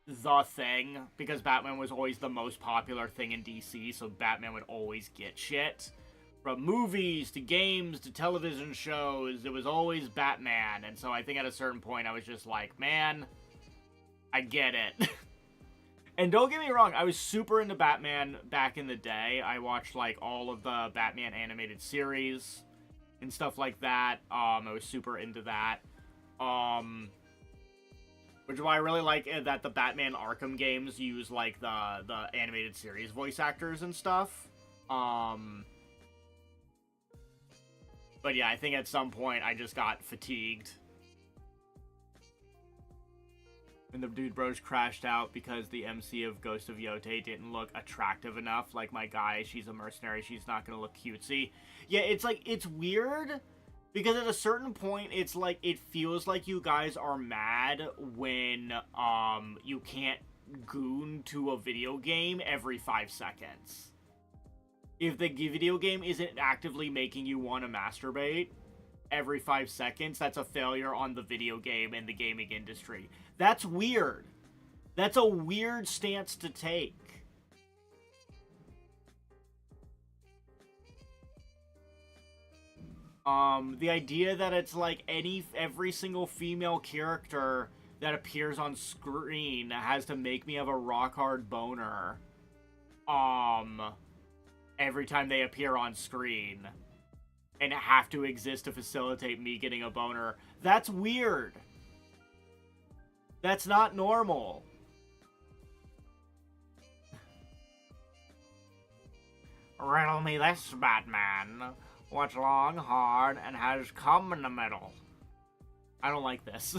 the thing. Because Batman was always the most popular thing in DC, so Batman would always get shit. from movies to games to television shows, it was always Batman. And so I think at a certain point I was just like, man, I get it. And don't get me wrong, I was super into Batman back in the day. I watched like all of the Batman animated series and stuff like that. I was super into that. Which is why I really like that the Batman Arkham games use like the animated series voice actors and stuff. But yeah, I think at some point I just got fatigued. And the dude bros crashed out because the MC of Ghost of Yote didn't look attractive enough. Like, my guy, she's a mercenary, she's not gonna look cutesy. Yeah, it's like, it's weird, because at a certain point, it's like, it feels like you guys are mad when, you can't goon to a video game every 5 seconds. If the video game isn't actively making you want to masturbate every 5 seconds, that's a failure on the video game and the gaming industry. That's weird. That's a weird stance to take. The idea that it's like every single female character that appears on screen has to make me have a rock hard boner. Every time they appear on screen. And have to exist to facilitate me getting a boner. That's weird. That's not normal. Riddle me this, Batman. What's long, hard, and has cum in the middle? I don't like this.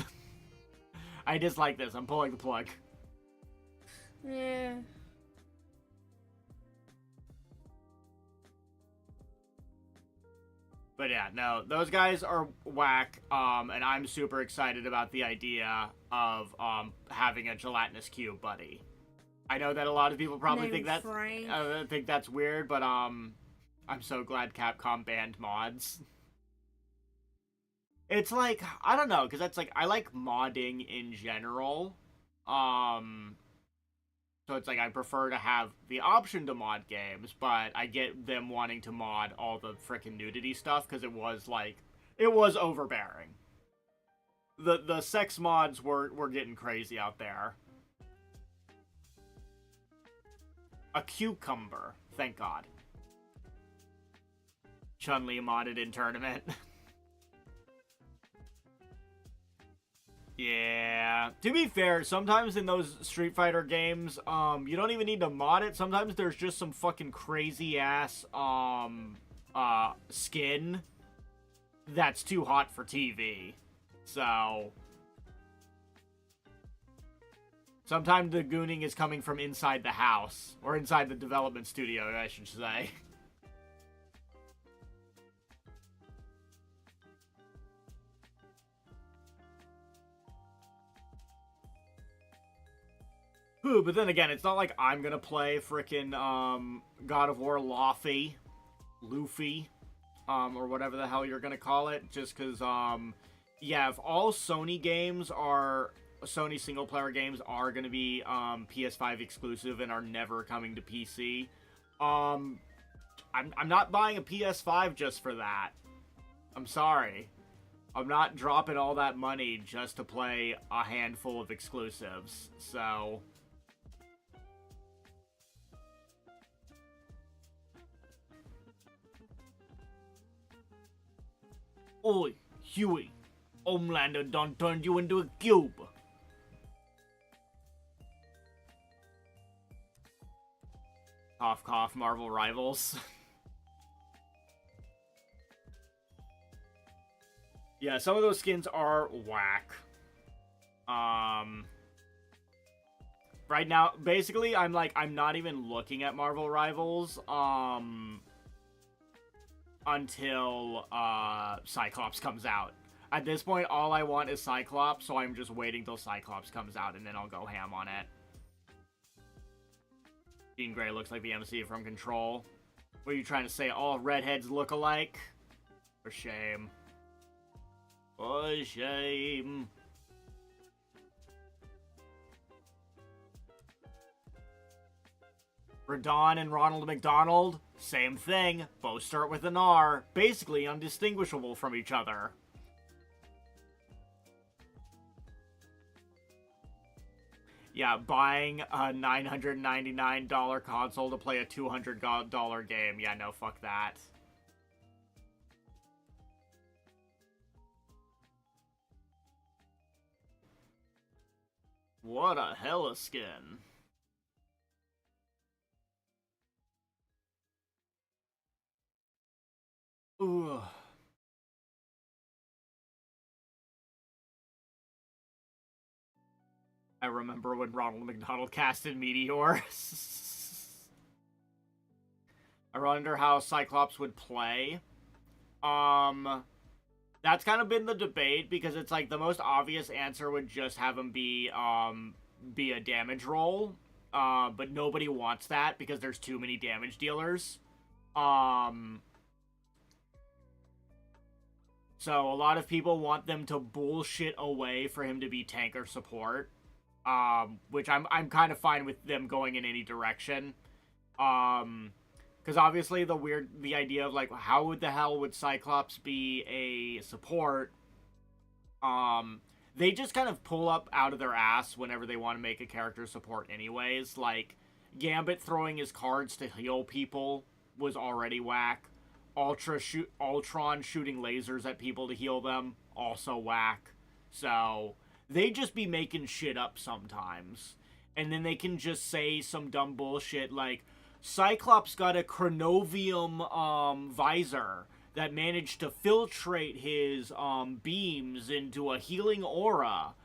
I dislike this. I'm pulling the plug. Yeah. But yeah, no, those guys are whack, and I'm super excited about the idea of having a gelatinous cube buddy. I know that a lot of people probably think that's weird, but I'm so glad Capcom banned mods. It's like, I don't know, because that's like, I like modding in general. So it's like, I prefer to have the option to mod games, but I get them wanting to mod all the frickin' nudity stuff, because it was like, it was overbearing. The sex mods were getting crazy out there. A cucumber, thank God. Chun-Li modded in tournament. Yeah. To be fair, sometimes in those Street Fighter games, you don't even need to mod it. Sometimes there's just some fucking crazy-ass, skin that's too hot for TV. So... sometimes the gooning is coming from inside the house. Or inside the development studio, I should say. Ooh, but then again, it's not like I'm gonna play frickin' God of War Luffy, or whatever the hell you're gonna call it, just cause, yeah, if all Sony single-player games are gonna be, PS5 exclusive and are never coming to PC, I'm not buying a PS5 just for that. I'm sorry. I'm not dropping all that money just to play a handful of exclusives, so... Oi, Huey. Homelander done turned you into a cube. Cough, cough, Marvel Rivals. Yeah, some of those skins are whack. Right now, basically, I'm not even looking at Marvel Rivals, until Cyclops comes out. At this point, all I want is Cyclops, so I'm just waiting till Cyclops comes out, and then I'll go ham on it. Jean Grey looks like the MC from Control. What are you trying to say? All redheads look alike? For shame. For shame. Radon and Ronald McDonald, same thing. Both start with an R. Basically undistinguishable from each other. Yeah, buying a $999 console to play a $200 game. Yeah, no, fuck that. What a hella skin. Ooh. I remember when Ronald McDonald casted Meteor. I wonder how Cyclops would play. That's kind of been the debate, because it's like the most obvious answer would just have him be a damage roll. But nobody wants that because there's too many damage dealers. So a lot of people want them to bullshit away for him to be tank or support. Which I'm kind of fine with them going in any direction. Because obviously the idea of, like, how would the hell would Cyclops be a support? They just kind of pull up out of their ass whenever they want to make a character support anyways. Like, Gambit throwing his cards to heal people was already whack. Ultron shooting lasers at people to heal them, also whack. So, they just be making shit up sometimes. And then they can just say some dumb bullshit like, Cyclops got a chronovium visor that managed to filtrate his beams into a healing aura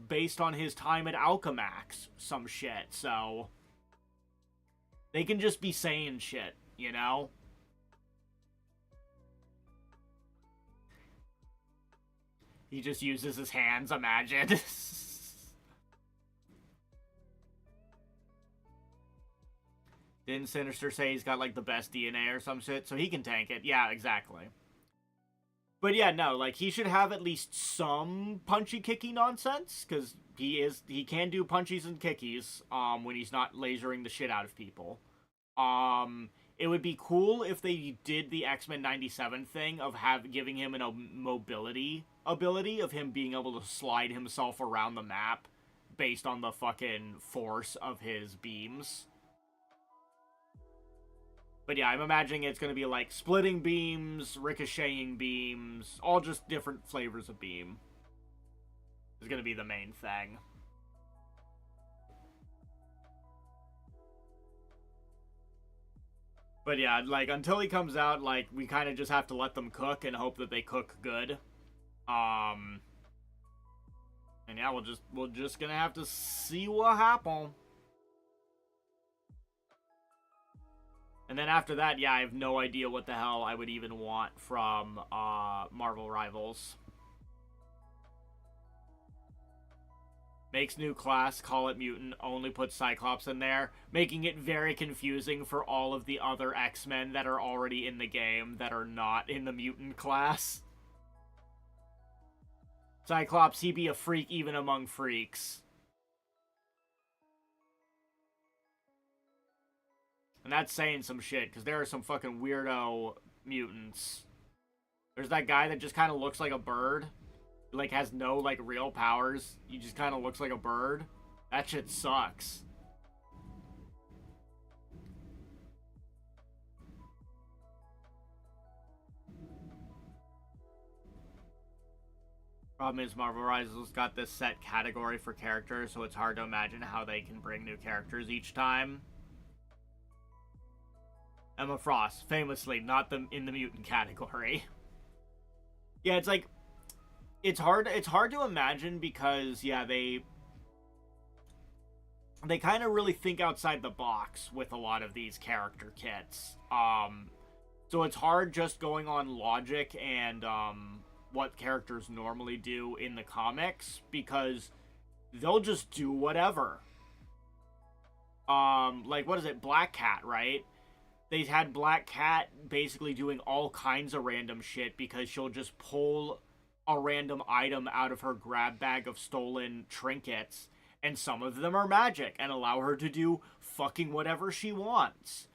based on his time at Alchemax. Some shit. So they can just be saying shit, you know? He just uses his hands, imagine. Didn't Sinister say he's got, like, the best DNA or some shit? So he can tank it. Yeah, exactly. But yeah, no, like, he should have at least some punchy-kicky nonsense, because he can do punchies and kickies, when he's not lasering the shit out of people. It would be cool if they did the X-Men 97 thing of giving him a mobility ability, of him being able to slide himself around the map based on the fucking force of his beams. But yeah, I'm imagining it's going to be like splitting beams, ricocheting beams, all just different flavors of beam. Is going to be the main thing. But yeah, like, until he comes out, like, we kind of just have to let them cook and hope that they cook good. And yeah, we're just gonna have to see what happens. And then after that, yeah, I have no idea what the hell I would even want from Marvel Rivals. Makes new class, call it mutant, only put Cyclops in there, making it very confusing for all of the other X-Men that are already in the game that are not in the mutant class. Cyclops, he be a freak even among freaks. And that's saying some shit, because there are some fucking weirdo mutants. There's that guy that just kind of looks like a bird. Like, has no, like, real powers. He just kind of looks like a bird. That shit sucks. Problem is, Marvel Rivals got this set category for characters, so it's hard to imagine how they can bring new characters each time. Emma Frost, famously not in the mutant category. Yeah, it's like, it's hard to imagine because, yeah, they kind of really think outside the box with a lot of these character kits. So it's hard just going on logic and what characters normally do in the comics, because they'll just do whatever. Like, what is it, Black Cat, right? They had Black Cat basically doing all kinds of random shit because she'll just pull a random item out of her grab bag of stolen trinkets and some of them are magic and allow her to do fucking whatever she wants.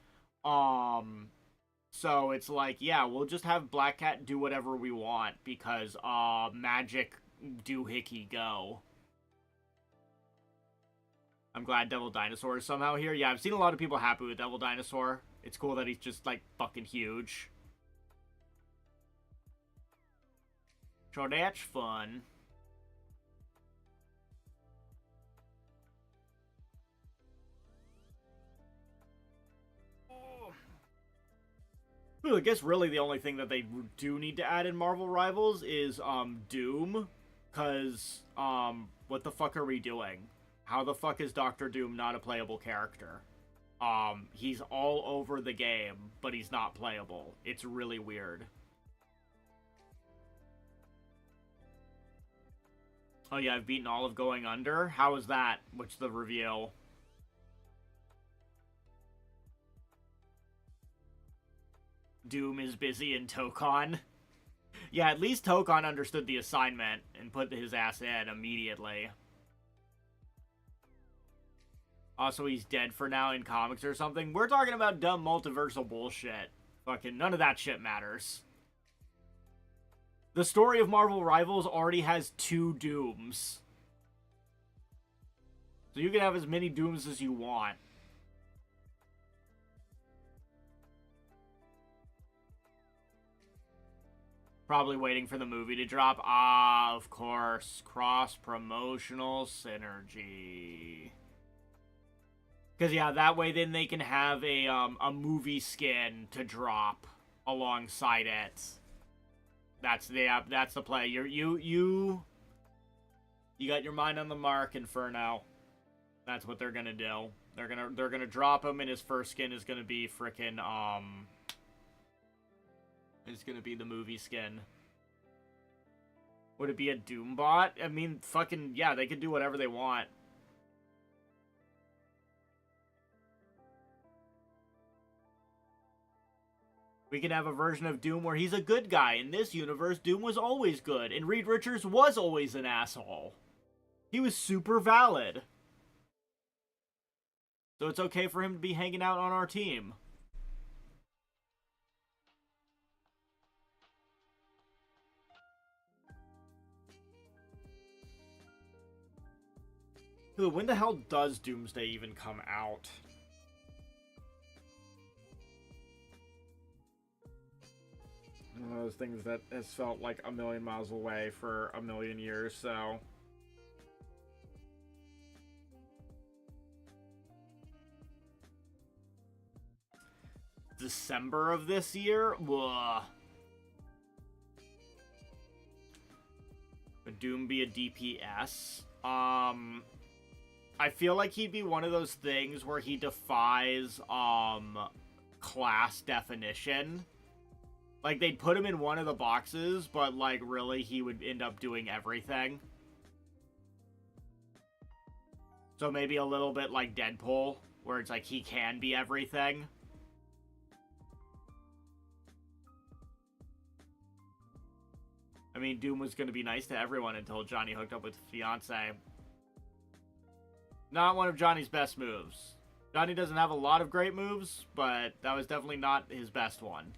So it's like, yeah, we'll just have Black Cat do whatever we want because magic doohickey go. I'm glad Devil Dinosaur is somehow here. Yeah, I've seen a lot of people happy with Devil Dinosaur. It's cool that he's just, like, fucking huge. So that's fun. Well, I guess really the only thing that they do need to add in Marvel Rivals is, Doom. Because, what the fuck are we doing? How the fuck is Doctor Doom not a playable character? He's all over the game, but he's not playable. It's really weird. Oh yeah, I've beaten all of Going Under? How was that? What's the review? Doom is busy in Tokon. Yeah, at least Tokon understood the assignment and put his ass in immediately. Also, he's dead for now in comics or something. We're talking about dumb multiversal bullshit. Fucking none of that shit matters. The story of Marvel Rivals already has 2 Dooms. So you can have as many Dooms as you want. Probably waiting for the movie to drop. Ah, of course. Cross-promotional synergy. Because, yeah, that way then they can have a movie skin to drop alongside it. That's the play. You got your mind on the mark, Inferno. That's what they're gonna do. They're gonna drop him, and his first skin is gonna be frickin' It's gonna be the movie skin. Would it be a Doombot? I mean, fucking yeah, they could do whatever they want. We can have a version of Doom where he's a good guy. In this universe, Doom was always good, and Reed Richards was always an asshole. He was super valid. So it's okay for him to be hanging out on our team. When the hell does Doomsday even come out? One of those things that has felt like a million miles away for a million years, so... December of this year? Ugh. Would Doom be a DPS? I feel like he'd be one of those things where he defies, class definition. Like, they'd put him in one of the boxes, but, like, really, he would end up doing everything. So maybe a little bit like Deadpool, where it's like he can be everything. I mean, Doom was going to be nice to everyone until Johnny hooked up with Fiancé. Not one of Johnny's best moves. Johnny doesn't have a lot of great moves, but that was definitely not his best one.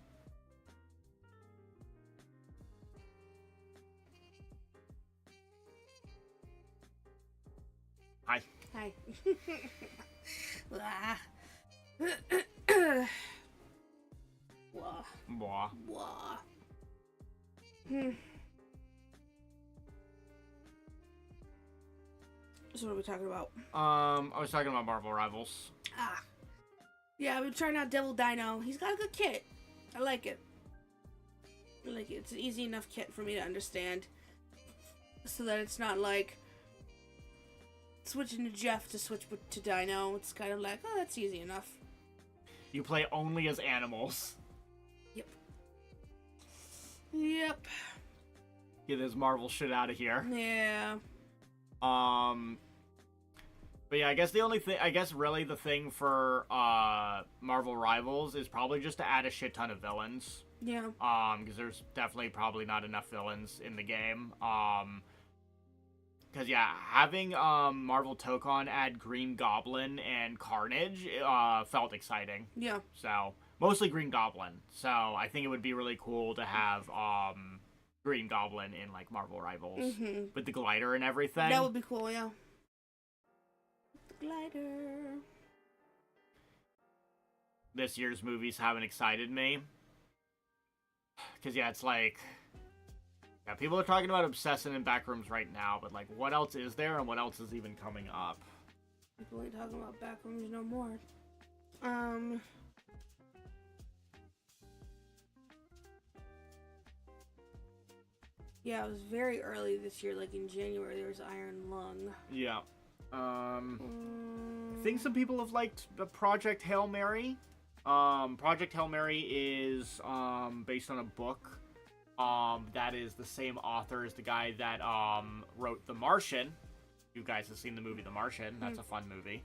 Hi. Hi. Blah. Blah. Blah. So what are we talking about? I was talking about Marvel Rivals. Ah. Yeah, we're trying out Devil Dino. He's got a good kit. I like it. I like it. It's an easy enough kit for me to understand. So that it's not like switching to Jeff to switch to Dino. It's kind of like, oh, that's easy enough. You play only as animals. Yep. Yep. Get this Marvel shit out of here. Yeah. But yeah, I guess the only thing, really the thing for, Marvel Rivals is probably just to add a shit ton of villains. Yeah. Because there's definitely probably not enough villains in the game. Because Because, yeah, having Marvel Tokon add Green Goblin and Carnage felt exciting. Yeah. So, mostly Green Goblin. So, I think it would be really cool to have Green Goblin in, like, Marvel Rivals. With the glider and everything. That would be cool, yeah. The glider. This year's movies haven't excited me. Because, yeah, it's like... Yeah, people are talking about Obsession and Backrooms right now, but, like, what else is there and what else is even coming up? People ain't talking about Backrooms no more. Yeah, it was very early this year, like in January, there was Iron Lung. Yeah. I think some people have liked the Project Hail Mary. Project Hail Mary is based on a book. That is the same author as the guy that wrote The Martian. You guys have seen the movie The Martian. That's a fun movie.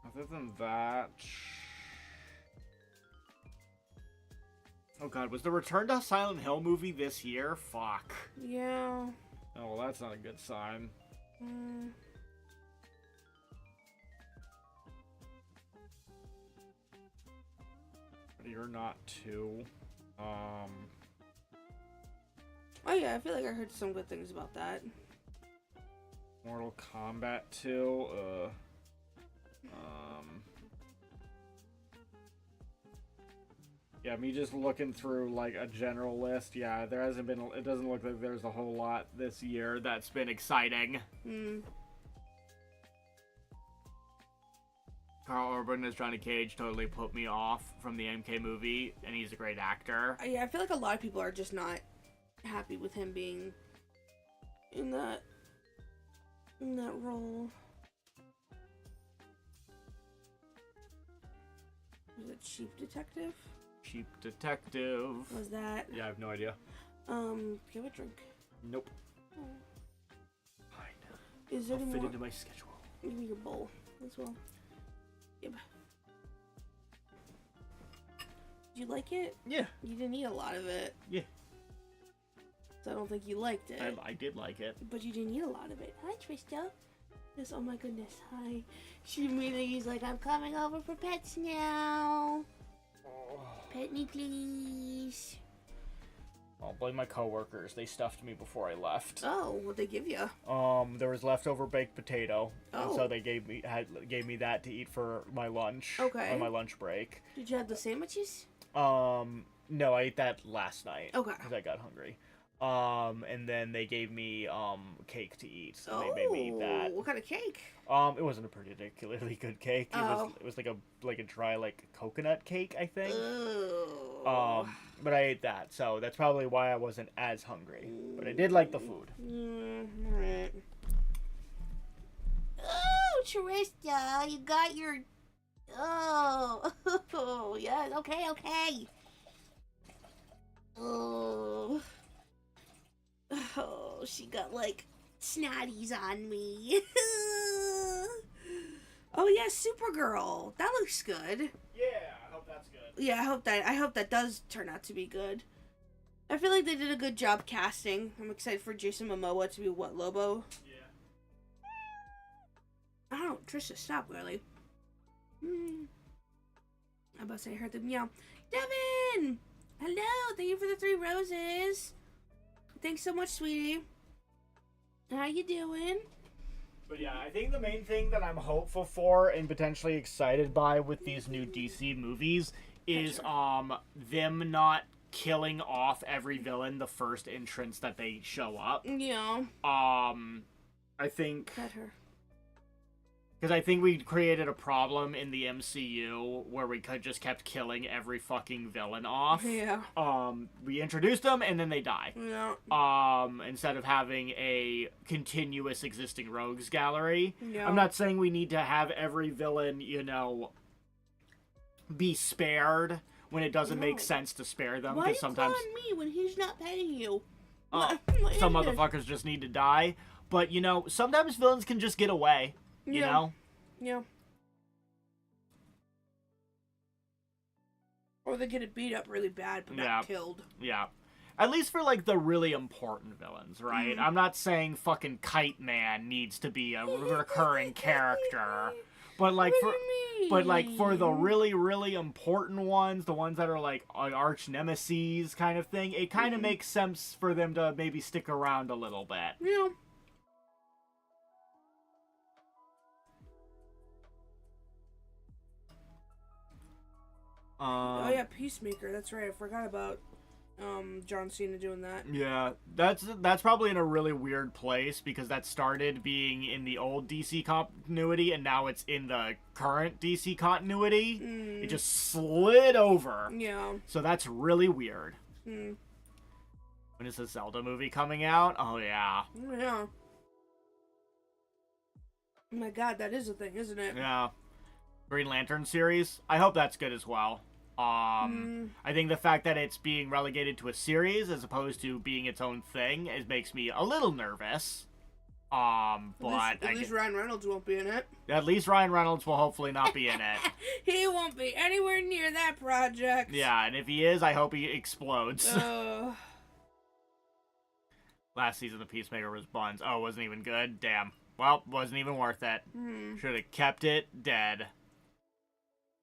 Other than that... Oh god, was the Return to Silent Hill movie this year? Fuck. Yeah. Oh, well, that's not a good sign. You're not too. Oh yeah, I feel like I heard some good things about that. Mortal Kombat 2. Yeah, me just looking through, like, a general list, yeah, there hasn't been, it doesn't look like there's a whole lot this year that's been exciting. Carl Urban as Johnny Cage totally put me off from the MK movie, and he's a great actor. Yeah, I feel like a lot of people are just not happy with him being in that role. Was it Cheap Detective? Cheap Detective. Was that? Yeah, I have no idea. Give a drink. Nope. Oh. Fine. Is there I'll any fit more? into my schedule. Give me your bowl as well. Yep. Did you like it? Yeah. You didn't eat a lot of it. Yeah. So I don't think you liked it. I did like it. But you didn't eat a lot of it. Hi, Trista. Yes, oh my goodness. Hi. She immediately he's like, I'm coming over for pets now. Pet me, please. I'll blame my coworkers. They stuffed me before I left. Oh, what'd they give you? There was leftover baked potato, and Oh. so they gave me that to eat for my lunch. Okay. On my lunch break. Did you have the sandwiches? No, I ate that last night. Okay. Because I got hungry. And then they gave me cake to eat, so they made me eat that. What kind of cake? It wasn't a particularly good cake. It was like a dry, like, coconut cake, I think. Oh. But I ate that, so that's probably why I wasn't as hungry. But I did like the food. Alright. Oh, Trista, you got your... Oh, yeah, okay. Oh, she got, like, snotties on me. Oh, yeah, Supergirl. That looks good. Yeah, I hope that's good. Yeah, I hope that does turn out to be good. I feel like they did a good job casting. I'm excited for Jason Momoa to be what, Lobo? Yeah. Oh, Trisha, stop, girlie. I'm about to say I heard the meow. Devin! Hello, thank you for the 3 roses. Thanks so much, sweetie. How you doing? But yeah, I think the main thing that I'm hopeful for and potentially excited by with these new DC movies is them not killing off every villain the first entrance that they show up. Yeah. I think Pet her. because I think we created a problem in the MCU where we just kept killing every fucking villain off. Yeah. We introduced them and then they die. Yeah. Instead of having a continuous existing rogues gallery. Yeah. I'm not saying we need to have every villain, be spared when it doesn't make sense to spare them. Why are you sometimes calling me when he's not petting you? some motherfuckers just need to die. But, sometimes villains can just get away. You Yeah. know? Yeah. Or they get it beat up really bad but not killed. Yeah. At least for, like, the really important villains, right? I'm not saying fucking Kite Man needs to be a recurring character. But, like, for the really, really important ones, the ones that are, like, arch nemesis kind of thing, it kind of makes sense for them to maybe stick around a little bit. Yeah. Oh yeah, Peacemaker. That's right. I forgot about John Cena doing that. Yeah, that's probably in a really weird place because that started being in the old DC continuity and now it's in the current DC continuity. It just slid over. Yeah. So that's really weird. When is the Zelda movie coming out? Oh yeah. Yeah. Oh my god, that is a thing, isn't it? Yeah. Green Lantern series. I hope that's good as well. I think the fact that it's being relegated to a series as opposed to being its own thing makes me a little nervous. But at least Ryan Reynolds won't be in it. At least Ryan Reynolds will hopefully not be in it. He won't be anywhere near that project. Yeah, and if he is, I hope he explodes. Last season, the Peacemaker was buns. Oh, wasn't even good? Damn. Well, wasn't even worth it. Should have kept it dead.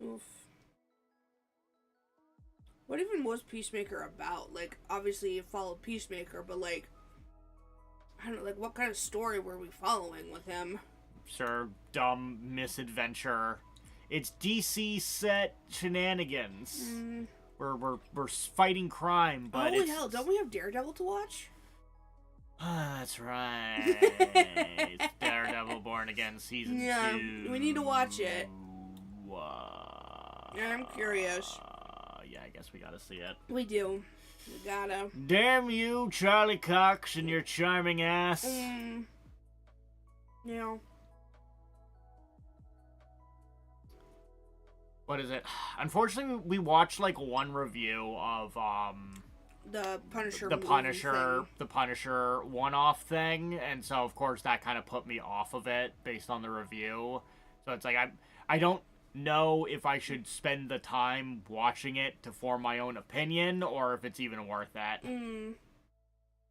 Oof. What even was Peacemaker about? Like, obviously it followed Peacemaker, but like, I don't know, like what kind of story were we following with him? Sure, dumb misadventure. It's DC set shenanigans. We're fighting crime, but holy hell, don't we have Daredevil to watch? That's right. It's Daredevil Born Again season 2. Yeah, we need to watch it. I'm curious. Yeah, I guess we gotta see it. We do. We gotta. Damn you, Charlie Cox, and your charming ass. Yeah. What is it? Unfortunately, we watched like one review of the Punisher. The Punisher one-off thing, and so of course that kind of put me off of it based on the review. So it's like I don't know if I should spend the time watching it to form my own opinion or if it's even worth it.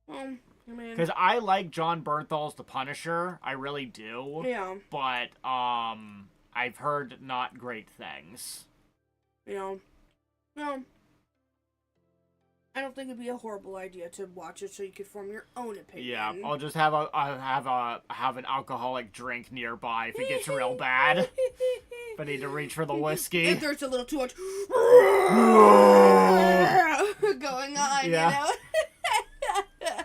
Well, I mean, because I like John Bernthal's The Punisher, I really do. Yeah. But I've heard not great things. Yeah. No. I don't think it'd be a horrible idea to watch it so you could form your own opinion. Yeah, I'll just have an alcoholic drink nearby if it gets real bad. If I need to reach for the whiskey. If there's a little too much going on, yeah. You know?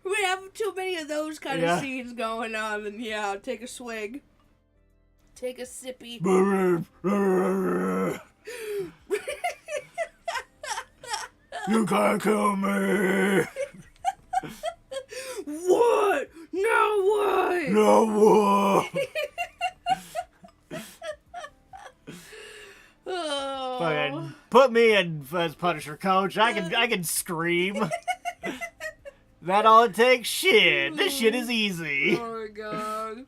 We have too many of those kind of scenes going on, and yeah, take a swig. Take a sippy. You can't kill me! What? No what? No what? Oh. Fucking put me in as Punisher, coach. I can scream. That all it takes? Shit. This shit is easy. Oh my god.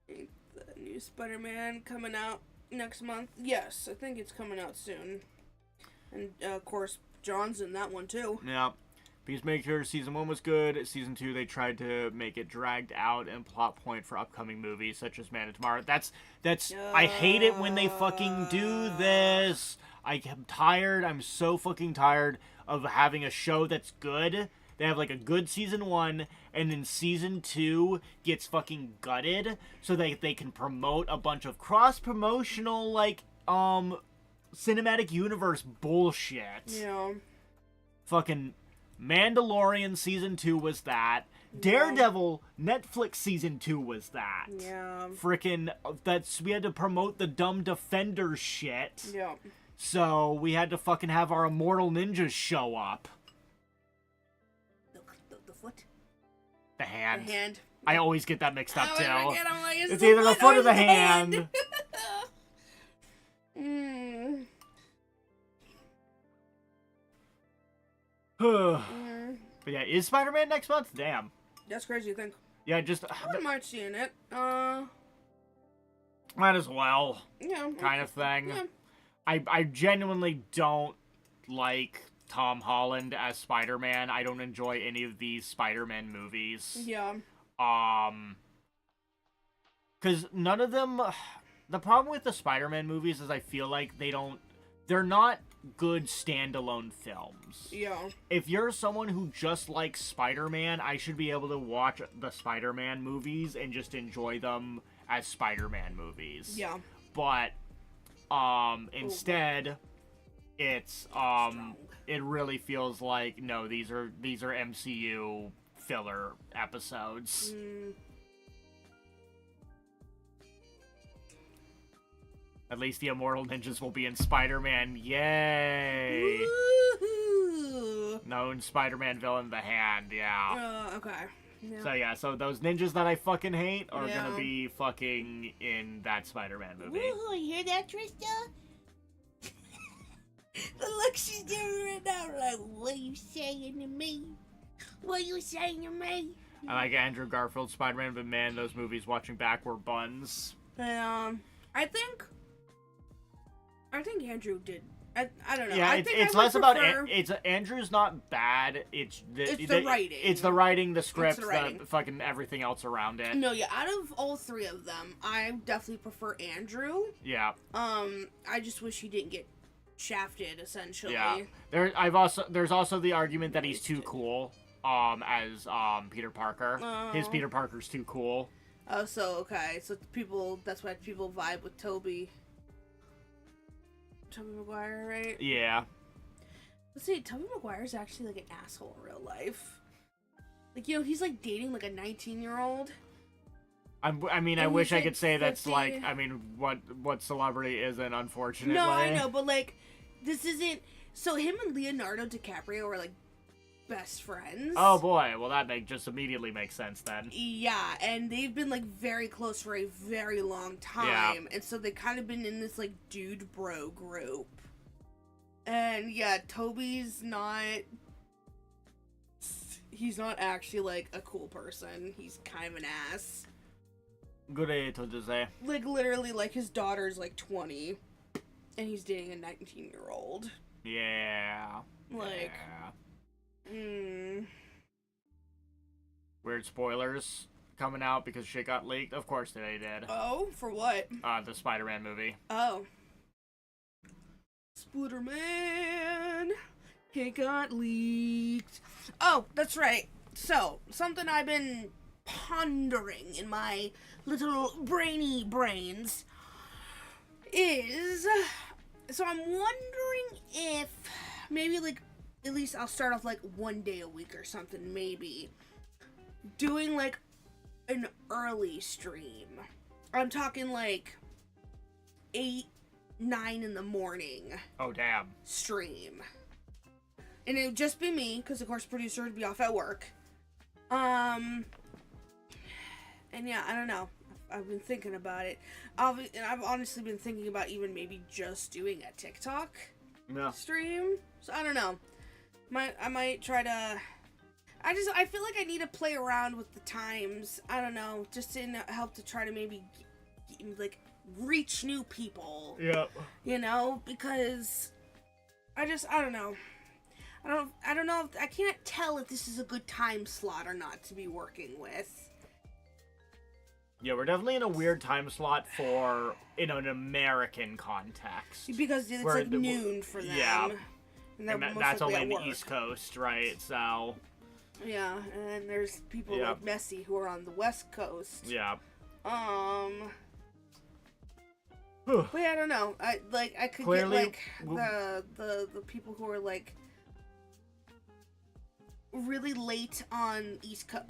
The new Spider-Man coming out next month. Yes, I think it's coming out soon. And of course, John's in that one too. Yeah. Peacemaker season 1 was good. Season 2 they tried to make it dragged out and plot point for upcoming movies such as Man of Tomorrow. That's I hate it when they fucking do this. I am tired. I'm so fucking tired of having a show that's good. They have like a good season 1 and then season 2 gets fucking gutted so they can promote a bunch of cross-promotional like cinematic universe bullshit. Yeah. Fucking Mandalorian season 2 was that. Daredevil Netflix season 2 was that. Yeah. Frickin' we had to promote the dumb Defenders shit. Yeah. So we had to fucking have our Immortal Ninjas show up. The foot? The hand. The hand. I always get that mixed up too. I'm like, it's either the foot or the hand. But yeah, is Spider-Man next month? Damn. That's crazy to think. Yeah, just I wouldn't mind seeing it. might as well. Yeah. Kind of thing. Yeah. I genuinely don't like Tom Holland as Spider-Man. I don't enjoy any of these Spider-Man movies. Yeah. Because none of them... The problem with the Spider-Man movies is I feel like they're not good standalone films. Yeah. If you're someone who just likes Spider-Man, I should be able to watch the Spider-Man movies and just enjoy them as Spider-Man movies. Yeah. But, instead, it's, it really feels like, no, these are MCU filler episodes. At least the Immortal Ninjas will be in Spider-Man. Yay! Woo-hoo! Known Spider-Man villain, The Hand, yeah. Okay. Yeah. So yeah, so those ninjas that I fucking hate are Yeah. gonna be fucking in that Spider-Man movie. Woo-hoo, you hear that, Trista? The look she's giving right now, like, what are you saying to me? What are you saying to me? I like Andrew Garfield's Spider-Man, but man, those movies watching back were buns. I think Andrew did. I don't know. Yeah, I think it's I would less about prefer... it's Andrew's not bad. It's the writing. It's the writing, the script, the writing. the fucking everything else around it. No, yeah. Out of all three of them, I definitely prefer Andrew. Yeah. I just wish he didn't get shafted. Essentially. Yeah. There's also the argument that he's too cool. As Peter Parker. His Peter Parker's too cool. Oh, so okay. So that's why people vibe with Tobey Maguire, right? Yeah. Let's see, Tobey Maguire's actually like an asshole in real life. Like, he's like dating like a 19-year-old. I mean, I And wish he's, I like, could say that's 50. like, I mean, what celebrity isn't, unfortunately. No, I know, but like, this isn't. So him and Leonardo DiCaprio are like best friends. Oh boy, well that just immediately makes sense then. Yeah, and they've been like very close for a very long time, and so they kind of been in this like dude bro group. And yeah, Toby's not. He's not actually like a cool person. He's kind of an ass. Good to say. Like literally, like his daughter's like 20, and he's dating a 19-year-old. Yeah. Like. Yeah. Weird spoilers coming out because shit got leaked. Of course they did. Oh, for what? The Spider-Man movie. Oh. Spider-Man. It got leaked. Oh, that's right. So, something I've been pondering in my little brainy brains is... So I'm wondering if maybe like at least I'll start off like one day a week or something, maybe doing like an early stream. I'm talking like 8, 9 in the morning. Oh damn. Stream. And it would just be me, because of course producer would be off at work. And yeah, I don't know. I've been thinking about it. And I've honestly been thinking about even maybe just doing a TikTok stream. So I don't know. I might try to. I feel like I need to play around with the times. I don't know, just to help to try to maybe like reach new people. Yep. You know, because I don't know. I don't know if I can't tell if this is a good time slot or not to be working with. Yeah, we're definitely in a weird time slot for in an American context. Because it's like noon for them. Yeah. And that's only in the East Coast, right? So. Yeah, and there's people like Messi who are on the West Coast. Yeah. But yeah, I don't know. I could Clearly, get like the people who are like really late on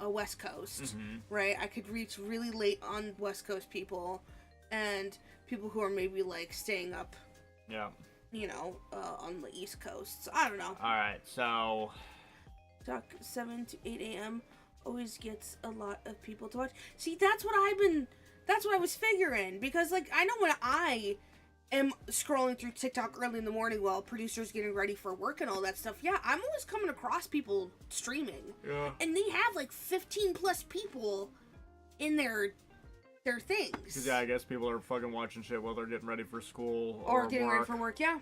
West Coast, right? I could reach really late on West Coast people, and people who are maybe like staying up. Yeah. You know, on the East Coast. So, I don't know. All right, so. Talk 7 to 8 a.m. always gets a lot of people to watch. See, that's what I was figuring. Because, like, I know when I am scrolling through TikTok early in the morning while producers getting ready for work and all that stuff, yeah, I'm always coming across people streaming. Yeah. And they have like 15 plus people in their things. Because, yeah, I guess people are fucking watching shit while they're getting ready for school or getting work. ready for work, yeah.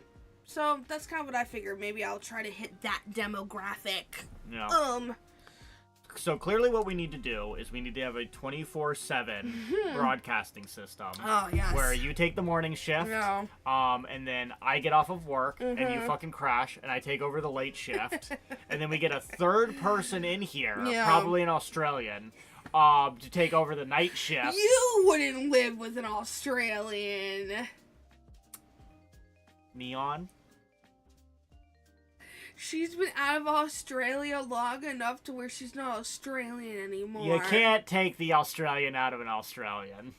So that's kind of what I figured. Maybe I'll try to hit that demographic. Yeah. So clearly what we need to do is we need to have a 24/7 broadcasting system. Oh, yes. Where you take the morning shift, Yeah. and then I get off of work, and you fucking crash, and I take over the late shift, and then we get a third person in here, probably an Australian, to take over the night shift. You wouldn't live with an Australian. Neon? She's been out of Australia long enough to where she's not Australian anymore. You can't take the Australian out of an Australian.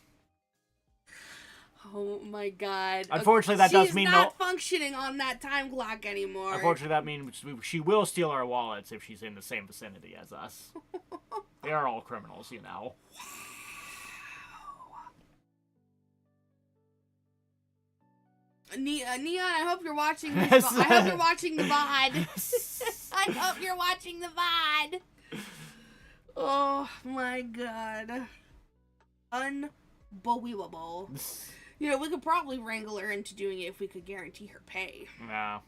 Oh my god. Unfortunately, that does mean she's not functioning on that time clock anymore. Unfortunately, that means she will steal our wallets if she's in the same vicinity as us. They are all criminals, you know. Neon, I hope you're watching this. I hope you're watching the VOD. I hope you're watching the VOD. Oh my god. Unbelievable. You know, we could probably wrangle her into doing it if we could guarantee her pay. No.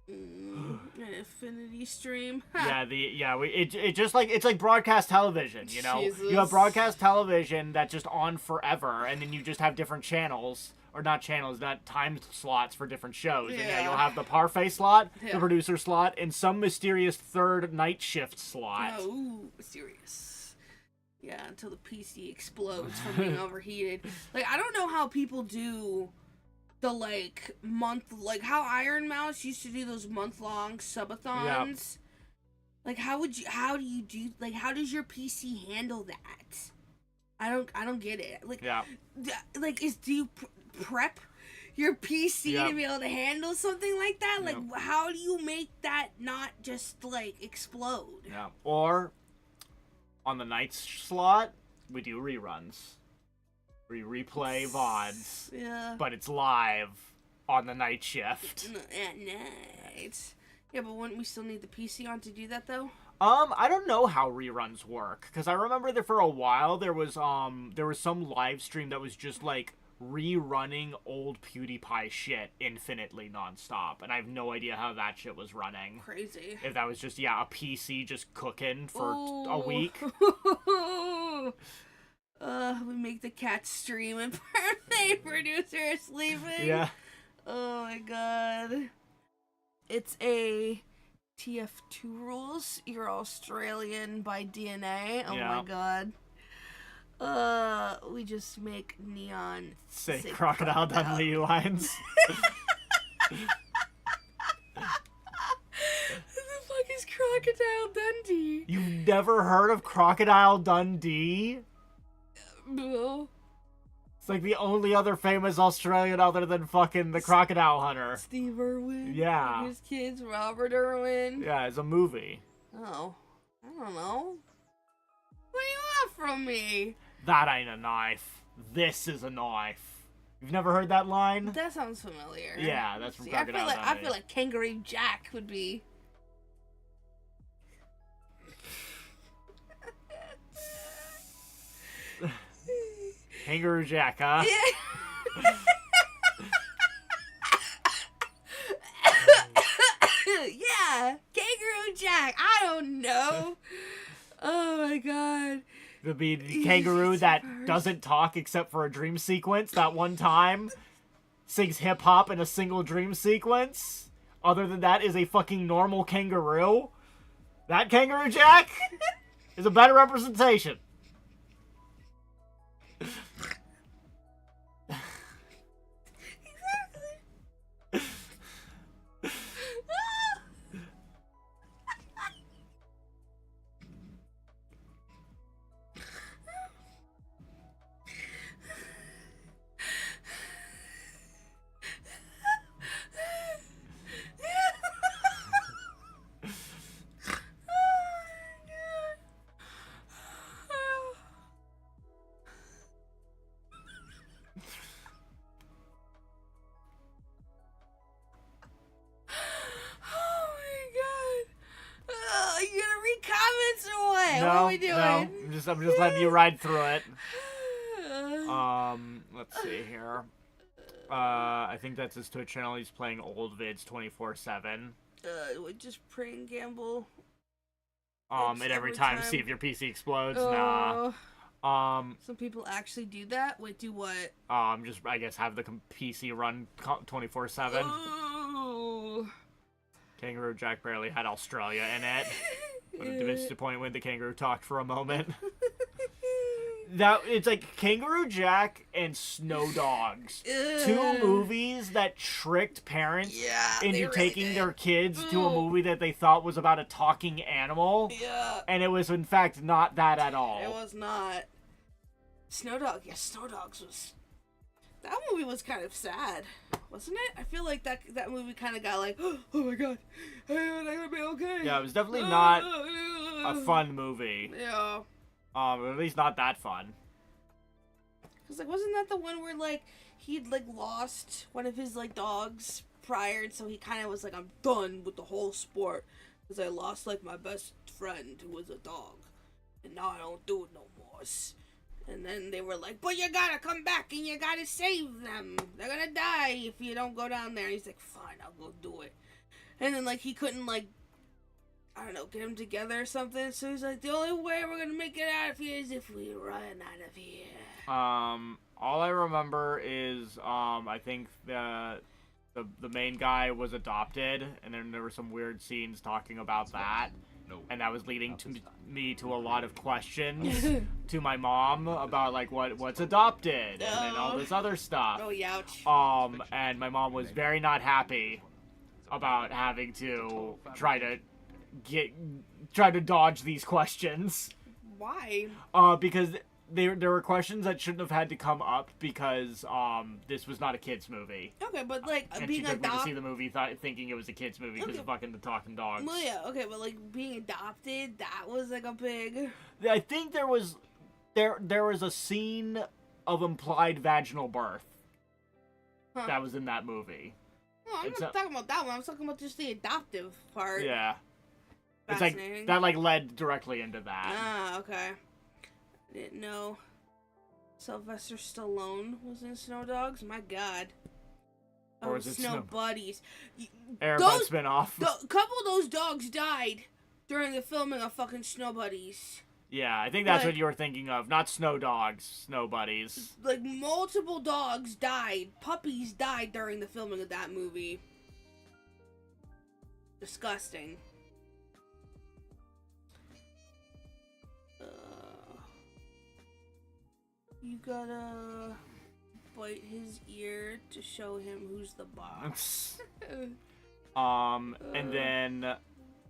An Infinity stream. It's like broadcast television, you know. Jesus. You have broadcast television that's just on forever, and then you just have different channels, or not channels, not time slots for different shows. And yeah, you'll have the parfait slot, the producer slot, and some mysterious third night shift slot. Oh, ooh, mysterious. Yeah, until the PC explodes from being overheated. Like, I don't know how people do the, like, how Iron Mouse used to do those month-long subathons. Like, how do you do, like, how does your PC handle that? I don't get it. Like, like, do you prep your PC to be able to handle something like that? Like, how do you make that not just, like, explode? Yeah. Or, on the night slot, we do reruns. We replay VODs, but it's live on the night shift. At night. Yeah, but wouldn't we still need the PC on to do that, though? I don't know how reruns work, because I remember that for a while there was some live stream that was just, like, rerunning old PewDiePie shit infinitely nonstop, and I have no idea how that shit was running. Crazy. If that was just, a PC just cooking for a week. We make the cat stream and birthday producer is sleeping. Yeah. Oh my god. It's a TF2 rules. You're Australian by DNA. Oh my god. We just make Neon say Crocodile Dundee lines. Who the fuck is Crocodile Dundee? You've never heard of Crocodile Dundee? No. It's like the only other famous Australian other than fucking the Crocodile Hunter. Steve Irwin. Yeah. His kids, Robert Irwin. Yeah, it's a movie. Oh. I don't know. What do you want from me? That ain't a knife. This is a knife. You've never heard that line? That sounds familiar. Yeah, that's from Crocodile Dundee. I feel like Kangaroo Jack would be. Kangaroo Jack, huh? Yeah. Yeah, Kangaroo Jack. I don't know. Oh my god. The kangaroo that doesn't talk except for a dream sequence that one time. Sings hip hop in a single dream sequence. Other than that is a fucking normal kangaroo. That Kangaroo Jack is a better representation. you doing? No, I'm just letting you ride through it. Let's see here. I think that's his Twitch channel. He's playing old vids 24/7. Just pray and gamble. And every time see if your PC explodes. Nah. Some people actually do that. Wait, do what? Just I guess have the PC run 24/7. Oh. Kangaroo Jack barely had Australia in it. But a disappointment the kangaroo talked for a moment. It's like Kangaroo Jack and Snow Dogs. Two movies that tricked parents into taking their kids to a movie that they thought was about a talking animal. Yeah. And it was in fact not that at all. It was not. Snow Dogs was... That movie was kind of sad, wasn't it? I feel like that movie kind of got like, oh my god, I'm gonna be okay. Yeah, it was definitely not a fun movie. Yeah. At least not that fun. Cause like, wasn't that the one where like he'd like lost one of his like dogs prior, so he kind of was like, I'm done with the whole sport because I lost like my best friend who was a dog, and now I don't do it no more. And then they were like, but you gotta come back and you gotta save them. They're gonna die if you don't go down there. And he's like, fine, I'll go do it. And then, like, he couldn't, like, I don't know, get them together or something. So he's like, the only way we're gonna make it out of here is if we run out of here. All I remember is, I think the main guy was adopted, and then there were some weird scenes talking about that. And that was leading me to a lot of questions to my mom about like what's adopted and all this other stuff. Oh, ouch. And my mom was very not happy about having to try to dodge these questions. Why? Because there were questions that shouldn't have had to come up because this was not a kids movie. Okay, but like and being she took me to see adopted, the movie thinking it was a kids movie because of fucking the talking dogs. well, yeah, okay, but like being adopted, that was like a big. I think there was a scene of implied vaginal birth that was in that movie. No, I'm not talking about that one. I'm talking about just the adoptive part. Yeah, it's like that like led directly into that. Ah, okay. Didn't know Sylvester Stallone was in Snow Dogs. My God. Or was it Snow Buddies? Airbud spinoff. A couple of those dogs died during the filming of fucking Snow Buddies. Yeah, I think that's what you were thinking of. Not Snow Dogs, Snow Buddies. Like multiple dogs died. Puppies died during the filming of that movie. Disgusting. You gotta bite his ear to show him who's the boss. And then,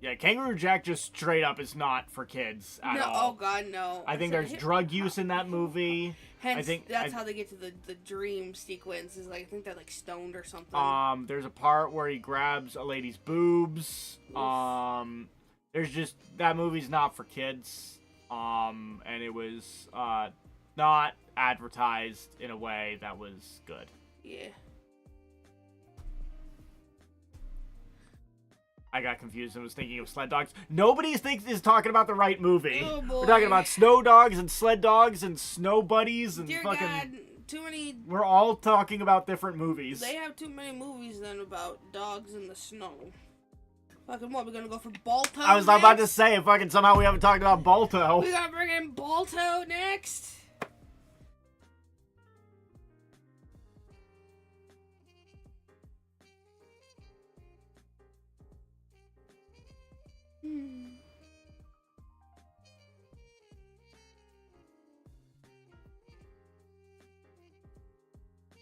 yeah, Kangaroo Jack just straight up is not for kids at all. Oh god, no. I think there's drug use in that movie. Hence, I think that's how they get to the dream sequence. Is like I think they're like stoned or something. There's a part where he grabs a lady's boobs. Oof. There's just that movie's not for kids. And it was not advertised in a way that was good. Yeah. I got confused and was thinking of Sled Dogs. Nobody is talking about the right movie. Oh, boy. We're talking about Snow Dogs and Sled Dogs and Snow Buddies and Dear fucking... God, too many... We're all talking about different movies. They have too many movies then about dogs in the snow. Fucking what, we're gonna go for Balto I was about to say, fucking somehow we haven't talked about Balto. We gotta bring in Balto next?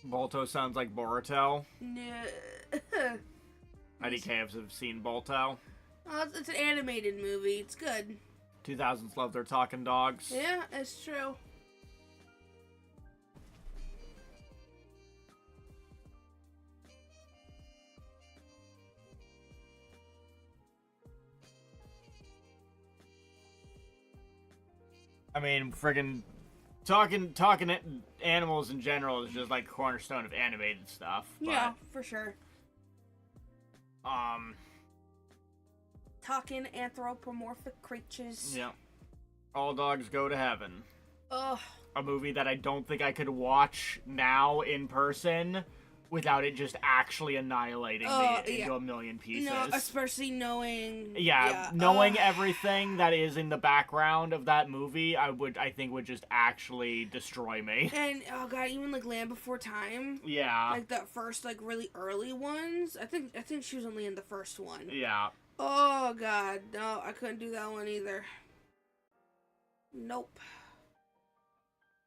Balto sounds like Boruto. Yeah. IDKs have seen Balto. Oh, it's an animated movie. It's good. 2000s love their talking dogs. Yeah, it's true. I mean, friggin' talking animals in general is just like cornerstone of animated stuff. But, Yeah, for sure. Talking anthropomorphic creatures. Yeah. All Dogs Go to Heaven. Ugh. A movie that I don't think I could watch now in person without it just actually annihilating me into a million pieces. No, especially knowing... knowing everything that is in the background of that movie, I think would just actually destroy me. And, oh god, even, like, Land Before Time. Yeah. Like, the first, like, really early ones. I think she was only in the first one. Yeah. Oh, god. No, I couldn't do that one either. Nope.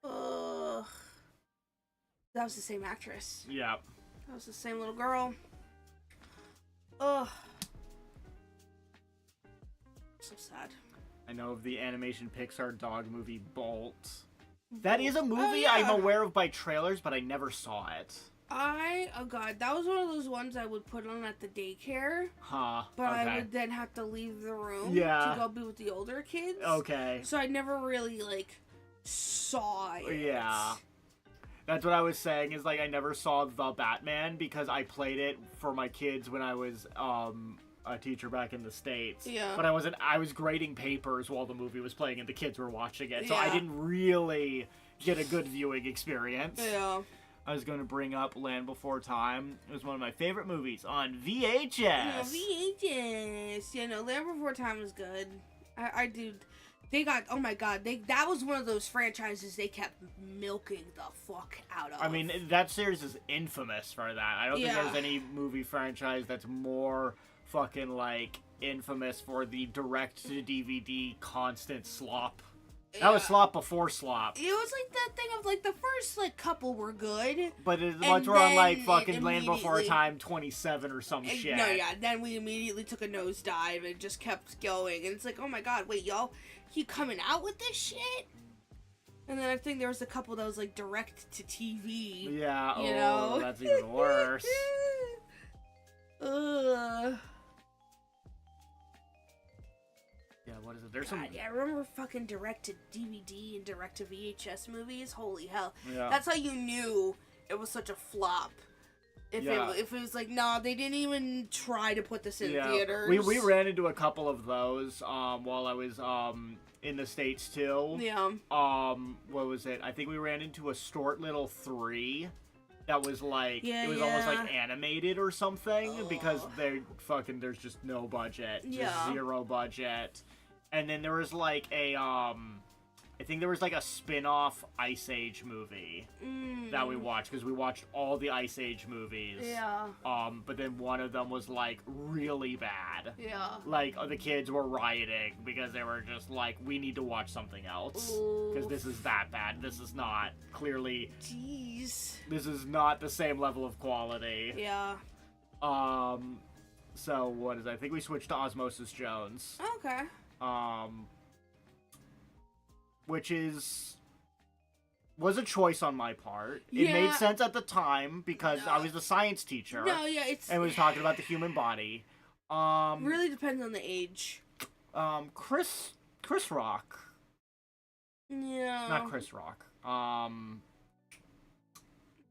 Ugh. That was the same actress. Yeah. That was the same little girl. Ugh. So sad. I know of the animation Pixar dog movie Bolt. That is a movie yeah. I'm aware of by trailers, but I never saw it. Oh god, that was one of those ones I would put on at the daycare. Huh. But okay. I would then have to leave the room Yeah. to go be with the older kids. Okay. So I never really, like, saw it. Yeah. That's what I was saying, is, like, I never saw The Batman because I played it for my kids when I was, a teacher back in the States. Yeah. But I was grading papers while the movie was playing and the kids were watching it. So I Yeah. didn't really get a good viewing experience. Yeah. I was going to bring up Land Before Time. It was one of my favorite movies on VHS. Yeah, VHS. You know, Land Before Time was good. I do. They got, oh my god, that was one of those franchises they kept milking the fuck out of. I mean, that series is infamous for that. I don't think there's any movie franchise that's more fucking, like, infamous for the direct-to-DVD constant slop. That was slop before slop. It was like that thing of, like, the first, like, couple were good. But once we're on, like, fucking Land immediately... Before Time 27 or some shit. No, yeah, then we immediately took a nosedive and just kept going. And it's like, oh my god, wait, y'all keep coming out with this shit? And then I think there was a couple that was, like, direct to TV. Yeah, you know? That's even worse. Ugh. Yeah, what is it? There's God, some... yeah, I remember fucking direct-to-DVD and direct-to-VHS movies. Holy hell. Yeah. That's how you knew it was such a flop. If it was like, no, they didn't even try to put this in theaters. We ran into a couple of those while I was in the States too. Yeah. What was it? I think we ran into a Stuart Little 3 that was like it was almost like animated or something because there's just no budget. Just zero budget. And then there was like a I think there was like a spin-off Ice Age movie that we watched because we watched all the Ice Age movies. Yeah. But then one of them was like really bad. Yeah. Like the kids were rioting because they were just like, we need to watch something else because this is that bad. This is not clearly. Jeez. This is not the same level of quality. Yeah. So what is it? I think we switched to Osmosis Jones. Okay. Which was a choice on my part. It made sense at the time because I was the science teacher. No, yeah, it's... And was talking about the human body. Really depends on the age. Chris Rock. Yeah. Not Chris Rock.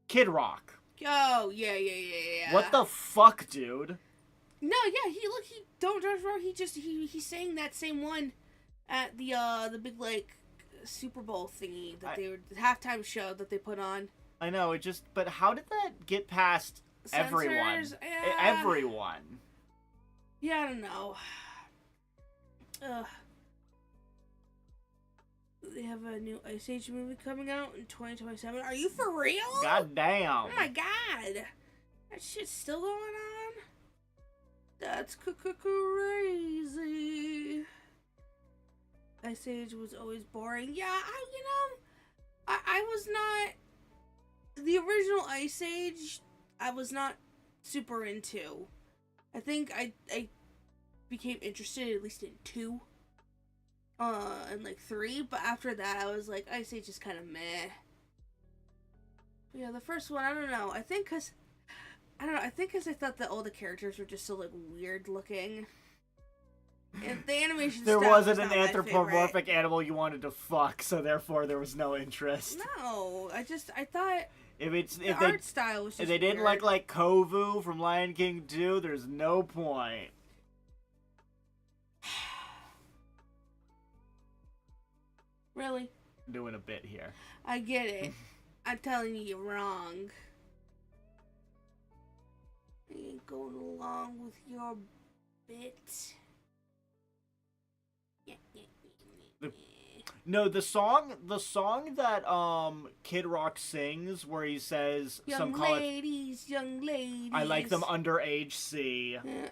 Kid Rock. Oh, yeah. What the fuck, dude? No, yeah, don't judge wrong, he's saying that same one at the big, like, Super Bowl thingy that the halftime show that they put on. I know, but how did that get past everyone? Everyone. Yeah, I don't know. They have a new Ice Age movie coming out in 2027. Are you for real? God damn. Oh my god. That shit's still going on? That's crazy. Ice Age was always boring. Yeah, I was not... The original Ice Age, I was not super into. I think I became interested at least in 2. And like 3, but after that I was like, Ice Age is kind of meh. But yeah, the first one, I don't know. I think because I thought that all the characters were just so like weird looking. And the animation there style wasn't was an not anthropomorphic animal you wanted to fuck, so therefore there was no interest. No, I thought the art style was just if they didn't weird. like Kovu from Lion King 2, there's no point. Really? I'm doing a bit here. I get it. I'm telling you, you're wrong. I ain't going along with your bit. No, the song that Kid Rock sings where he says Young ladies, young ladies. I like them underage C. Yeah.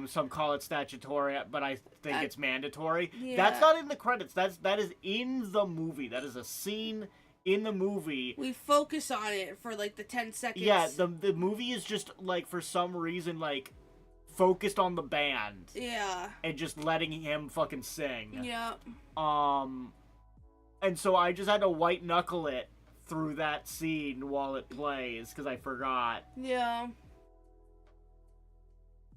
Some call it statutory, but I think it's mandatory. Yeah. That's not in the credits. That is in the movie. That is a scene in the movie. We focus on it for like the 10 seconds. Yeah, the movie is just like for some reason like focused on the band. Yeah. And just letting him fucking sing. Yeah. And so I just had to white knuckle it through that scene while it plays because I forgot. Yeah.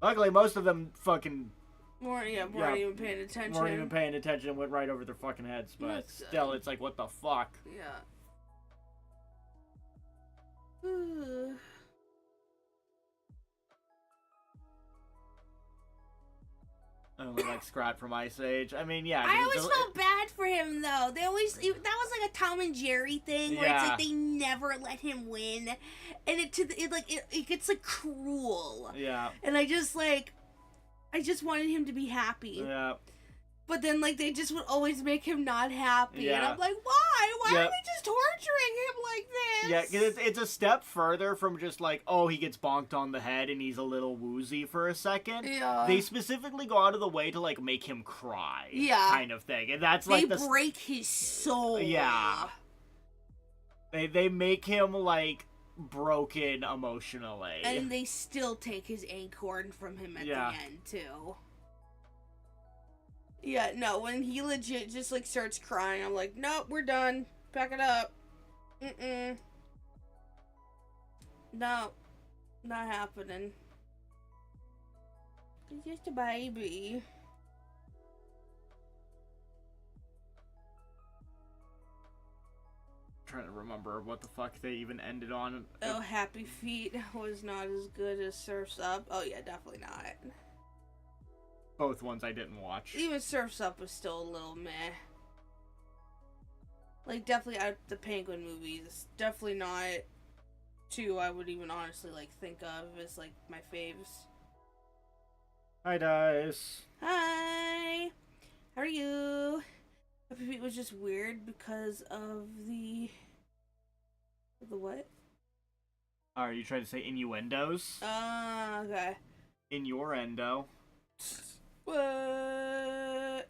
Luckily, most of them fucking weren't even paying attention. Weren't even paying attention and went right over their fucking heads. But still, it's like, what the fuck? Yeah. Only like Scrat from Ice Age. I mean, yeah. I always felt bad for him though. That was like a Tom and Jerry thing where it's like they never let him win, and it gets like cruel. Yeah. And I just wanted him to be happy. Yeah. But then like they just would always make him not happy, and I'm like, why? Why are we just torturing him like this? Yeah, because it's a step further from just like, oh, he gets bonked on the head and he's a little woozy for a second. Yeah. They specifically go out of the way to like make him cry. Yeah. Kind of thing. And that's like they break his soul. Yeah. They make him like broken emotionally. And they still take his acorn from him at the end too. Yeah, no, when he legit just like starts crying, I'm like, nope, we're done. Pack it up. No, not happening. He's just a baby. Trying to remember what the fuck they even ended on. Oh, Happy Feet was not as good as Surf's Up. Oh yeah, definitely not. Both ones I didn't watch. Even Surf's Up was still a little meh. Like, definitely out of the Penguin movies, definitely not two I would even honestly, like, think of as, like, my faves. Hi, Dice. Hi! How are you? Happy Feet was just weird because of the what? Are you trying to say innuendos? Okay. Innuendo. What?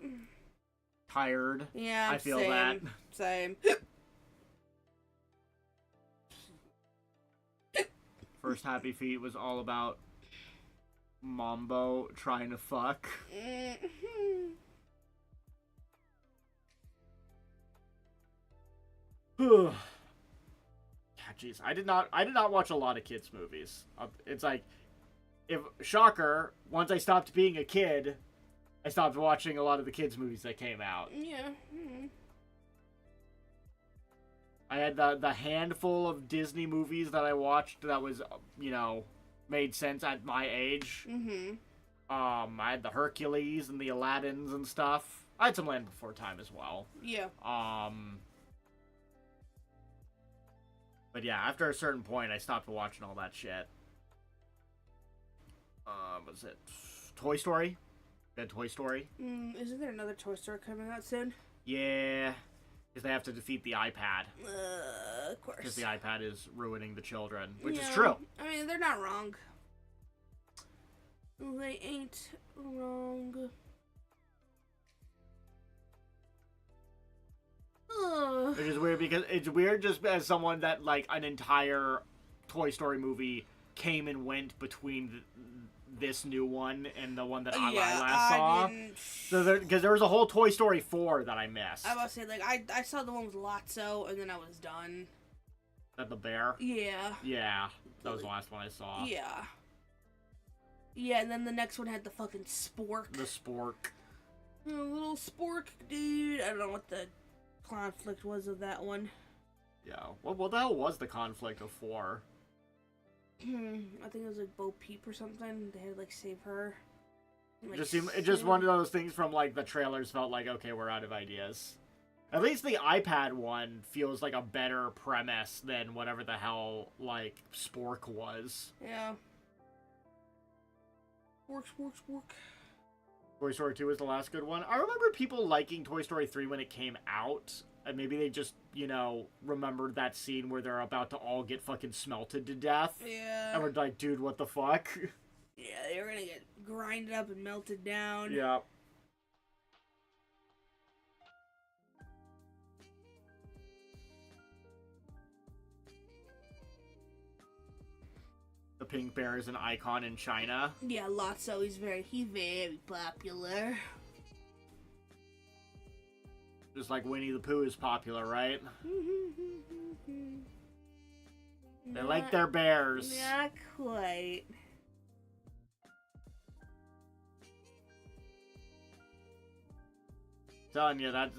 Tired. Yeah, I feel same, that. Same. First Happy Feet was all about Mambo trying to fuck. God, jeez, I did not watch a lot of kids movies. It's like, shocker, once I stopped being a kid, I stopped watching a lot of the kids movies that came out. Yeah. I had the handful of Disney movies that I watched that was, made sense at my age. I had the Hercules and the Aladdins and stuff. I had some Land Before Time as well. Yeah. But yeah, after a certain point, I stopped watching all that shit. Was it Toy Story? Good Toy Story? Isn't there another Toy Story coming out soon? Yeah, because they have to defeat the iPad. Of course. Because the iPad is ruining the children, which is Yeah, true. I mean, they're not wrong. They ain't wrong. Ugh. Which is weird because it's weird just as someone that like an entire Toy Story movie came and went between this new one and the one that I last saw. So because there was a whole Toy Story 4 that I missed. I was about to say, like, I saw the one with Lotso and then I was done. That the bear? Yeah. Yeah, that was the last one I saw. Yeah. Yeah, and then the next one had the fucking spork. The spork. A little spork, dude. I don't know what the conflict was of that one. Yeah. What the hell was the conflict of 4? I think it was like Bo Peep or something. They had to like save her. And, like, It just one of those things from like the trailers felt like, okay, we're out of ideas. At least the iPad one feels like a better premise than whatever the hell, like, Spork was. Yeah. Spork. Toy Story 2 was the last good one. I remember people liking Toy Story 3 when it came out. And maybe they just, you know, remembered that scene where they're about to all get fucking smelted to death. Yeah. And we're like, dude, what the fuck? Yeah, they were gonna get grinded up and melted down. Yeah. The pink bear is an icon in China. Yeah, Lotso, he's very popular. Just like Winnie the Pooh is popular, right? They like their bears. Not quite. Telling you, that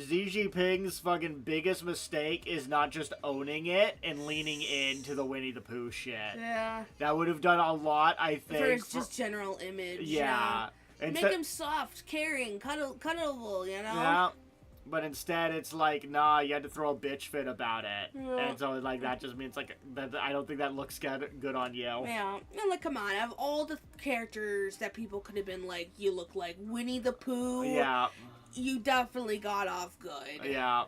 Xi Jinping's fucking biggest mistake is not just owning it and leaning into the Winnie the Pooh shit. Yeah. That would have done a lot, I think. For his just general image. Yeah. Make him soft, caring, cuddleable, you know? Yeah. But instead, it's like, nah, you had to throw a bitch fit about it. Yeah. And so, like, that just means, like, that I don't think that looks good on you. Yeah. And, like, come on, of all the characters that people could have been like, you look like Winnie the Pooh. Yeah. You definitely got off good. Yeah.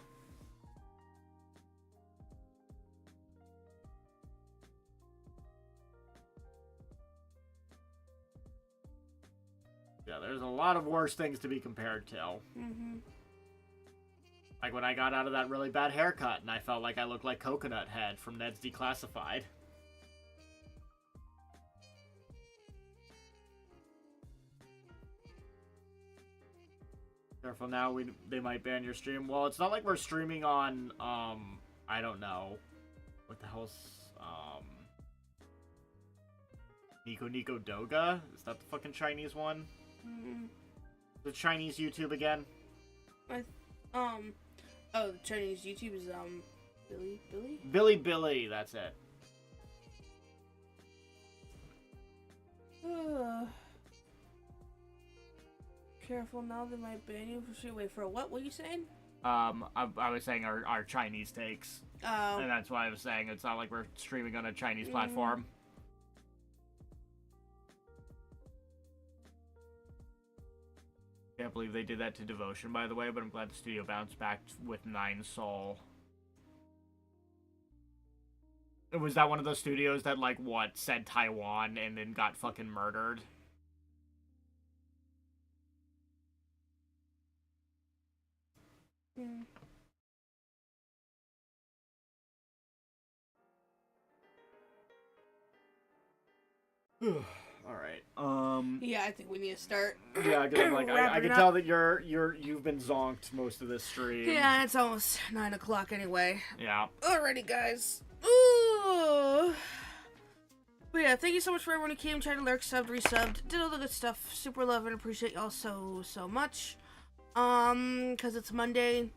Yeah, there's a lot of worse things to be compared to. Mm-hmm. Like when I got out of that really bad haircut and I felt like I looked like Coconut Head from Ned's Declassified. Careful now, they might ban your stream. Well, it's not like we're streaming on, I don't know. What the hell's, Nico Doga? Is that the fucking Chinese one? Mm-hmm. The Chinese YouTube again? Oh, the Chinese YouTube is, Billy, that's it. Careful now, they might ban you for shit. Wait, for what? What are you saying? I was saying our Chinese takes. Oh. And that's why I was saying it's not like we're streaming on a Chinese platform. Can't believe they did that to Devotion, by the way, but I'm glad the studio bounced back with 9 Soul. Was that one of those studios that, like, what, said Taiwan and then got fucking murdered? Hmm. Alright, Yeah, I think we need to start. Yeah, because like, I can tell that you've been zonked most of this stream. Yeah, it's almost 9 o'clock anyway. Yeah. Alrighty, guys. Ooh. But yeah, thank you so much for everyone who came, tried to lurk, subbed, resubbed, did all the good stuff. Super love and appreciate y'all so much. Because it's Monday.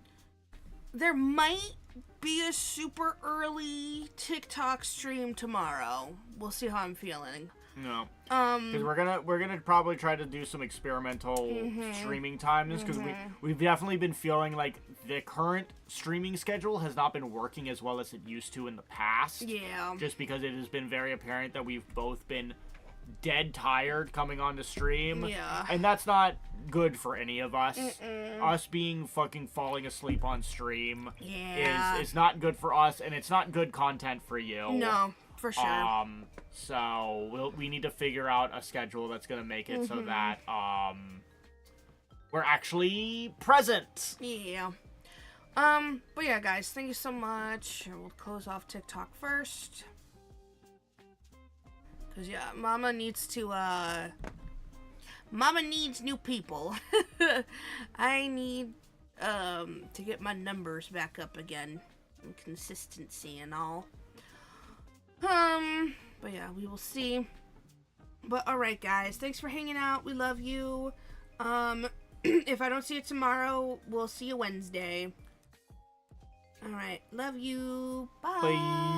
There might be a super early TikTok stream tomorrow. We'll see how I'm feeling. No. Because we're gonna probably try to do some experimental streaming times because we've definitely been feeling like the current streaming schedule has not been working as well as it used to in the past. Yeah. Just because it has been very apparent that we've both been dead tired coming on the stream. Yeah. And that's not good for any of us. Us being fucking falling asleep on stream is not good for us, and it's not good content for you. No, for sure. So we need to figure out a schedule that's gonna make it so that we're actually present. Yeah. But yeah, guys, thank you so much. We'll close off TikTok first. Cause yeah, Mama needs new people. I need to get my numbers back up again, and consistency and all. But yeah, we will see. But alright, guys, thanks for hanging out. We love you. If I don't see you tomorrow, we'll see you Wednesday. Alright, love you. Bye. Bye.